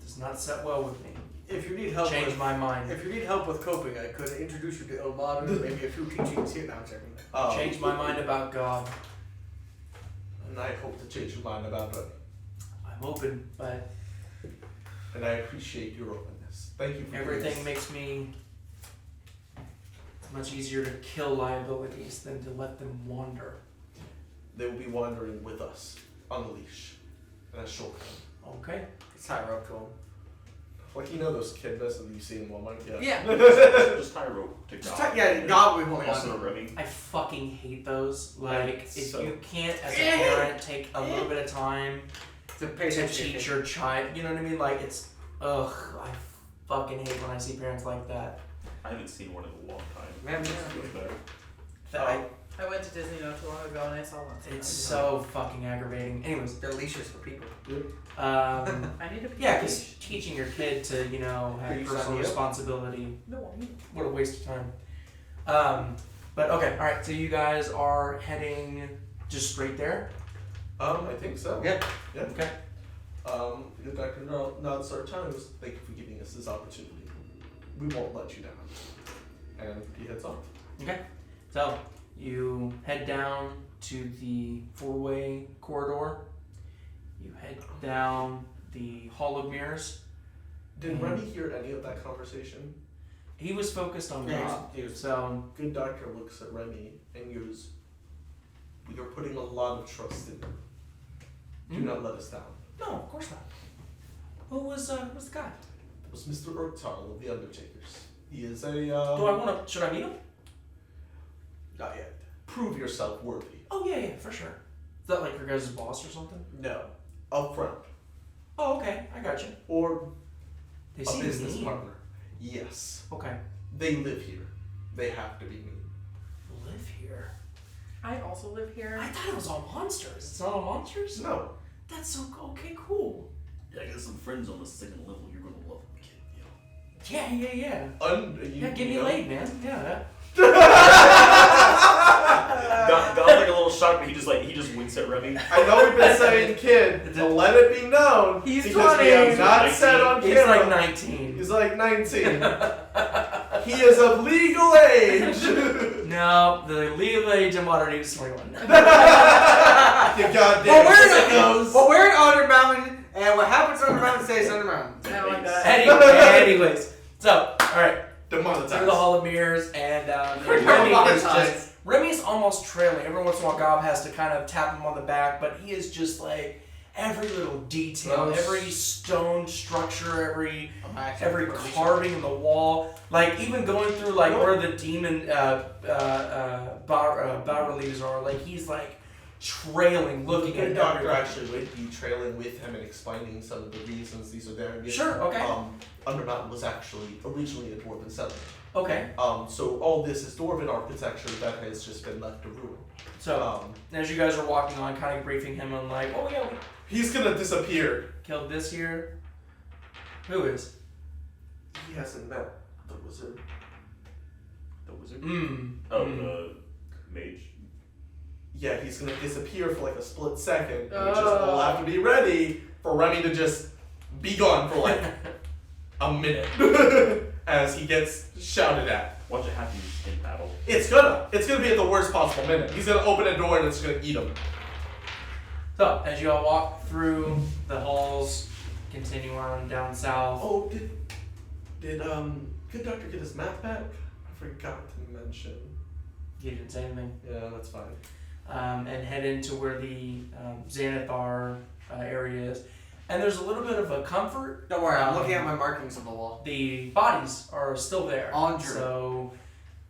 does not set well with me. If you need help Change with, my mind. if you need help with coping, I could introduce you to ILMATER, maybe a few teachings here. No, I'm joking. Change my mind about God. And I hope to change your mind about it. I'm open, but And I appreciate your openness. Thank you for doing everything this. makes me. It's much easier to kill liabilities than to let them wander. They will be wandering with us on a leash and a short gun. Okay. It's high rope to him. Like, you know those kid vests that you see in Walmart? Yeah. Just tie a rope to Just God. yeah, God will be holding on Also, to him. Remy. I fucking hate those. Like, if So- you can't, as a parent, take a little bit of time To pay to attention. teach your child, you know what I mean? Like, it's, ugh, I fucking hate when I see parents like that. I haven't seen one in a long time. Man, yeah. It's much better. That I went to Disney not too long ago and I saw one. it's so fucking aggravating. Anyways, They're leashes for people. I need to. yeah, because teaching your kid to, you know, have Are you personal signing up? responsibility, No, I mean. what a waste of time. But okay, all right. So you guys are heading just straight there. I think so. Yeah. Yeah. Okay. Good Dr. nods our times. Thank you for giving us this opportunity. We won't let you down. And he heads off. Okay. So you head down to the four-way corridor. You head down the Hall of Mirrors. Did Remy hear any of that conversation? He was focused on Yeah, God. he was- So Good Doctor looks at Remy and goes, "We are putting a lot of trust in you. Do not let us down." no, of course not. Who was the guy? It was Mr. Urktal of the Undertakers. He is a, Do I want to? Should I meet him? Not yet. prove yourself worthy. Oh yeah, for sure. Is that like your guys' boss or something? No. Up front. Oh, okay, I got you. Or They a seem business mean. partner. Yes. Okay. They live here. They have to be mean. Live here. I also live here. I thought it was all monsters. It's not all monsters. No. That's so okay. Cool. Yeah, I got some friends on the second level. You're gonna love them, kid. You know. Yeah. Yeah, get me laid, man. Yeah. Got like a little shock, but he just winks at Remy. I know we've been saying kid, but let it be known He's because 20. we have not said on He's camera. like 19. He's like 19. He is of legal age. No, the legal age in Waterdeep is 21. You goddamn sickos. But we're in Undermountain, and what happens on Undermountain stays Undermountain. I like that. Anyways, so alright, through the Demonetized. Hall of Mirrors, and We're Remy is demonetized. just Remy's almost trailing. Every once in a while, Gob has to kind of tap him on the back, but he is just like, every little detail, Gross. every stone structure, every Every carving in the wall, like even going through like where the demon bas-reliefs are, like he's like trailing, looking The at doctor everything. actually would be trailing with him and explaining some of the reasons these are there. And Sure, okay. Undermountain was actually originally a dwarven settlement. Okay, So all this is dwarven architecture that has just been left to ruin. so as you guys are walking on, kind of briefing him on like, oh yeah, we He's gonna disappear. killed this here. Who is? He hasn't met the wizard. The wizard? Oh, The mage? Yeah, he's gonna disappear for like a split second. And we just all have to be ready for Remmy to just be gone for like a minute as he gets shouted at. Watch it happen in battle. It's gonna be at the worst possible minute. He's gonna open a door and it's gonna eat him. So as you all walk through the halls, continue on down south. Oh, did good doctor get his map back? I forgot to mention. You didn't say anything. Yeah, that's fine. And head into where the Xanathar area is. And there's a little bit of a comfort. Don't worry, I'm looking at my markings on the wall. The bodies are still there. On so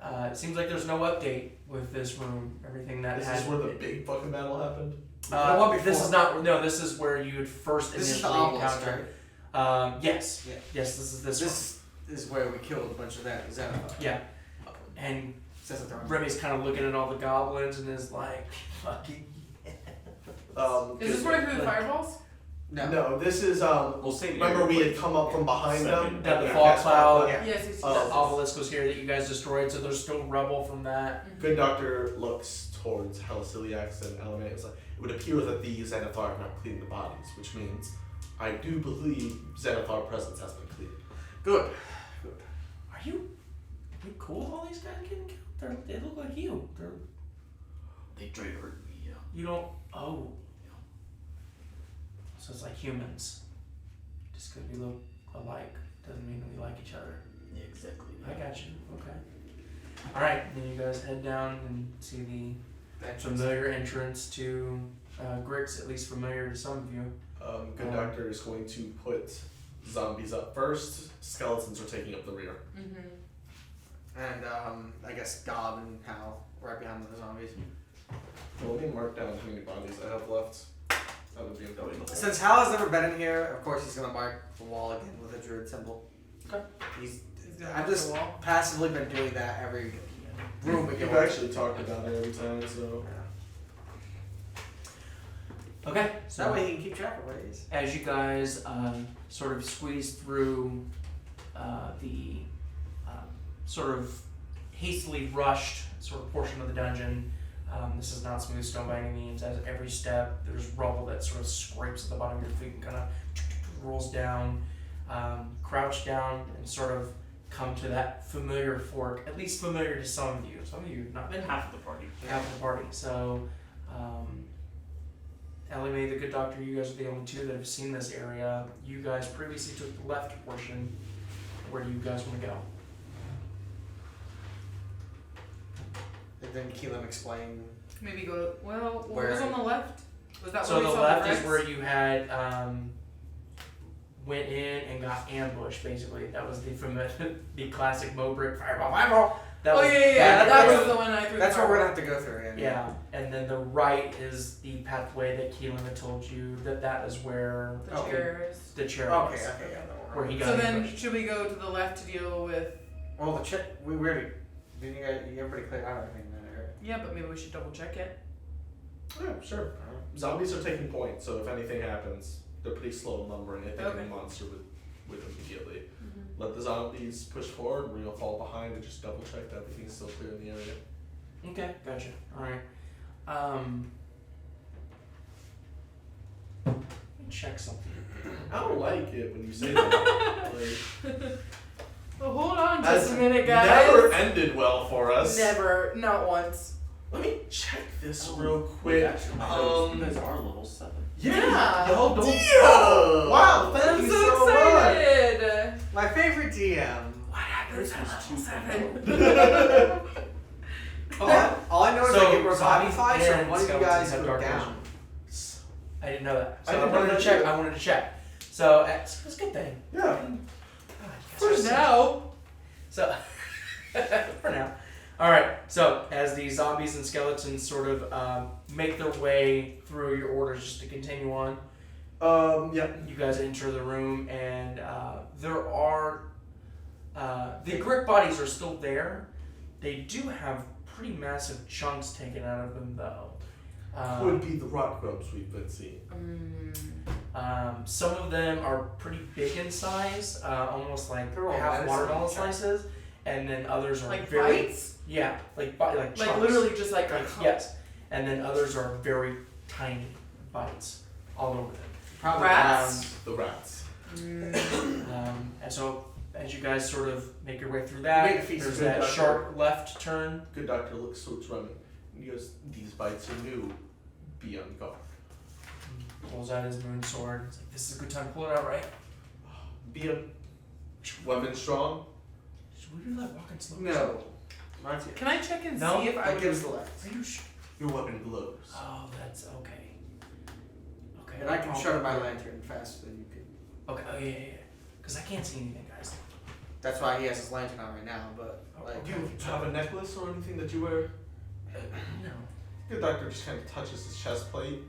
it seems like there's no update with this room. Everything that This had. is where the big fucking battle happened. The one This before. is not. No, this is where you had first This is the initially obelisk, encountered. right? Yes. Yeah. Yes, this is this. This is where we killed a bunch of that. Is that One. Yeah. And Says it there. Remy's kind of looking at all the goblins and is like, fucking. Is this where I threw the fireballs? No, this is Well, same remember area, we but had come up from behind them. That the and fog cast cloud. Yeah. Yes, yes, The yes. obelisk was here that you guys destroyed, so there's still rubble from that. Good doctor looks towards Halaseliax and ELIMATE. It's like, it would appear that the Xanathar have not cleaned the bodies, which means I do believe Xanathar presence has been cleared. Good. Are you cool with all these guys getting killed? They look like you. They tried to hurt me, yeah. You don't. Oh. So it's like humans. Just because we look alike doesn't mean we like each other. Yeah, exactly. I got you. Okay. Alright, then you guys head down and see the familiar entrance to Grick's, at least familiar to some of you. Good doctor is going to put zombies up first. Skeletons are taking up the rear. Mm-hmm. And I guess Gob and Hal right behind the zombies. Well, let me mark down how many bodies I have left. That would be important. Since Hal has never been in here, of course he's gonna mark the wall again with a druid symbol. Okay. I've just passively been doing that every room we We've go. actually talked about it every time, so. Okay, That so way he can keep track of where he is. as you guys sort of squeeze through the sort of hastily rushed sort of portion of the dungeon, this is not smooth stone by any means. As every step, there's rubble that sort of scrapes at the bottom of your feet and kind of rolls down. Crouch down and sort of come to that familiar fork, at least familiar to some of you. Some of you have not been Half of the party. half of the party. So, ELIMAE, the good doctor, you guys are the only two that have seen this area. You guys previously took the left portion. Where do you guys want to go? And then Keelan explain. Maybe go to, well, what Where? was on the left? Was that So where we the saw left the is Rex? where you had went in and got ambushed. Basically, that was the familiar, the classic Mobrick fireball. That Oh was yeah, that area. was the one I threw. That's the what we're fireball. gonna have to go through. Yeah, and then the right is the pathway that Keelan had told you that is where The Okay. chairs. the chair Okay, was. okay, yeah. Where he got So then, ambushed. should we go to the left to deal with? Well, the check. We already. Didn't you guys? Everybody cleared out everything in that area. Yeah, but maybe we should double check it. Yeah, sure. Zombies are taking point, so if anything happens, they're pretty slow in numbering. I think Okay. any monster would immediately let the zombies push forward, we'll fall behind and just double check that everything's still clear in the area. Okay, gotcha. All right. Let me check something. I don't like it when you say that. Like, Well, hold on That's just a minute, guys. never ended well for us. Never, not once. Let me check this Oh, real quick. Actually, you guys are level 7. Yeah. Y'all don't. Deal! Oh, wow, thank I'm you so so much. excited. My favorite DM. What happens at level 7? All I know is So, I get zombies revived, so and one of you skeletons guys have go dark down. vision. I didn't know that. So I I, didn't wanted know to that check. either. I wanted to check. So it's a good thing. Yeah. God, For yes, now. So for now. All right. So as the zombies and skeletons sort of make their way through your orders, just to continue on, Yeah. you guys enter the room, and there are the grick bodies are still there. They do have pretty massive chunks taken out of them, though. Could be the rock grubs we've been seeing. Some of them are pretty big in size, almost like They're all half medicine watermelon chunks. slices, and then others are Like very bites? yeah, like chunks. Like literally just like a yes, and then others are very tiny bites all over them. Probably Rats? The rats. And so as you guys sort of make your way through You that, made a feast there's of that good sharp left turn. Good doctor looks towards Remmy. And he goes, these bites are new. Be on guard. Pulls out his moon sword. It's like, this is a good time to pull it out, right? Be on weapon strong. Should we do that walking slow? No. Mine's here. Can I check and No, see if I I would give us the left. Are you sure? Your weapon glows. Oh, that's okay. Okay. And I can I'll- shutter my lantern faster than you can. Okay. Oh yeah. Because I can't see anything, guys. That's why he has his lantern on right now, but like Do you have a necklace or anything that you wear? No. Good doctor just kind of touches his chest plate,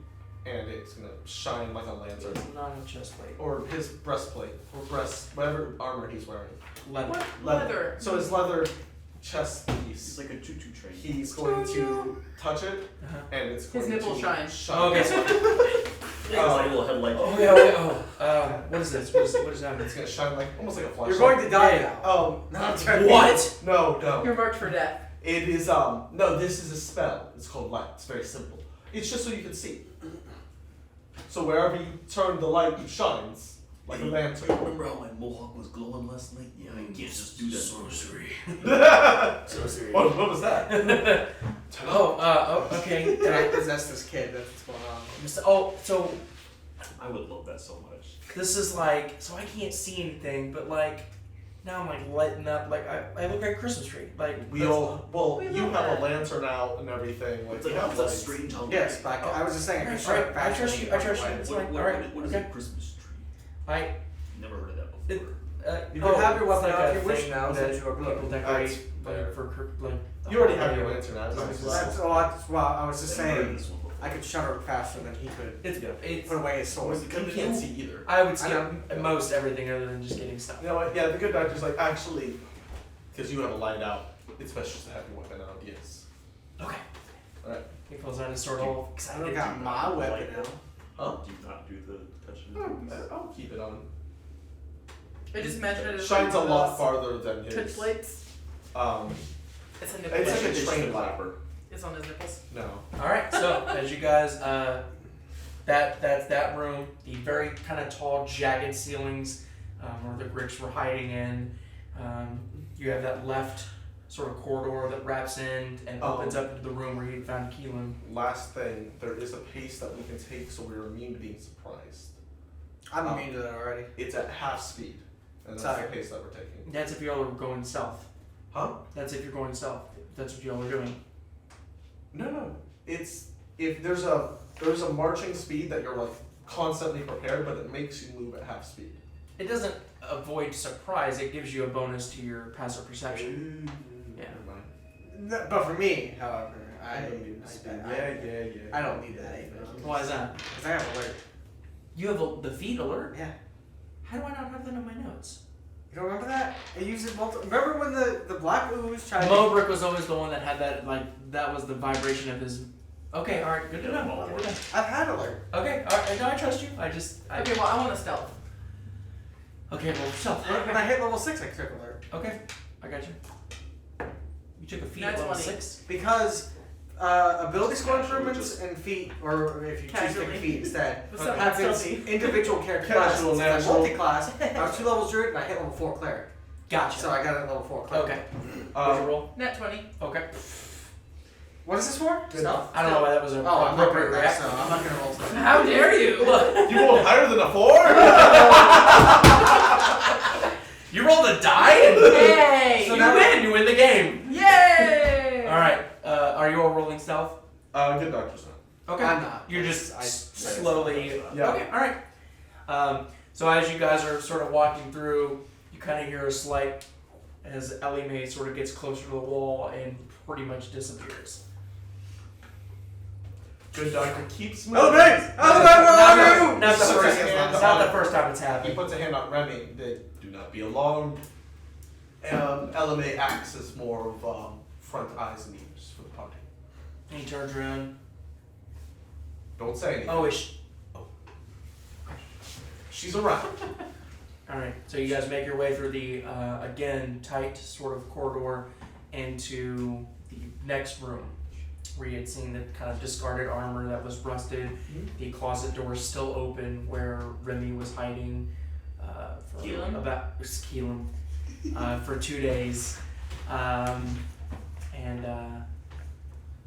and it's gonna shine like a lantern. It's not a chest plate. Or his breastplate, or whatever armor he's wearing. Leather. What? Leather. So his leather chest It's piece, like a choo-choo train. he's going to touch it, Uh-huh. and it's His going nipple to shine. Oh, okay. It's like a little headlight. Oh yeah. Wait, what is this? What is happening? It's gonna shine like almost like a flashlight. you're going to die Yeah. now. No, I'm trying to- What? no. You're marked for death. It is no. This is a spell. It's called light. It's very simple. It's just so you can see. So wherever you turn, the light shines like a lantern. Remember how my mohawk was glowing last night? Yeah, I can't just do that. Sorcery. Sorcery. What was that? Okay. Did I possess this kid? That's what's going on. Oh, so I would love that so much. this is like, so I can't see anything, but like, now I'm like lighting up, like I look like a Christmas tree. Like We that's- all well. We You love have that. a lantern out and everything. Like It's you like have it's a lights. strange how Yes, but I was just saying. I can shut it Alright, I faster trust than you. I trust you. can. It's What, fine. what, Alright, what is okay. a Christmas tree? I Never heard of that It- before. You can have your it's weapon like out a if you wish thing now, that since you are people blue. decorate That's for like. You already have your lantern out. That's That's well, I was just Never heard of saying. this one before. I could shutter faster than he could. It's Put away his sword. You can't see either. I would I skip know. most everything other than just getting stuff. You know what? Yeah, the good doctor's like, actually, because you have a light out, it's best just to have your weapon out, yes. Okay. Alright. He pulls out his sword all I excited. don't got my weapon now. Huh? Do you not do the touching? I'll keep it on. I just mentioned it as Shines a one of lot those farther than touch his. lights. It's a nipple. It's light. like a train light. It's on his nipples. No. All right. So as you guys, that's that room. The very kind of tall, jagged ceilings where the gricks were hiding in. You have that left sort of corridor that wraps in and opens up into the room where you found Keelan. Last thing, there is a pace that we can take so we're immune to being surprised. I'm immune to that already. It's at half speed. And that's Sorry. the pace that we're taking. That's if y'all are going stealth. Huh? That's if you're going stealth. That's what y'all are doing. No. It's if there's a marching speed that you're like constantly prepared, but it makes you move at half speed. It doesn't avoid surprise. It gives you a bonus to your passive perception. Yeah. Never mind. No, but for me, however, I Yeah. don't need that either. Why is that? Because I have alert. You have the feed alert. Yeah. How do I not have that on my notes? You don't remember that? I used it multiple. Remember when the black ooze tried to. Mobrick was always the one that had that, like, that was the vibration of his. Okay, alright, good to know. Good to know. I've had alert. Okay, alright, no, I trust you. Okay, well, I want to stealth. Okay, well, stealth. When I hit level 6, I took alert. Okay, I got you. You took a feat at That's level funny. 6? Because ability score Casual, improvements just- and feat, or if you choose to Casually. take a feat instead, What's up, happens stealthy? individual character Casual, classes. natural. Multi-class. I was 2 levels druid and I hit level 4 cleric. Gotcha. So I got it at level 4 cleric. Okay. What'd you roll? Net 20. Okay. What is this for? Good. Stealth? I don't know why that was an Oh, I'm not appropriate gonna reaction. so I'm not gonna roll stealth. How dare you? Look, You rolled higher than a 4? you rolled a die and Yay! So you now- win. You win the game. Yay! Alright, are you all rolling stealth? Good doctor's Okay. I'm not. You're just I slowly. Yeah. Okay. All right. So as you guys are sort of walking through, you kind of hear a slight as ELIMAE sort of gets closer to the wall and pretty much disappears. Good doctor keeps moving. ELIMAE! ELIMAE, where are you? Not the Puts first. his hand Not on- the first time it's He happened. puts a hand on Remy. Do not be alarmed. ELIMAE acts as more of front eyes and ears for the party. And he turns around. Don't say anything. Oh, She's around. all right. So you guys make your way through the again tight sort of corridor into the next room, where you had seen the kind of discarded armor that was rusted. The closet door is still open, where Remy was hiding for Keelan? for 2 days, and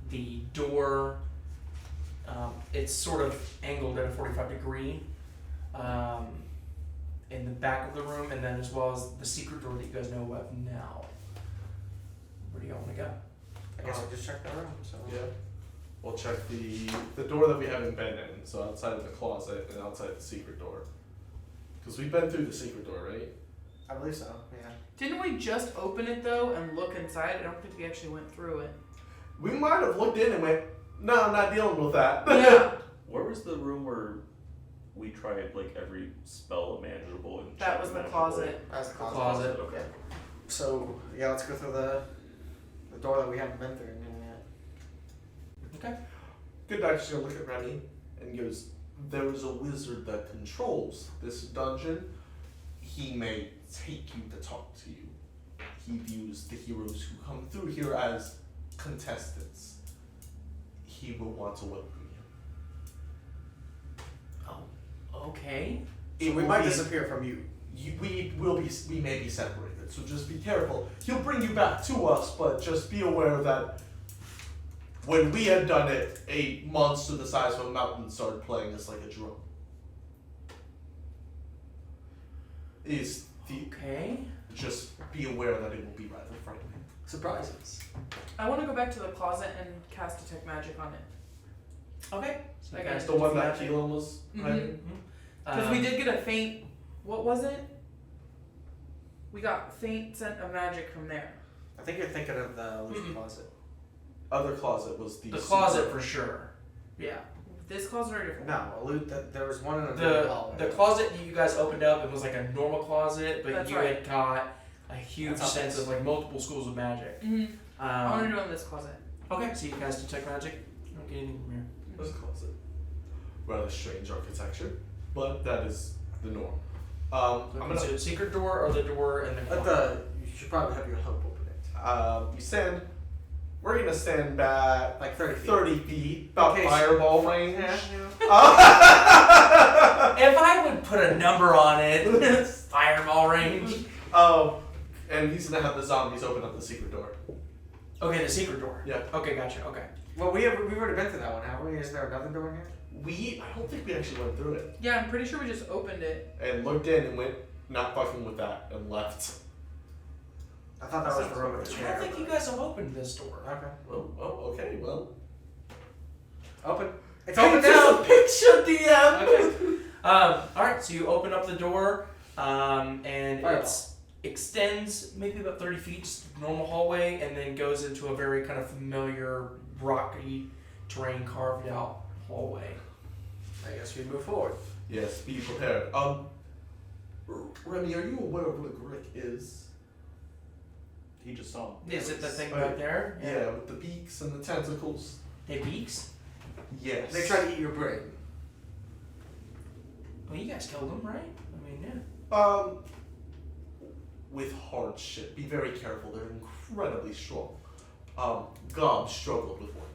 the door. It's sort of angled at a 45 degree in the back of the room, and then as well as the secret door that you guys know of now. Where do y'all want to go? I guess I'll just check that room. So. Yeah. We'll check the door that we haven't been in, so outside of the closet and outside the secret door. Because we've been through the secret door, right? I believe so. Yeah. Didn't we just open it though and look inside? I don't think we actually went through it. We might have looked in and went, no, I'm not dealing with that. Yeah, Where was the room where we tried like every spell imaginable? And that check was the imaginable? closet. That's the closet. Closet. Okay. So yeah, let's go through the door that we haven't been through yet. Okay. Good doctor's gonna look at Remy and goes, there is a wizard that controls this dungeon. He may take you to talk to you. He views the heroes who come through here as contestants. He will want to welcome you. Oh, okay. So we will might be- disappear from you. we may be separated, so just be careful. He'll bring you back to us, but just be aware that when we had done it, a monster the size of a mountain started playing us like a drum. Is the Okay. just be aware that it will be rather frightening. Surprises. I want to go back to the closet and cast detect magic on it. Okay. So I you got guys it. The one that magic. Keelan was hiding? Because we did get a faint. What was it? We got faint scent of magic from there. I think you're thinking of the illusion closet. Other closet was the closet for sure. Yeah. This closet or different? No, there was one in a The hallway. closet that you guys opened up, it was like a normal closet, but That's you right. had got a huge That's sense obvious. of like multiple schools of magic. Mm-hmm. I want to Um, do it in this closet. okay, so you guys detect magic. I don't get anything from here. This closet. Rather strange architecture, but that is the norm. So I'm is gonna. it a secret door or the door in the corner? You should probably have your hope open it. You stand. We're gonna stand back Like 30 feet. 30 feet, about Okay, so- fireball range. If I would put a number on it, fireball range. And he's gonna have the zombies open up the secret door. Okay, the secret door. Yeah. Okay, gotcha. Okay. Well, we've already been through that one, haven't we? Is there another door in here? I don't think we actually went through it. Yeah, I'm pretty sure we just opened it. And looked in and went, not fucking with that, and left. I thought that was the room with the I chair. don't think you guys have opened this door. Okay. Okay, well. Open. It's Paint open us now. a picture, DM! Okay. Alright, so you open up the door, and it extends maybe about 30 feet, just a normal hallway, and then goes into a very kind of familiar rocky terrain carved out hallway. I guess we move forward. Yes, be prepared. Remy, are you aware of what a grick is? He just saw him. Is it the thing Oh, back there? Yeah, with the beaks and the tentacles. They beaks? Yes. They try to eat your brain. Well, you guys killed them, right? I mean, yeah. With hardship. Be very careful. They're incredibly strong. Gobs struggled with one.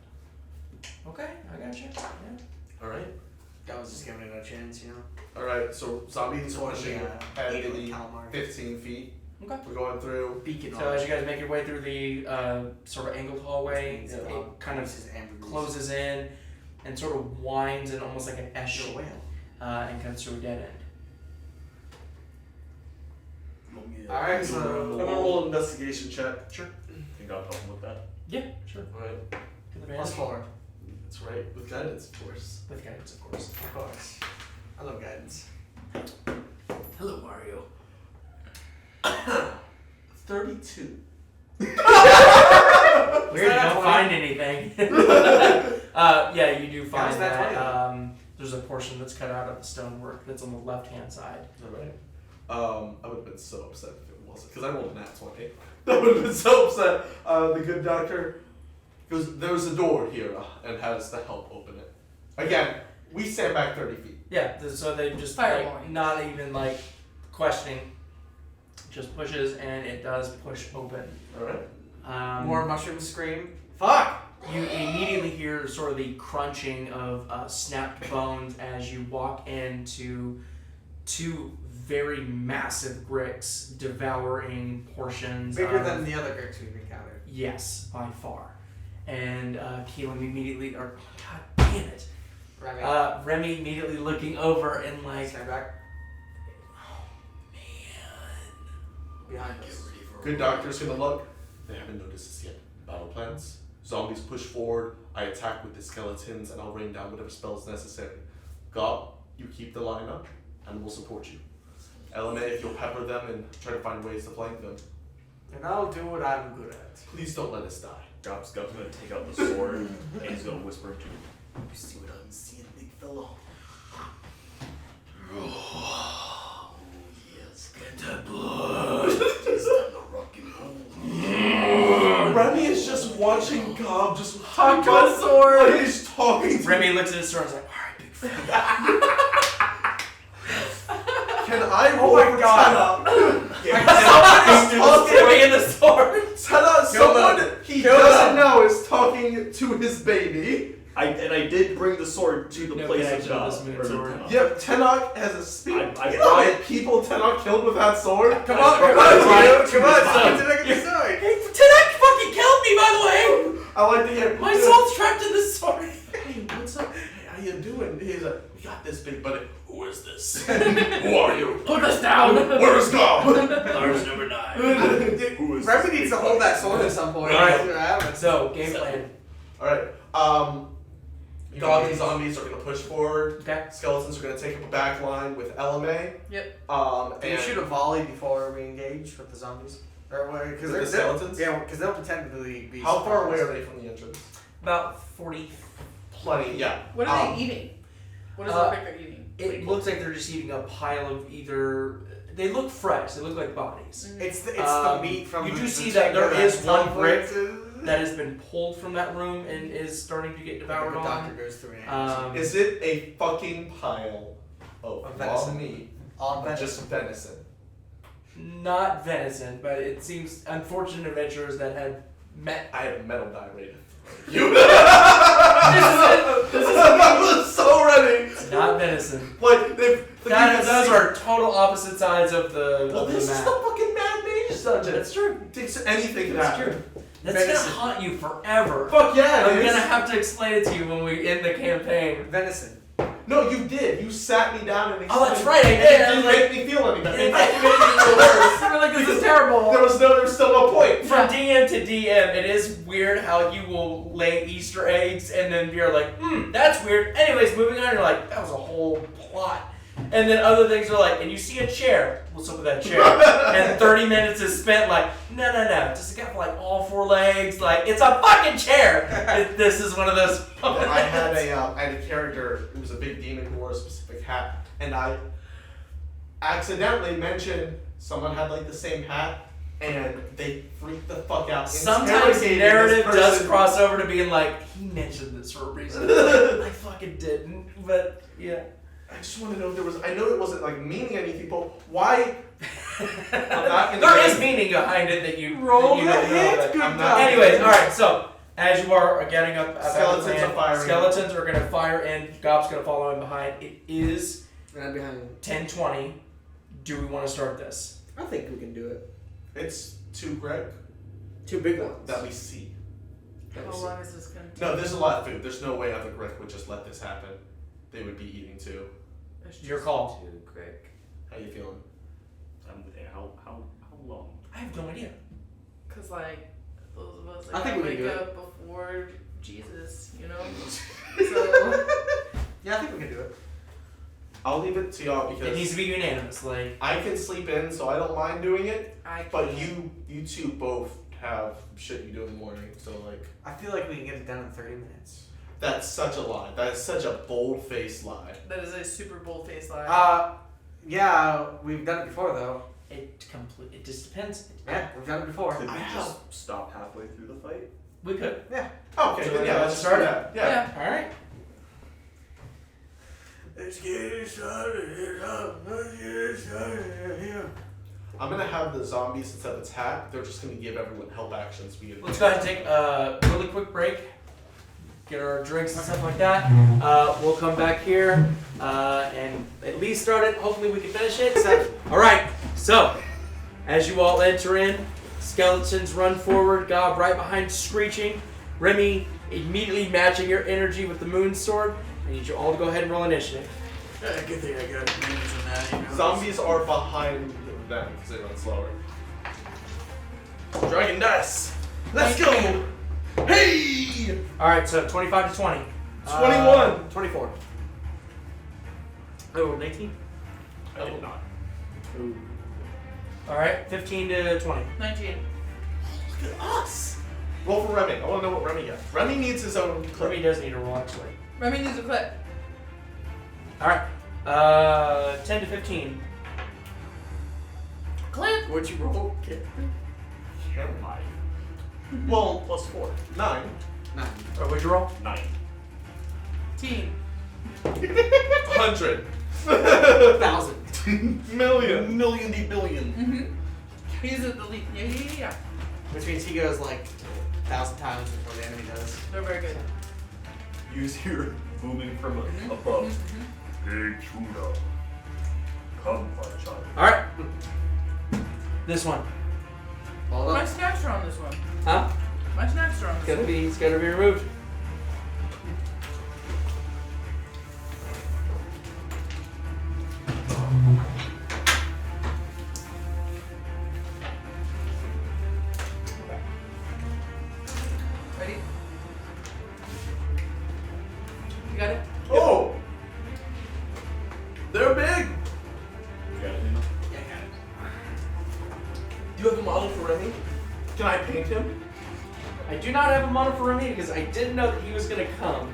Okay, I got you. Yeah. All right. I was just giving it a chance, you know. All right. So zombies It's one of pushing the at alien the calamari. 15 feet. Okay. We're going through. Beacon So as you guys make your way through the sort of angled hallway, Yeah. it kind of This is Amber. closes in and sort of winds in almost like an S You're a shape whale. and comes to a dead end. Alright, I'm so gonna roll an investigation check. Sure. You got a problem with that? Yeah, sure. All right. Good plus advantage. 4. That's right. With guidance, of course. With guidance, of course. Of course. I love guidance. Hello, Mario. 32. Weird, you don't find anything. Yeah, you do find How's that that there's a portion that's cut out of the stonework that's on the left-hand side. Alright. I would have been so upset if it wasn't, because I rolled a nat 20. I would have been so upset. The good doctor goes, there's a door here, and has to help open it. Again, we stand back 30 feet. Yeah, so they just Fireballing. not even questioning, just pushes and it does push open. Alright. More mushrooms scream. Fuck! You immediately hear sort of the crunching of snapped bones as you walk into two very massive gricks devouring portions. Bigger of, than the other gricks we've encountered. Yes, by far. And Keelan immediately, or god damn it, Remy. Remy immediately looking over and Stand back. oh man. Behind Get us. ready for Good doctor's gonna look. They haven't noticed this yet. Battle plans. Zombies push forward. I attack with the skeletons, and I'll rain down whatever spells necessary. Gob, you keep the line up, and we'll support you. ELIMAE, if you'll pepper them and try to find ways to flank them. And I'll do what I'm good at. Please don't let us die. Gob's gonna take out the sword and he's gonna whisper to him. You see what I'm seeing, big fellow? Oh, Yes. Get that blood. It's time to rock and roll. Remy is just watching Gob just Talk to a sword. Like he's talking to Remy looks at his sword and is like, alright, big fella. Can I roll Oh my for God. Tenoch? Swinging the sword. Tenoch, someone he Kill doesn't them. know is talking to his baby. I did bring the sword to the No place of connection to God. this moon or sword. Tenoch. Yep, Tenoch has a speed. I You know how brought many people Tenoch killed with that sword? Come on, come on, Right. come on, Fine. get to the story. Hey, Tenoch fucking killed me, by the way. I like to hear. My soul's trapped in this sword. Hey, what's up? Hey, how you doing? He's like, we got this big buddy. Who is this? Who are you? Put us down. Where is Gob? Lars number 9. Who is Remy needs to hold that sword at some point. Alright. See what happens. So, game plan. Alright, Goblin zombies are gonna push forward. Okay. Skeletons are gonna take up a back line with ELIMAE. Yep. Do you And shoot a volley before we engage with the zombies? Or because With the skeletons? Yeah, because they'll potentially be. how far away are they from the entrance? About 40. Plenty, yeah. What are they eating? What does it look like they're eating? It looks like they're just eating a pile of either. They look fresh. They look like bodies. It's the meat from. You the, do the see that chicken there is one Tom brick Brady- that has been pulled from that room and is starting to get devoured The doctor on. goes through it. Is it a fucking pile of Of raw venison. meat? On Or just venison? Not venison, but it seems unfortunate adventurers that had met. I have metal die rated. You. I was so ready. Not venison. Like Those are total opposite sides of the, Well, of this the is map. the fucking Mad Mage dungeon. That's true. Anything can That's happen. true. That's Venison. gonna haunt you forever. Fuck yeah, I'm it is. gonna have to explain it to you when we end the campaign. Venison. No, you did. You sat me down and Oh, that's explained right, I it. did. It I was didn't like- make me feel any better. It In fact, it made me feel worse. We're like, this is terrible. There was still no point. From DM to DM, it is weird how you will lay Easter eggs and then you're like, that's weird. Anyways, moving on, you're like, that was a whole plot. And then other things are like, and you see a chair. What's up with that chair? And 30 minutes is spent like, no. Just got like all 4 legs. Like, it's a fucking chair. This is one of those. I had a character who was a big demon who wore a specific hat, and I accidentally mentioned someone had like the same hat, and they freaked the fuck out. Sometimes interrogating narrative this does person. cross over to being like, he mentioned this for a reason. Like, I fucking didn't, but yeah. I just want to know if there was. I know it wasn't like meaning anything, but why? There is meaning behind it that you Roll that you the don't know, hit, but good I'm not- God. anyways, all right. So as you are getting up, about Skeletons the plan, are firing. Skeletons are gonna fire in. Gob's gonna follow in behind. It is Right behind. 10:20. Do we want to start this? I think we can do it. It's 2 Greg 2 big ones. that we see. How long is this going to take? No, there's a lot of food. There's no way other Greg would just let this happen. They would be eating too. It's Your just call. too quick. How you feeling? How long? I have no idea. Because, like, those of us I that think we can wake do it. up before Jesus, you know? So, Yeah, I think we can do it. I'll leave it to y'all It needs because to be unanimous. Like, I can sleep in, so I don't mind doing it. I But can't. you two both have shit you do in the morning, so like I feel like we can get it done in 30 minutes. that's such a lie. That is such a bold-faced lie. That is a super bold-faced lie. Yeah, we've done it before though. it just depends. Yeah, we've done it before. Could we I just stop halfway through the fight? We could. Okay, So then yeah, let's let's just start do it. that. Yeah. All right. Let's get it started. Let's get it started here. I'm gonna have the zombies instead of attack. They're just gonna give everyone help actions. Let's go ahead and take a really quick break. Get our drinks and stuff like that. We'll come back here and at least start it. Hopefully we can finish it. All right. So, as you all enter in, skeletons run forward. Gob right behind, screeching. Remmy immediately matching your energy with the moon sword. I need you all to go ahead and roll initiative. Good thing I got minutes on that, you know. Zombies are behind them because they run slower. Dragon Dice. Let's go. Hey! All right. So 25 to 20. 21. 24. I rolled 18. I did not. All right. 15 to 20. 19. Look at us. Roll for Remy. I want to know what Remy gets. Remy needs his own clip. Remy does need a roll actually. Remy needs a clip. All right. 10 to 15. Clip! What'd you roll? Never mind. Well, Plus 4. 9. 9. Or what'd you roll? 9. Teen. 100. 1,000. Million. Million-y billion. Mm-hmm. He's at the lead. Yeah. Which means he goes like 1,000 times before the enemy does. They're very good. Use your booming from Mhm. above. Mhm. Hey, Truda. Come, my child. All right. This one. Hold My up. snacks are on this one. Huh? My snacks are on this one. It's gotta be removed. Ready? You got it? Oh! They're big! You got it, Nina? Yeah, I got it. Do you have a model for Remy? Can I paint him? I do not have a model for Remy because I didn't know that he was gonna come.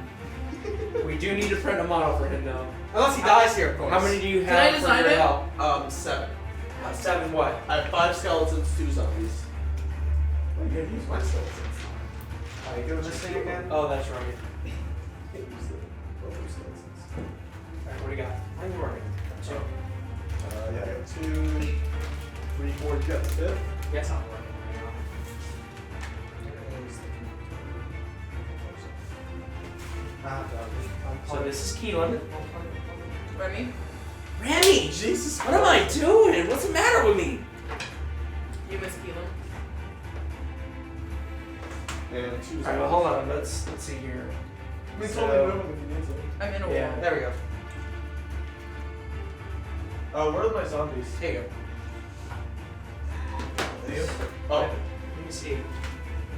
We do need to print a model for him though. Unless he dies here, of course. How many do you Can I have for design your it? help? 7. 7 what? I have 5 skeletons, 2 zombies. I'm gonna use my skeletons. Are you doing this thing again? Oh, that's right. Can't use the other skeletons. Alright, what do you got? I'm working. Two. Yeah, I got 2, 3, 4, you got the 5th. Yes, I'm working. So this is Keelan. Remy? Remy! Jesus What am I doing? What's the matter with me? You miss Keelan. And 2 zombies. Alright, well hold on. Let's see here. I mean, So- totally move them if you need to. I'm in a Yeah. wall. There we go. Where are my zombies? Here you go. Oh, Let me see.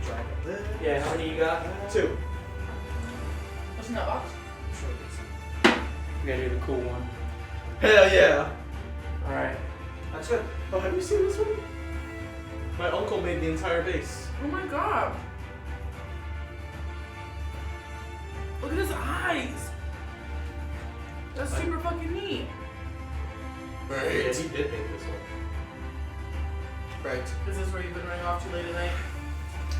Drag up this. Yeah, how many you got? 2. What's in that box? We gotta do the cool one. Hell yeah! Alright. That's good. Oh, have you seen this one? My uncle made the entire base. Oh my god. Look at his eyes. That's super fucking neat. Yeah, he did make this one. Right. Is this where you've been running off too late at night?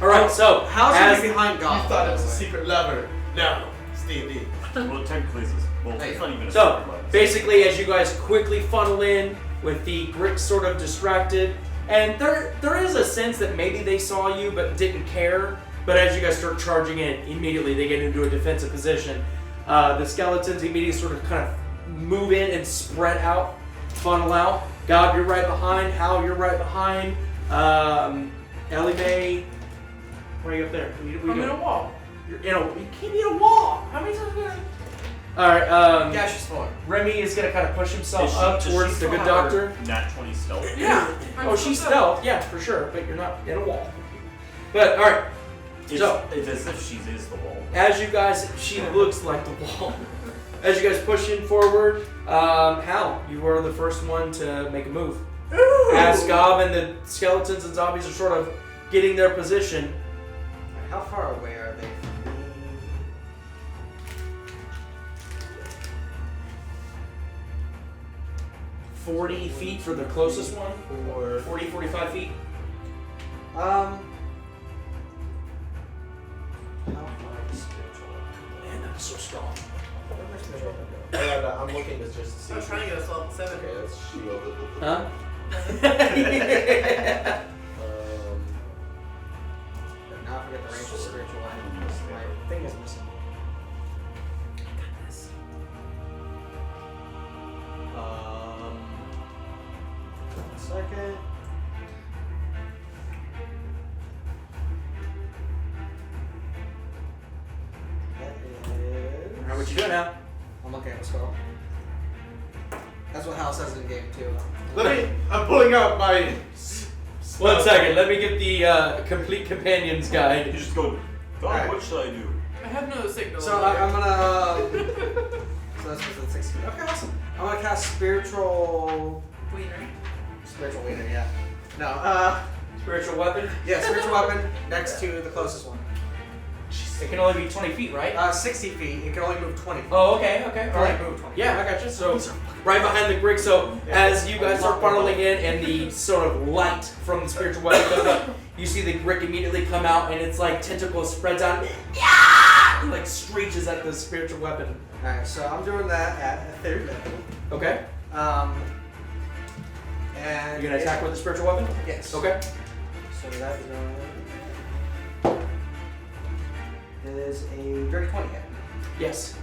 Alright, so How's as he behind God? You thought it was a secret lever. No, it's D&D. Well, technically, it's well, Hey. it's not even a So, secret lens. basically, as you guys quickly funnel in with the grick sort of distracted, and there is a sense that maybe they saw you but didn't care. But as you guys start charging in, immediately they get into a defensive position. The skeletons immediately sort of kind of move in and spread out, funnel out. Gob, you're right behind. Hal, you're right behind. ELIMAE, where are you up there? What are you I'm in doing? a wall. You're in a. You can't be in a wall. How many times are we gonna? All right. Gaseous form. Remy is gonna kind of push himself Does she- up does she towards the still good have her doctor. Nat 20 stealth. Yeah. I'm Oh, so she's good. stealth, yeah, for sure, but you're not in a wall. But all right, It's, So- it's as if she is the wall. As you guys, she looks like the wall. As you guys push in forward, Hal, you are the first one to make a move. As Gob and the skeletons and zombies are sort of getting their position, How far away are they from me? 40 feet for the closest one, Or 40, 45 feet. How far is spiritual? Man, that's so strong. Where's my spiritual weapon go? yeah, no, I'm looking to just see. I was trying to get us level 7. Okay, that's shield. Huh? But now I forget the range of spiritual weapon. My thing is missing. One second. That is. Alright, what you doing now? I'm looking at the spell. That's what Hal says in game too. I'm pulling out my. One second, let me get the complete companions You guide. just go, God, Alright. what should I do? I have no signal. So I'm gonna. So that's within 16. Okay, awesome. I'm gonna cast spiritual. Wiener. Spiritual wiener, yeah. No, Spiritual weapon. yeah, spiritual weapon next to the closest one. It can only be 20 feet, right? 60 feet. It can only move 20 feet. Oh, okay, okay, It can only alright. move 20. Yeah, I got you. So, right behind the grick. So, as you guys are funneling in and the sort of light from the spiritual weapon comes up, you see the grick immediately come out and it's like tentacles spreads out. It like screeches at the spiritual weapon. Alright, so I'm doing that at a 3rd level. Okay. And You're gonna attack with the spiritual weapon? Yes. Okay. So that is going. It is a dirty 20 hit. Yes.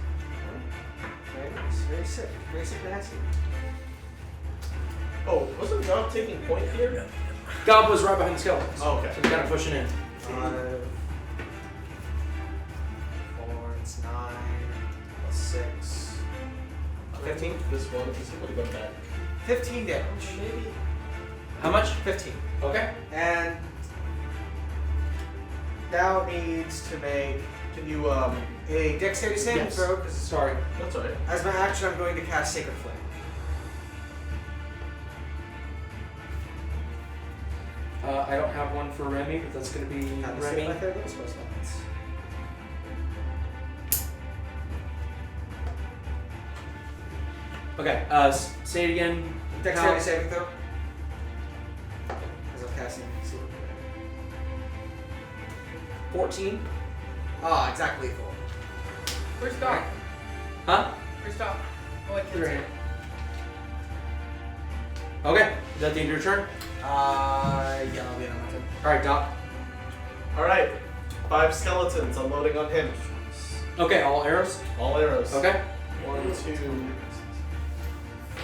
Right? It's very sick. Very sick nasty. Oh, wasn't God taking point here? Gob was right behind the skeletons. Oh, okay. So he's kind of pushing in. 5, 4, it's 9, plus 6. 15? This one would have gone back. 15 damage. Maybe. How much? 15. Okay. And now needs to make Can you a dexterity saving Yes. throw, because Sorry. That's alright. as my action I'm going to cast Sacred Flame. I don't have one for Remy, but that's gonna be Have the same Remy. my third level spell slots. Okay. Say it again. Dexterity How- saving throw. Because I'm casting Sacred Flame. 14. Ah, exactly lethal. Where's Doc? Huh? Where's Doc? Oh, I killed Right. him. Okay. Is that the end of your turn? Yeah, I'll be on my turn. All right, Doc. Alright. 5 skeletons. I'm loading on him. Okay. All arrows. All arrows. Okay. 1, 2,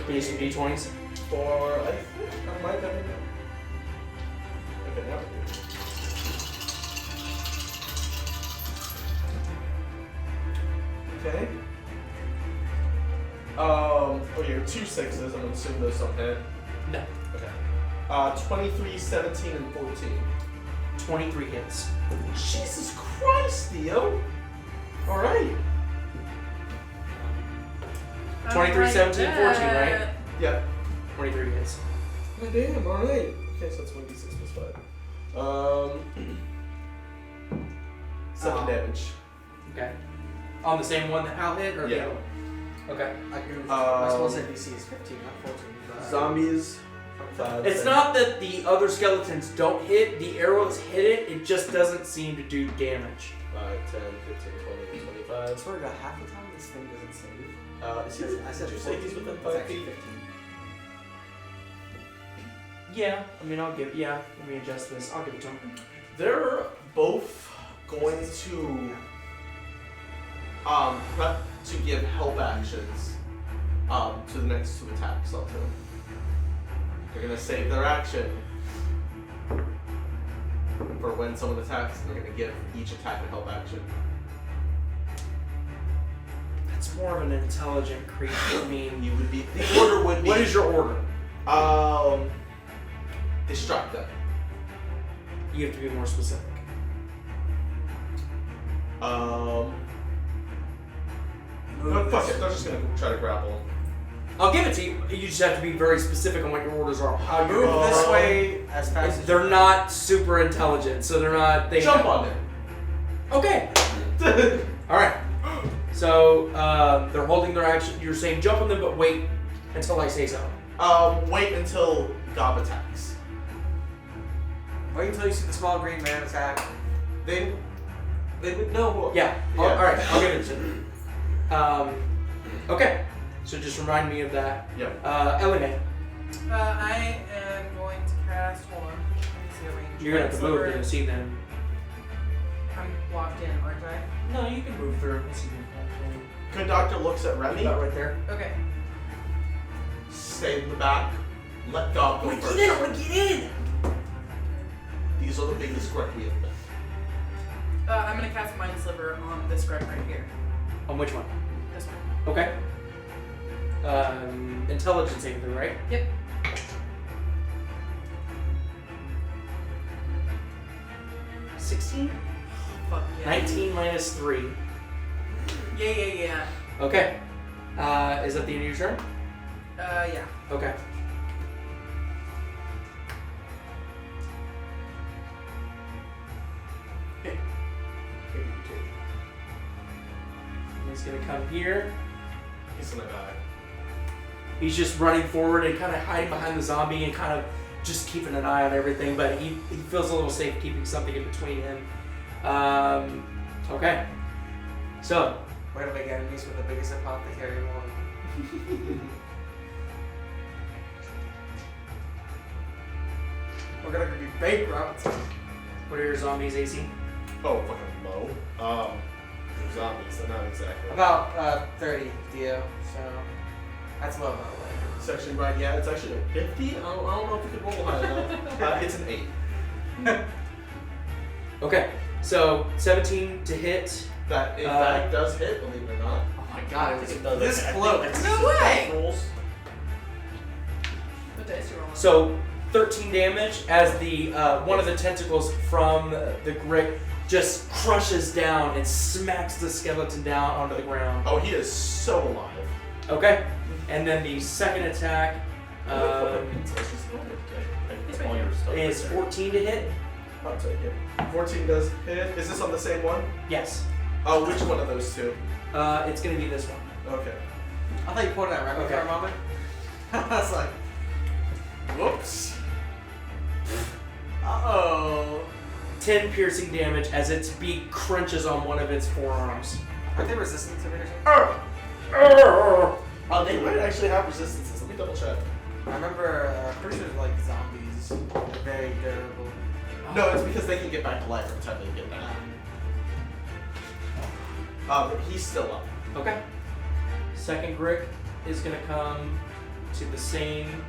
Can you some d20s? 4. I think I might have it. Okay, now. Okay. Oh, you're 2 6s. I'm gonna assume those don't hit. No. Okay. 23, 17, and 14. 23 hits. Jesus Christ, Theo! Alright. 23, 17, 14, right? Yep. 23 hits. God damn, alright. Okay, so that's 1d6 plus 5. 7 damage. Okay. On the same one that Hal hit, or the Yeah. other one? Okay. I goofed. My spell save DC is 15, not 14. But Zombies. 5. It's not that the other skeletons don't hit. The arrows hit it. It just doesn't seem to do damage. 5, 10, 15, 20, I 25. swear to God, half the time this thing doesn't save. I said, did you say he's within It's 5 actually feet? 15. Yeah. I mean, I'll give. Yeah. Let me adjust this. I'll give it to him. They're both going to prep to give help actions to the next 2 attacks I'll do. They're gonna save their action for when someone attacks, and they're gonna give each attack a help action. That's more of an intelligent creature. I mean, You would be the order would be what is your order? distract them. You have to be more specific. Fuck it, they're just gonna try to grapple him. I'll give it to you. You just have to be very specific on what your orders are. How Move you're this way as fast as They're not super intelligent, so they're not. They Jump on it. Okay. All right. So they're holding their action. You're saying jump on them, but wait until I say so. Wait until Gob attacks. Wait until you see the small green man attack. They would know. Yeah. Yeah. All right. I'll give it to you. Okay. So just remind me of that. Yeah. ELIMAE. I am going to cast. Hold on. Let me see the range. You're gonna have to move to see them. I'm locked in, aren't I? No, you can move through. Conductor looks at Remy. About right there. Okay. Stay in the back. Let Gob go first. I want to get in. These are the biggest grick we have met. I'm gonna cast Mind Sliver on this grick right here. On which one? This one. Okay. Intelligence saving throw, right? Yep. $16? Fuck yeah. 19 minus 3. Yeah. Okay. Is that the end of your turn? Yeah. Okay. He's gonna come here. He's gonna die. He's just running forward and kind of hiding behind the zombie and kind of just keeping an eye on everything, but he feels a little safe keeping something in between him. Okay. So, Way to make enemies with the biggest apothecary one. We're gonna be bankrupt. what are your zombies, AC? Oh, fucking low. They're zombies, so not exactly. About 30 Dio, so that's low by the way. It's actually right. Yeah, it's actually a 50. I don't know if we could roll high enough. It's an 8. Okay. So, 17 to hit. That in fact does hit, believe it or not. Oh my god, it was It does. this I think close. that's No just way! rolls. What dice you rolling? So, 13 damage as the one of the tentacles from the grick just crushes down and smacks the skeleton down onto the ground. Oh, he is so alive. Okay. And then the second attack is 14 to hit. I'll take it. 14 does hit. Is this on the same one? Yes. Oh, which one of those two? It's going to be this one. Okay. I thought you pointed at Remy Okay. for a moment. I was like, whoops. Uh-oh. 10 piercing damage as its beak crunches on one of its forearms. Aren't they resistant to piercing? Oh, they might actually have resistances. Let me double check. I remember, pretty sure like zombies. They're very durable. No, it's because they can get back to life every time they get back. But he's still up. Okay. Second grick is going to come to the same.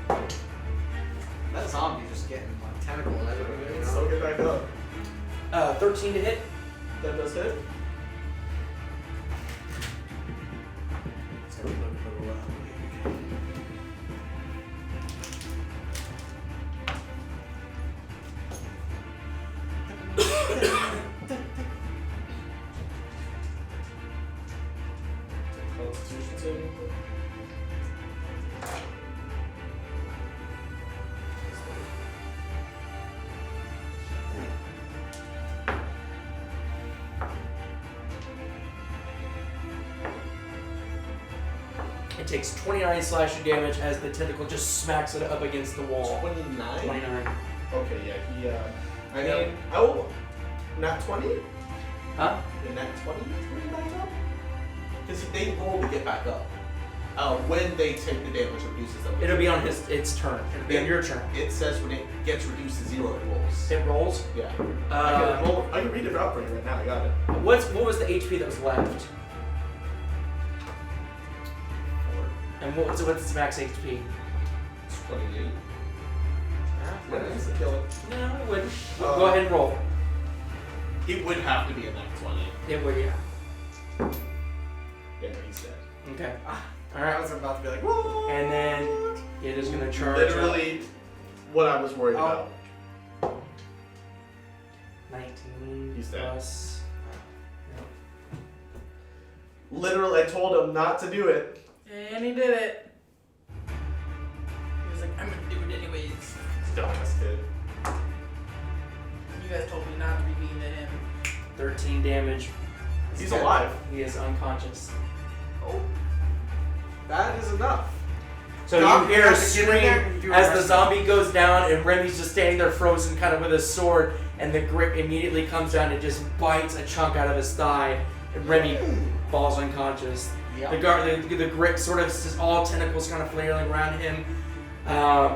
That zombie just getting like tentacle and everything. You Still know? get back up. 13 to hit. That does hit. It's gonna look a little Constitution saving throw. It takes 29 slashing damage as the tentacle just smacks it up against the wall. 29? 29. Okay, yeah, he, I Yeah. mean, oh, nat 20? Huh? In nat 20, when you back up? Because they roll to get back up. When they take the damage, it reduces them. It'll be on its turn. It'll be on your turn. It says when it gets reduced to 0, it rolls. It rolls. Yeah. I can read it out for you right now, I got it. What was the HP that was left? And what's its max HP? It's 28. Yeah. That's a killer. No, it wouldn't. Go ahead and roll. It would have to be a nat 20. It would, yeah. Yeah, he's dead. Okay. I was about to be like, whoa. And then it is going to charge. Literally, what I was worried Oh. about. 19 He's dead. plus Literally, I told him not to do it. And he did it. He was like, I'm gonna do it anyways. Dumbass kid. You guys told me not to be mean to him. 13 damage. He's alive. He is unconscious. Oh. That is enough. So Gob, you hear a have to get in there scream and do a as the rescue. zombie goes down, and Remy's just standing there frozen, kind of with his sword, and the grick immediately comes down and just bites a chunk out of his thigh, and Remy falls unconscious. Yep. The grick sort of, all tentacles kind of flailing around him,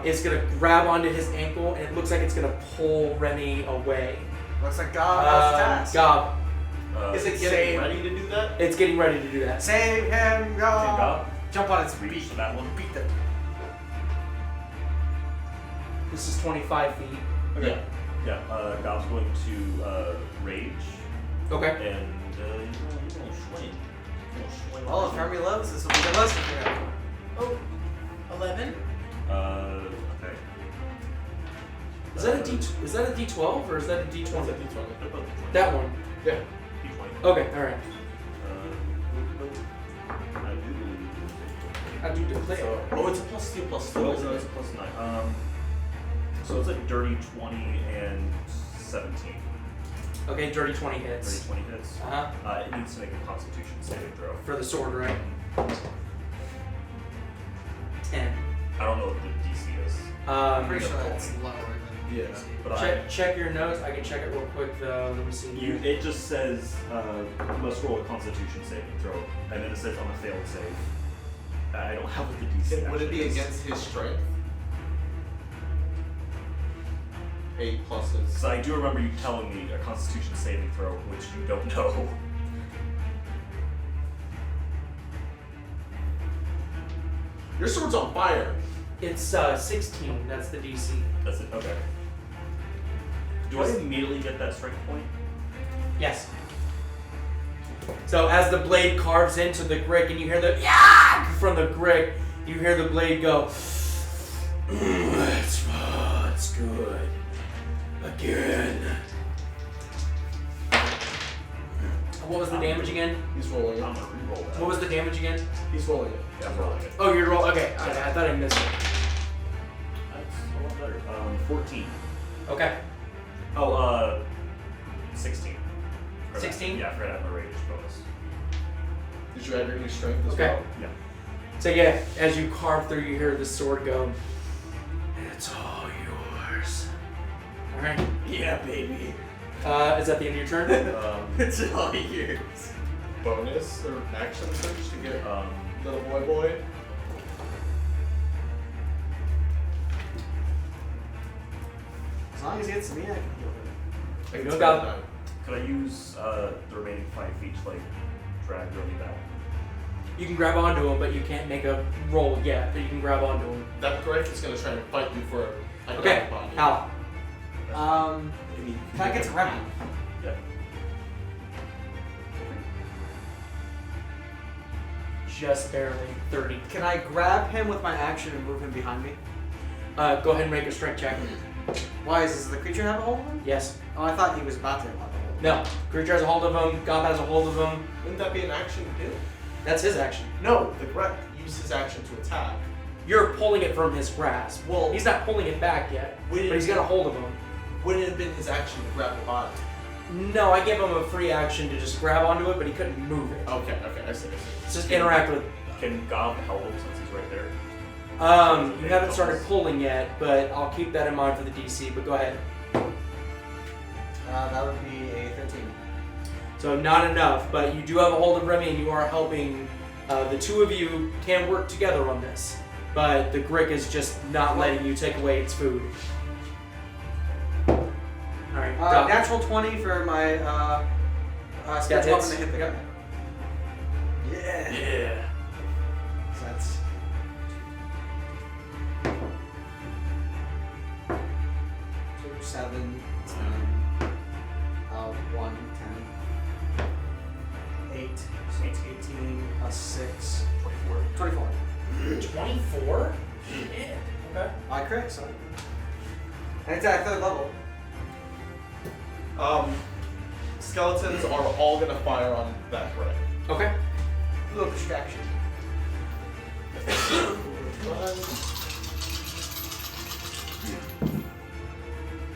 is going to grab onto his ankle, and it looks like it's going to pull Remy away. Looks like God has the task. Gob, Is it getting Save. ready to do that? it's getting ready to do that. Save him, God. Gob. Jump on its Reach beak. for that one. Beat them. This is 25 feet. Yeah. Yeah, Gob's going to rage Okay. and he's gonna swing. Well, if Remy loves this, will be the lesson for him. Oh, 11? Okay. Is that a D12 or is that a D20? D20. That one. Yeah. D20. Okay, alright. I do believe. How do you declare? So, It's a +2 +2. oh, it's a +9. So it's a dirty 20 and 17. Okay, dirty 20 Dirty hits. 20 hits. Uh-huh. It needs to make a Constitution saving throw. For the sword, right? 10. I don't know what the DC is, I'm Um, pretty sure that's lower than Yeah. but check your notes. I can check it real quick though. Let me see. it just says you must roll a Constitution saving throw, and then it says on a failed save. I don't have what the DC Would it be actually is. against his strength? 8 plus his. So I do remember you telling me a Constitution saving throw, which you don't know. Your sword's on fire. It's 16. That's the DC. That's it. Okay. Do I immediately get that strength point? Yes. So as the blade carves into the grick, and you hear the yak from the grick, you hear the blade go. It's good. Again. What was the damage again? He's rolling I'm it. gonna re-roll that. What was the damage again? He's rolling it. Yeah, I'm rolling it. Oh, you're roll. Okay, I thought I missed it. That's a lot better. 14. Okay. Oh, 16. Forgot that. 16? Yeah, I forgot I have a rage bonus. Did you add your new strength as Okay. well? Yeah. So yeah, as you carve through, you hear the sword go. It's all yours. All right. Yeah, baby. Is that the end of your turn? It's all yours. Bonus or action search to get Um, little boy. As long as he hits me, I can heal him. I can No spend doubt. that. could I use the remaining 5 feet to like drag Remy back? You can grab onto him, but you can't make a roll yet. But you can grab onto him. That grick is gonna try and fight you for a Okay. body. Hal. Can I get to Remy? Yeah. Just barely 30. Can I grab him with my action and move him behind me? Go ahead and make a strength check. Why does the creature have a hold of him? Yes. Oh, I thought he was about to have a hold. No. Creature has a hold of him. Gob has a hold of him. Wouldn't that be an action to do? That's his action. No, the grick used his action to attack. You're pulling it from his grasp. Well, He's not pulling it back yet, would but it, he's got a hold of him. would it have been his action to grab the body? No, I gave him a free action to just grab onto it, but he couldn't move it. Okay, I see. It's just interact with. Can Gob help him since he's right there? You haven't started pulling yet, but I'll keep that in mind for the DC. But go ahead. That would be a 13. So not enough, but you do have a hold of Remy, and you are helping. The two of you can work together on this, but the grick is just not letting you take away its food. All right. Gob. Natural 20 for my spiritual hits. weapon to hit the guy. Yeah. Yeah. So that's 2, 7, 10, 1, 10, 8, so it's 18, plus 6, 24. 24. 24. Yeah. Okay. I crit, so. And it's at 3rd level. Skeletons are all gonna fire on that grick. Okay. Little distraction.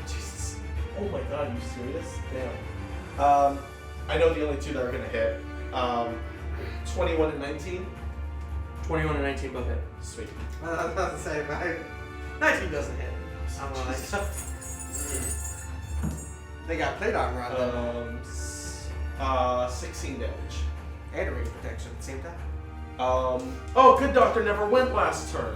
Jesus. Oh my god, are you serious? Damn. I know the only two that are gonna hit. 21 and 19. 21 and 19 both hit. Sweet. I was about to say, but 19 doesn't hit. I'm like, they got plate armor on them. 16 damage. And range protection at the same time. Oh, good doctor never went last turn.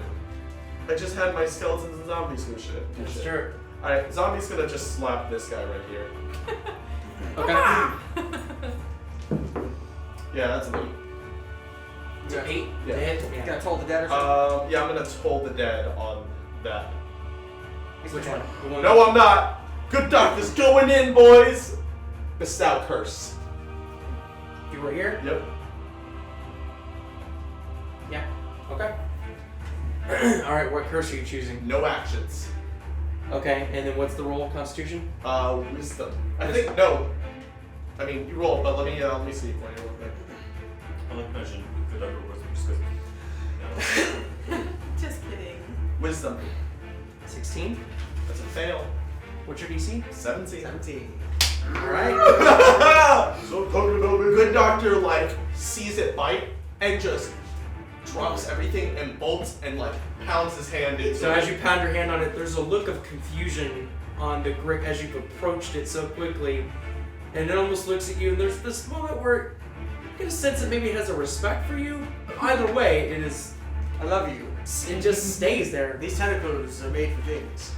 I just had my skeletons and zombies do shit. Sure. Alright, zombie's gonna just slap this guy right here. Okay. Yeah, that's an 8. So 8? Yeah. Hit? You Yeah. got told the dead or something? Yeah, I'm gonna toll the dead on that. Which one? The one No, I'm not! Good doctor's going in, boys! Bestow curse. You were here? Yep. Yeah. Okay. Alright, what curse are you choosing? No actions. Okay, and then what's the roll? Constitution? Wisdom. I think, no. I mean, you roll, but let me see for you real quick. I like to mention good doctor wisdom just because. Just kidding. Wisdom. 16? That's a fail. What's your DC? 17. 17. Alright. So talking about it. Good doctor like sees it bite and just drops everything and bolts and like pounds his hand into So it. as you pound your hand on it, there's a look of confusion on the grick as you've approached it so quickly. And it almost looks at you, and there's this moment where you get a sense that maybe it has a respect for you. Either way, it I love you. just stays there. These tentacles are made for things.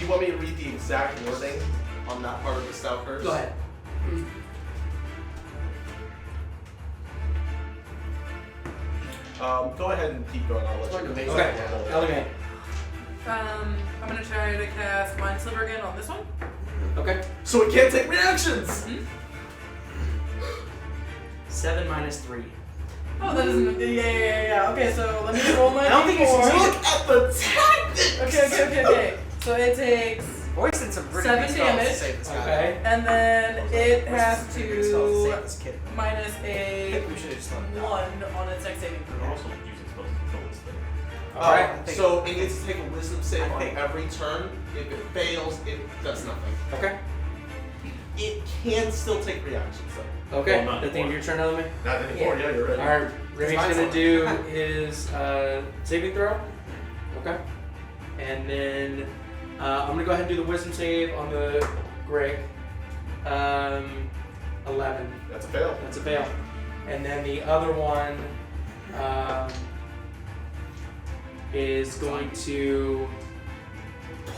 You want me to read the exact wording on that part of the stout curse? Go ahead. Go ahead and keep going. I'll let you Okay. know. Okay. Elimate. I'm gonna try to cast Mind Sliver again on this one. Okay. So it can't take reactions! 7 minus 3. Oh, that doesn't. Yeah. Okay, so let me roll my I don't think you d4. succeeded. Look at the tactics! Okay. So it takes, Voice and some pretty 7 big spells to damage. save this guy. Okay. and then it has Voice and some pretty big spells to to save this kid. minus I a think we should have just let him die. 1 on its next saving We're throw. also using spells to kill this thing. Alright. I think- So it needs to take a wisdom save I on think- every turn. If it fails, it does nothing. Okay. It can still take reactions though. Okay. Well, not At the end of your turn, Elimate. Not anymore, yeah, you're right. Alright. Remy's mine's gonna on. do his saving throw. Okay. And then I'm gonna go ahead and do the wisdom save on the Greg. 11. That's a fail. That's a fail. And then the other one is going to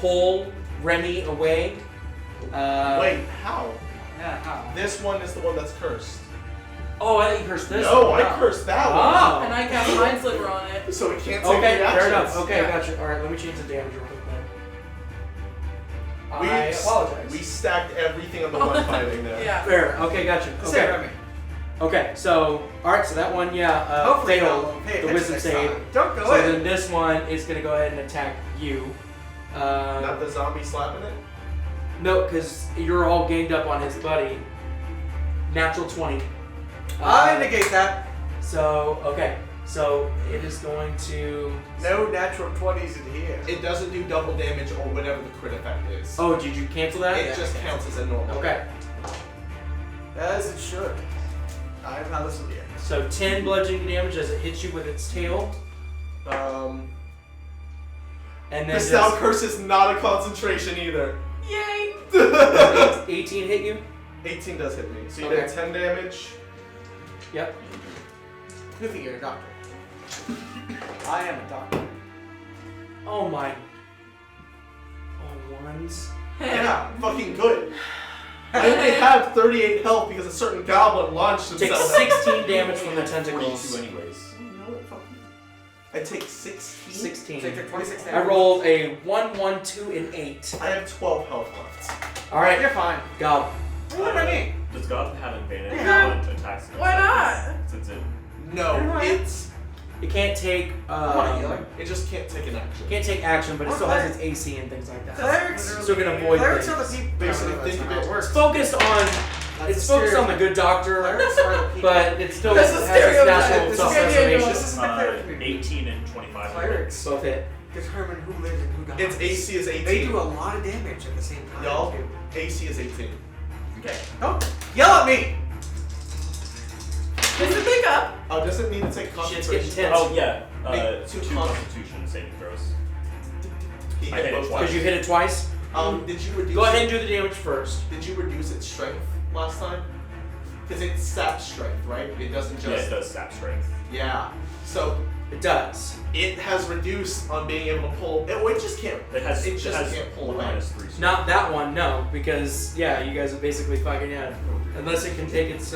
pull Remy away. Wait, how? Yeah, how? This one is the one that's cursed. Oh, I think you cursed this. No, one. I cursed that Oh. And I cast Mind Sliver on it. one. So it can't take Okay, reactions. fair enough. Okay, Yeah. gotcha. Alright, let me change the damage real quick then. We, I apologize. we stacked everything on the one fighting there. Yeah. Fair. Okay, gotcha. Say Okay. Remy. Okay, so alright, so that one, Hopefully failed they'll pay the attention wisdom next save. time. Don't go So in. then this one is gonna go ahead and attack you. Not the zombie slapping it? No, because you're all ganged up on his buddy. Natural 20. I negate that. So, okay. So it is going to. No natural 20s in here. It doesn't do double damage or whatever the crit effect is. Oh, did you cancel that? It just counts as a normal. Okay. As it should. I'm Halaseliax. So 10 bludgeoning damage as it hits you with its tail. And then The stout curse is not a concentration either. Yay! 18 hit you? 18 does hit me. So you Okay. did 10 damage. Yep. Good thing you're a doctor. I am a doctor. Oh my. Oh, ones. Yeah, fucking good. I only have 38 health because a certain goblin launched Take himself. 16 damage from the 42 tentacles. anyways. You know what? Fuck you. I take 16. 16. So you took 26 I damage. rolled a 1, 1, 2, and 8. I have 12 health left. Alright, You're fine. Gob. What do I mean? Does God have advantage Yeah. on attacks? Why not? Since it. No, it's It can't take. I'm not a healer. it just can't take an action. Can't take action, but it still has its AC and things like that. Clerics. Still gonna avoid Clerics things. are the people. Basically, That's think how of it it. works. Focused on it's focused on the good doctor, Clerics are the people. but it still That's has a its stereotype. natural This is self-preservation. This is the cleric community. 18 and 25. Clerics Both hit. determine who lives and who dies. Its AC is 18. They do a lot of damage at the same time. Y'all, too. AC is 18. Okay. Don't yell at me! Does it pick up? Does it need to take Shit's concentration? getting tense. Oh yeah, Make 2 two Constitution saving throws. He I hit hit it both twice. Because you hit it twice. Did you reduce? Go ahead and do the damage first. Did you reduce its strength last time? Because it's sap strength, right? It doesn't just. Yeah, it does sap strength. Yeah. So It does. it has reduced on being able to pull. It just can't. It has. It just can't pull away. -3 strength. Not that one, no, because yeah, you guys are basically fucking yeah. Unless it can take its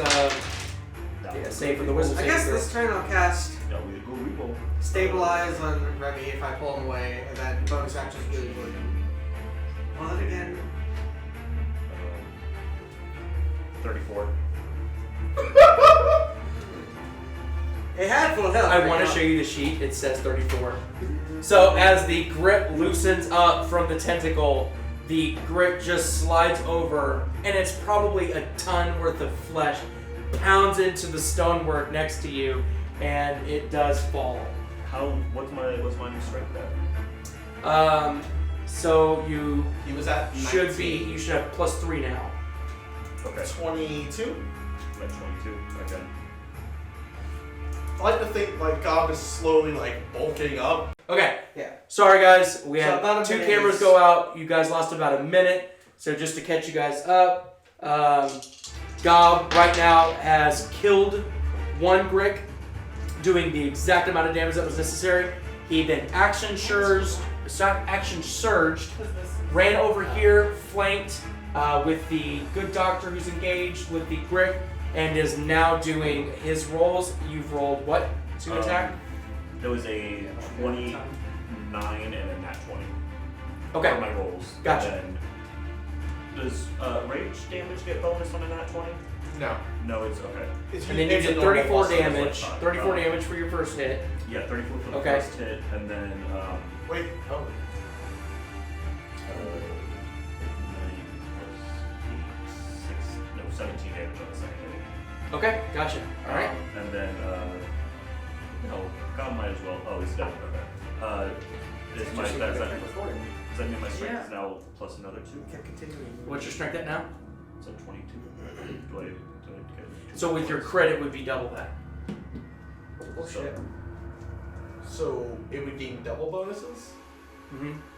save for the wizard. I guess this turn I'll cast Yeah, we go reroll. Stabilize on Remy if I pull him away, and then bonus action heal you. Well, then again, 34. it had full health. I want to show you the sheet. It says 34. So as the grip loosens up from the tentacle, the grip just slides over, and it's probably a ton worth of flesh, pounds into the stonework next to you, and it does fall. What's my new strength at? So you He was at should 19. be, you should have +3 now. Okay. 22. I'm at 22. Okay. I like to think like Gob is slowly like bulking up. Okay. Yeah. Sorry guys, we So had about a 2 minute cameras is- go out. You guys lost about a minute. So just to catch you guys up, Gob right now has killed 1 grick, doing the exact amount of damage that was necessary. He then action surged, ran over here, flanked with the good doctor who's engaged with the grick, and is now doing his rolls. You've rolled what to attack? There was a 29 and a nat 20. Okay. For my rolls. Gotcha. And then, does rage damage get bonus on a nat 20? No. No, it's okay. And then you It's a did normal 34 plus, so it's like damage. five. 34 damage for your first hit. Yeah, 34 for the Okay. first hit, and then Wait. Oh. 9 plus 8, 17 damage on the second hit. Okay, gotcha. All right. And then God might as well. Oh, he's dead. Okay. Is my Interesting that, that does I that, kept recording. does that mean my strength Yeah. is now plus another 2? Kept continuing. What's your strength at now? So 22. Do I get two So with your points? crit, it would be double that. Oh shit. So it would gain double bonuses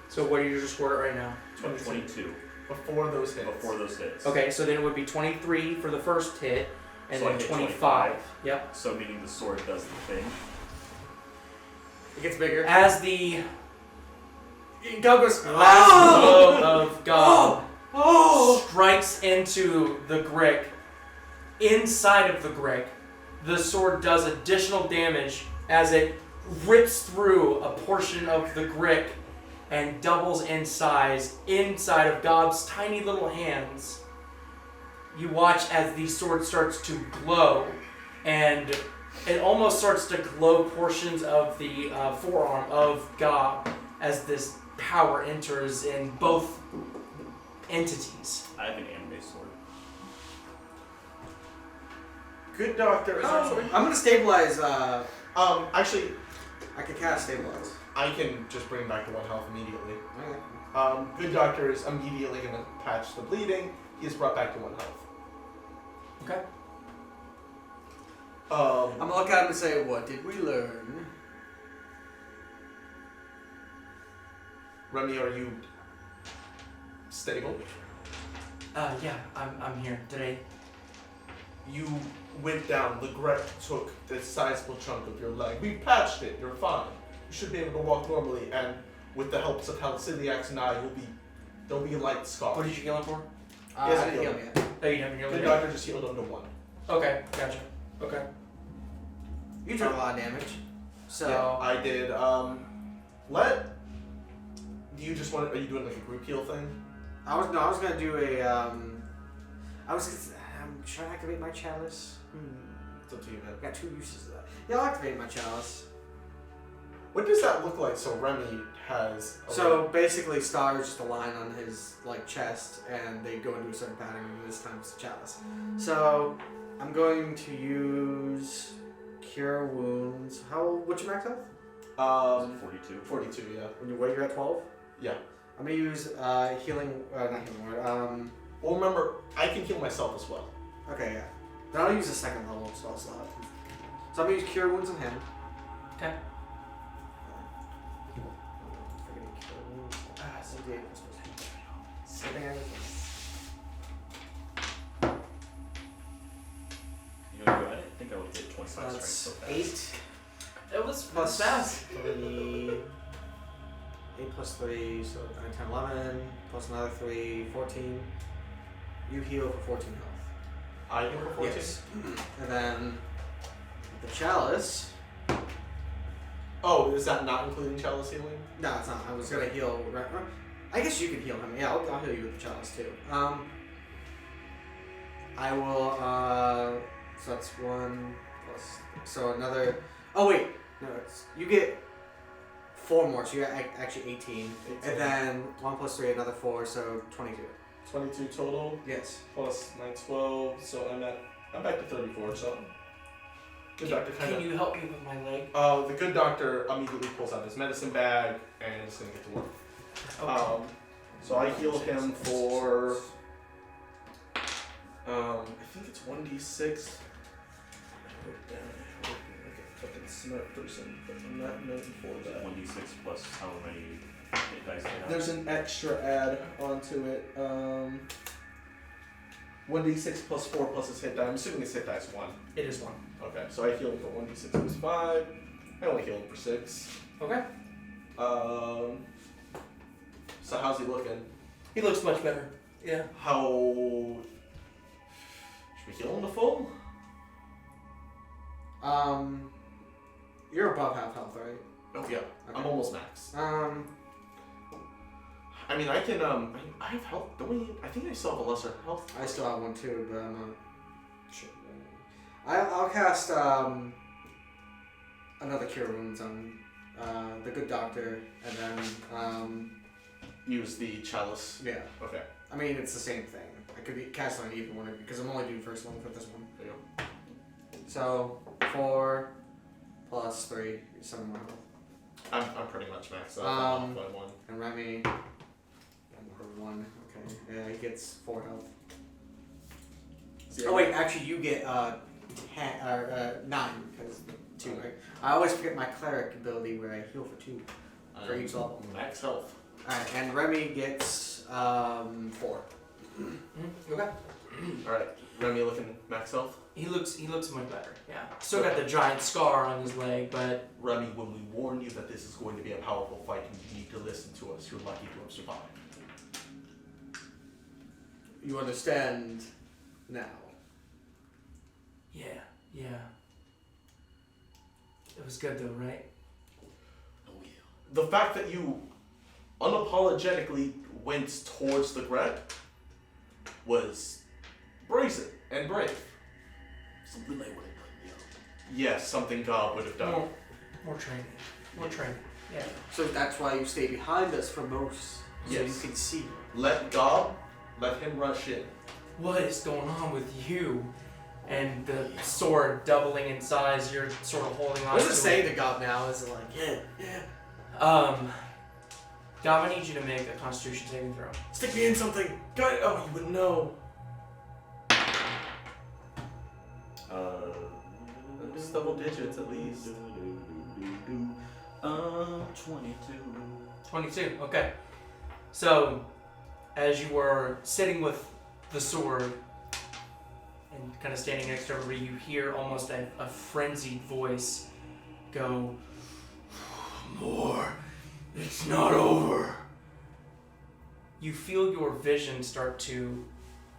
So what are your score right now? 22 before those hits. before those hits. Okay, so then it would be 23 for the first hit, and So I then hit 25. 25. Yep. So meaning the sword does the thing. It gets bigger. As the Douglas last blow of God Oh! strikes into the grick, inside of the grick, the sword does additional damage as it rips through a portion of the grick and doubles in size inside of Gob's tiny little hands. You watch as the sword starts to glow, and it almost starts to glow portions of the forearm of Gob as this power enters in both entities. I have an anime sword. Good doctor. I'm gonna stabilize. Actually, I can cast stabilize. I can just bring back to 1 health immediately. Okay. Good doctor is immediately going to patch the bleeding. He is brought back to 1 health. Okay. I'm gonna look at him and say, "What did we learn?" Remy, are you stable? Yeah, I'm here today. You went down. The grick took a sizable chunk of your leg. We patched it. You're fine. You should be able to walk normally, and with the helps of Halaseliax and I, there'll be a light scar. What did you heal him for? I Yes, didn't heal. heal him yet. Oh, you haven't healed The him. doctor just healed him to 1. Okay, gotcha. Okay. You took a lot of damage. So Yeah, I did. Do you just want? Are you doing like a group heal thing? I was gonna do a. Should I activate my chalice? It's up to you, man. I got 2 uses of that. Yeah, I'll activate my chalice. What does that look like? So Remy has. So basically, stars just a line on his like chest, and they go into a certain pattern. And this time it's the chalice. So I'm going to use Cure Wounds. What's your max health? 42. 42. Yeah. What, you're at 12? Yeah. I'm gonna use healing. Not healing word. Well, remember, I can heal myself as well. Okay, yeah. Then I'll use a second level spell slot. So I'm gonna use Cure Wounds on him. Okay. Forgetting Cure Wounds. 78 was supposed to be. Saving everything. You know, I didn't think I would hit 25 So strength that's so fast. 8 It was plus fast. 3. 8 plus 3, so 9, 10, 11. Plus another 3, 14. You heal for 14 health. I heal for 14. Yes. And then the chalice. Oh, is that not including chalice healing? No, it's not. I was gonna heal. I guess you can heal him. Yeah, I'll heal you with the chalice too. I will. So that's 1 plus. So another. Oh wait, no, you get 4 more. So you're actually 18. And then 1 plus 3, another 4, so 22. 22 total Yes. plus 9, 12. So I'm back to 34. So good doctor kind Can of. you help me with my leg? The good doctor immediately pulls out his medicine bag and is gonna get to work. Okay. So I heal him for. I think it's 1d6. Fucking smart person, but I'm not known for that. 1d6 plus how many hit dice do you have? There's an extra add onto it. 1d6 plus 4 plus his hit die. I'm assuming his hit die is 1. It is 1. Okay, so I heal him for 1d6 plus 5. I only heal him for 6. Okay. So how's he looking? He looks much better. Yeah. How. Should we heal him to full? You're above half health, right? Oh, yeah. I'm Okay. almost max. I I mean, I can, I have health. Don't we? I think I still have a lesser health. still have 1 too, but I'm not sure. I'll cast another Cure Wounds on the good doctor, and then Use the chalice. yeah. Okay. I mean, it's the same thing. I could be casting on either one because I'm only doing first one for this one. There you go. So 4 plus 3, 7 more health. I'm pretty much maxed out. I'm off by 1. And Remy, 1. Okay. Yeah, he gets 4 health. Oh wait, actually you get 9 because 2, right? I always forget my cleric ability where I heal for 2 for each level. Max health. Alright, and Remy gets 4. Okay. Alright, Remy looking max health. He looks much better. Yeah. Still got the giant scar on his leg, but Remy, when we warn you that this is going to be a powerful fight and you need to listen to us, you're lucky to have survived. You understand now. yeah. It was good though, right? Oh yeah. The fact that you unapologetically went towards the grick was brazen and brave. Something I would have done, Yes, something God would have done. More training. More training. Yeah. So that's why you stay behind us for most, so Yes. you can see. Let him rush in. What is going on with you? And the sword doubling in size, you're sort of holding on What to does it say to God now? Is it like, yeah, Gob, I need you to make a Constitution saving throw. stick me in something. God, oh, you wouldn't know. It's double digits at least. 22. 22. Okay. So, as you were sitting with the sword and kind of standing next to everybody, you hear almost a frenzied voice go, "More. It's not over." You feel your vision start to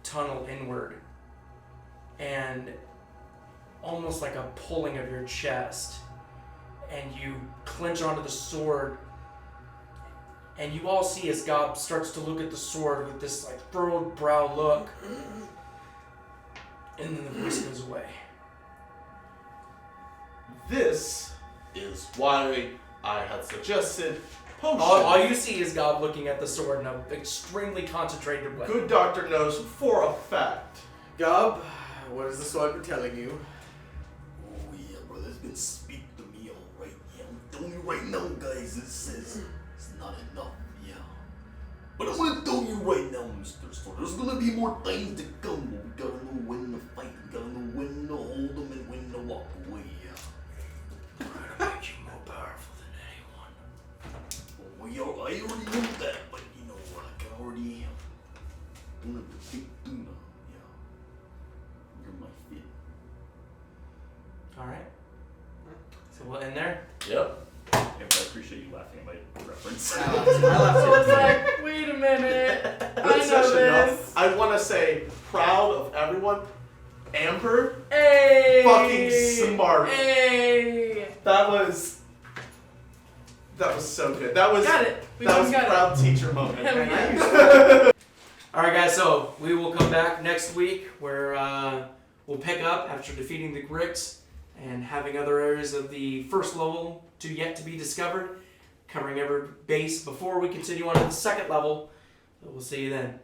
tunnel inward, and almost like a pulling of your chest, and you clench onto the sword, and you all see as Gob starts to look at the sword with this like furrowed brow look, and then the voice goes away. This is why I had suggested potions. All you see is God looking at the sword in an extremely concentrated way. Good doctor knows for a fact. Gob, what has the sword been telling you? Oh yeah, brother, it's been speak to me alright. Yeah, I'm telling you right now, guys, it says it's not enough, yeah. But I'm gonna tell you right now, Mr. Sword, there's gonna be more times to come, but we gotta know when to fight, we gotta know when to hold them and when to walk away, yeah. I'm gonna make you more powerful than anyone. Well, I already know that, but you know, I can already one of the big tuna, yeah. You're my fit. All right. So we'll end there. Yep. And I appreciate you laughing at my reference. I I was left it. like, wait a minute. I Good know session, y'all. this. I want to say, proud of everyone. Amber, Hey. fucking smart. Hey. That was so good. That was Got it. We that both was got proud teacher moment. Hell yeah. All right, guys. So we will come back next week where we'll pick up after defeating the Gricks and having other areas of the first level yet to be discovered, covering every base before we continue on to the second level. So we'll see you then.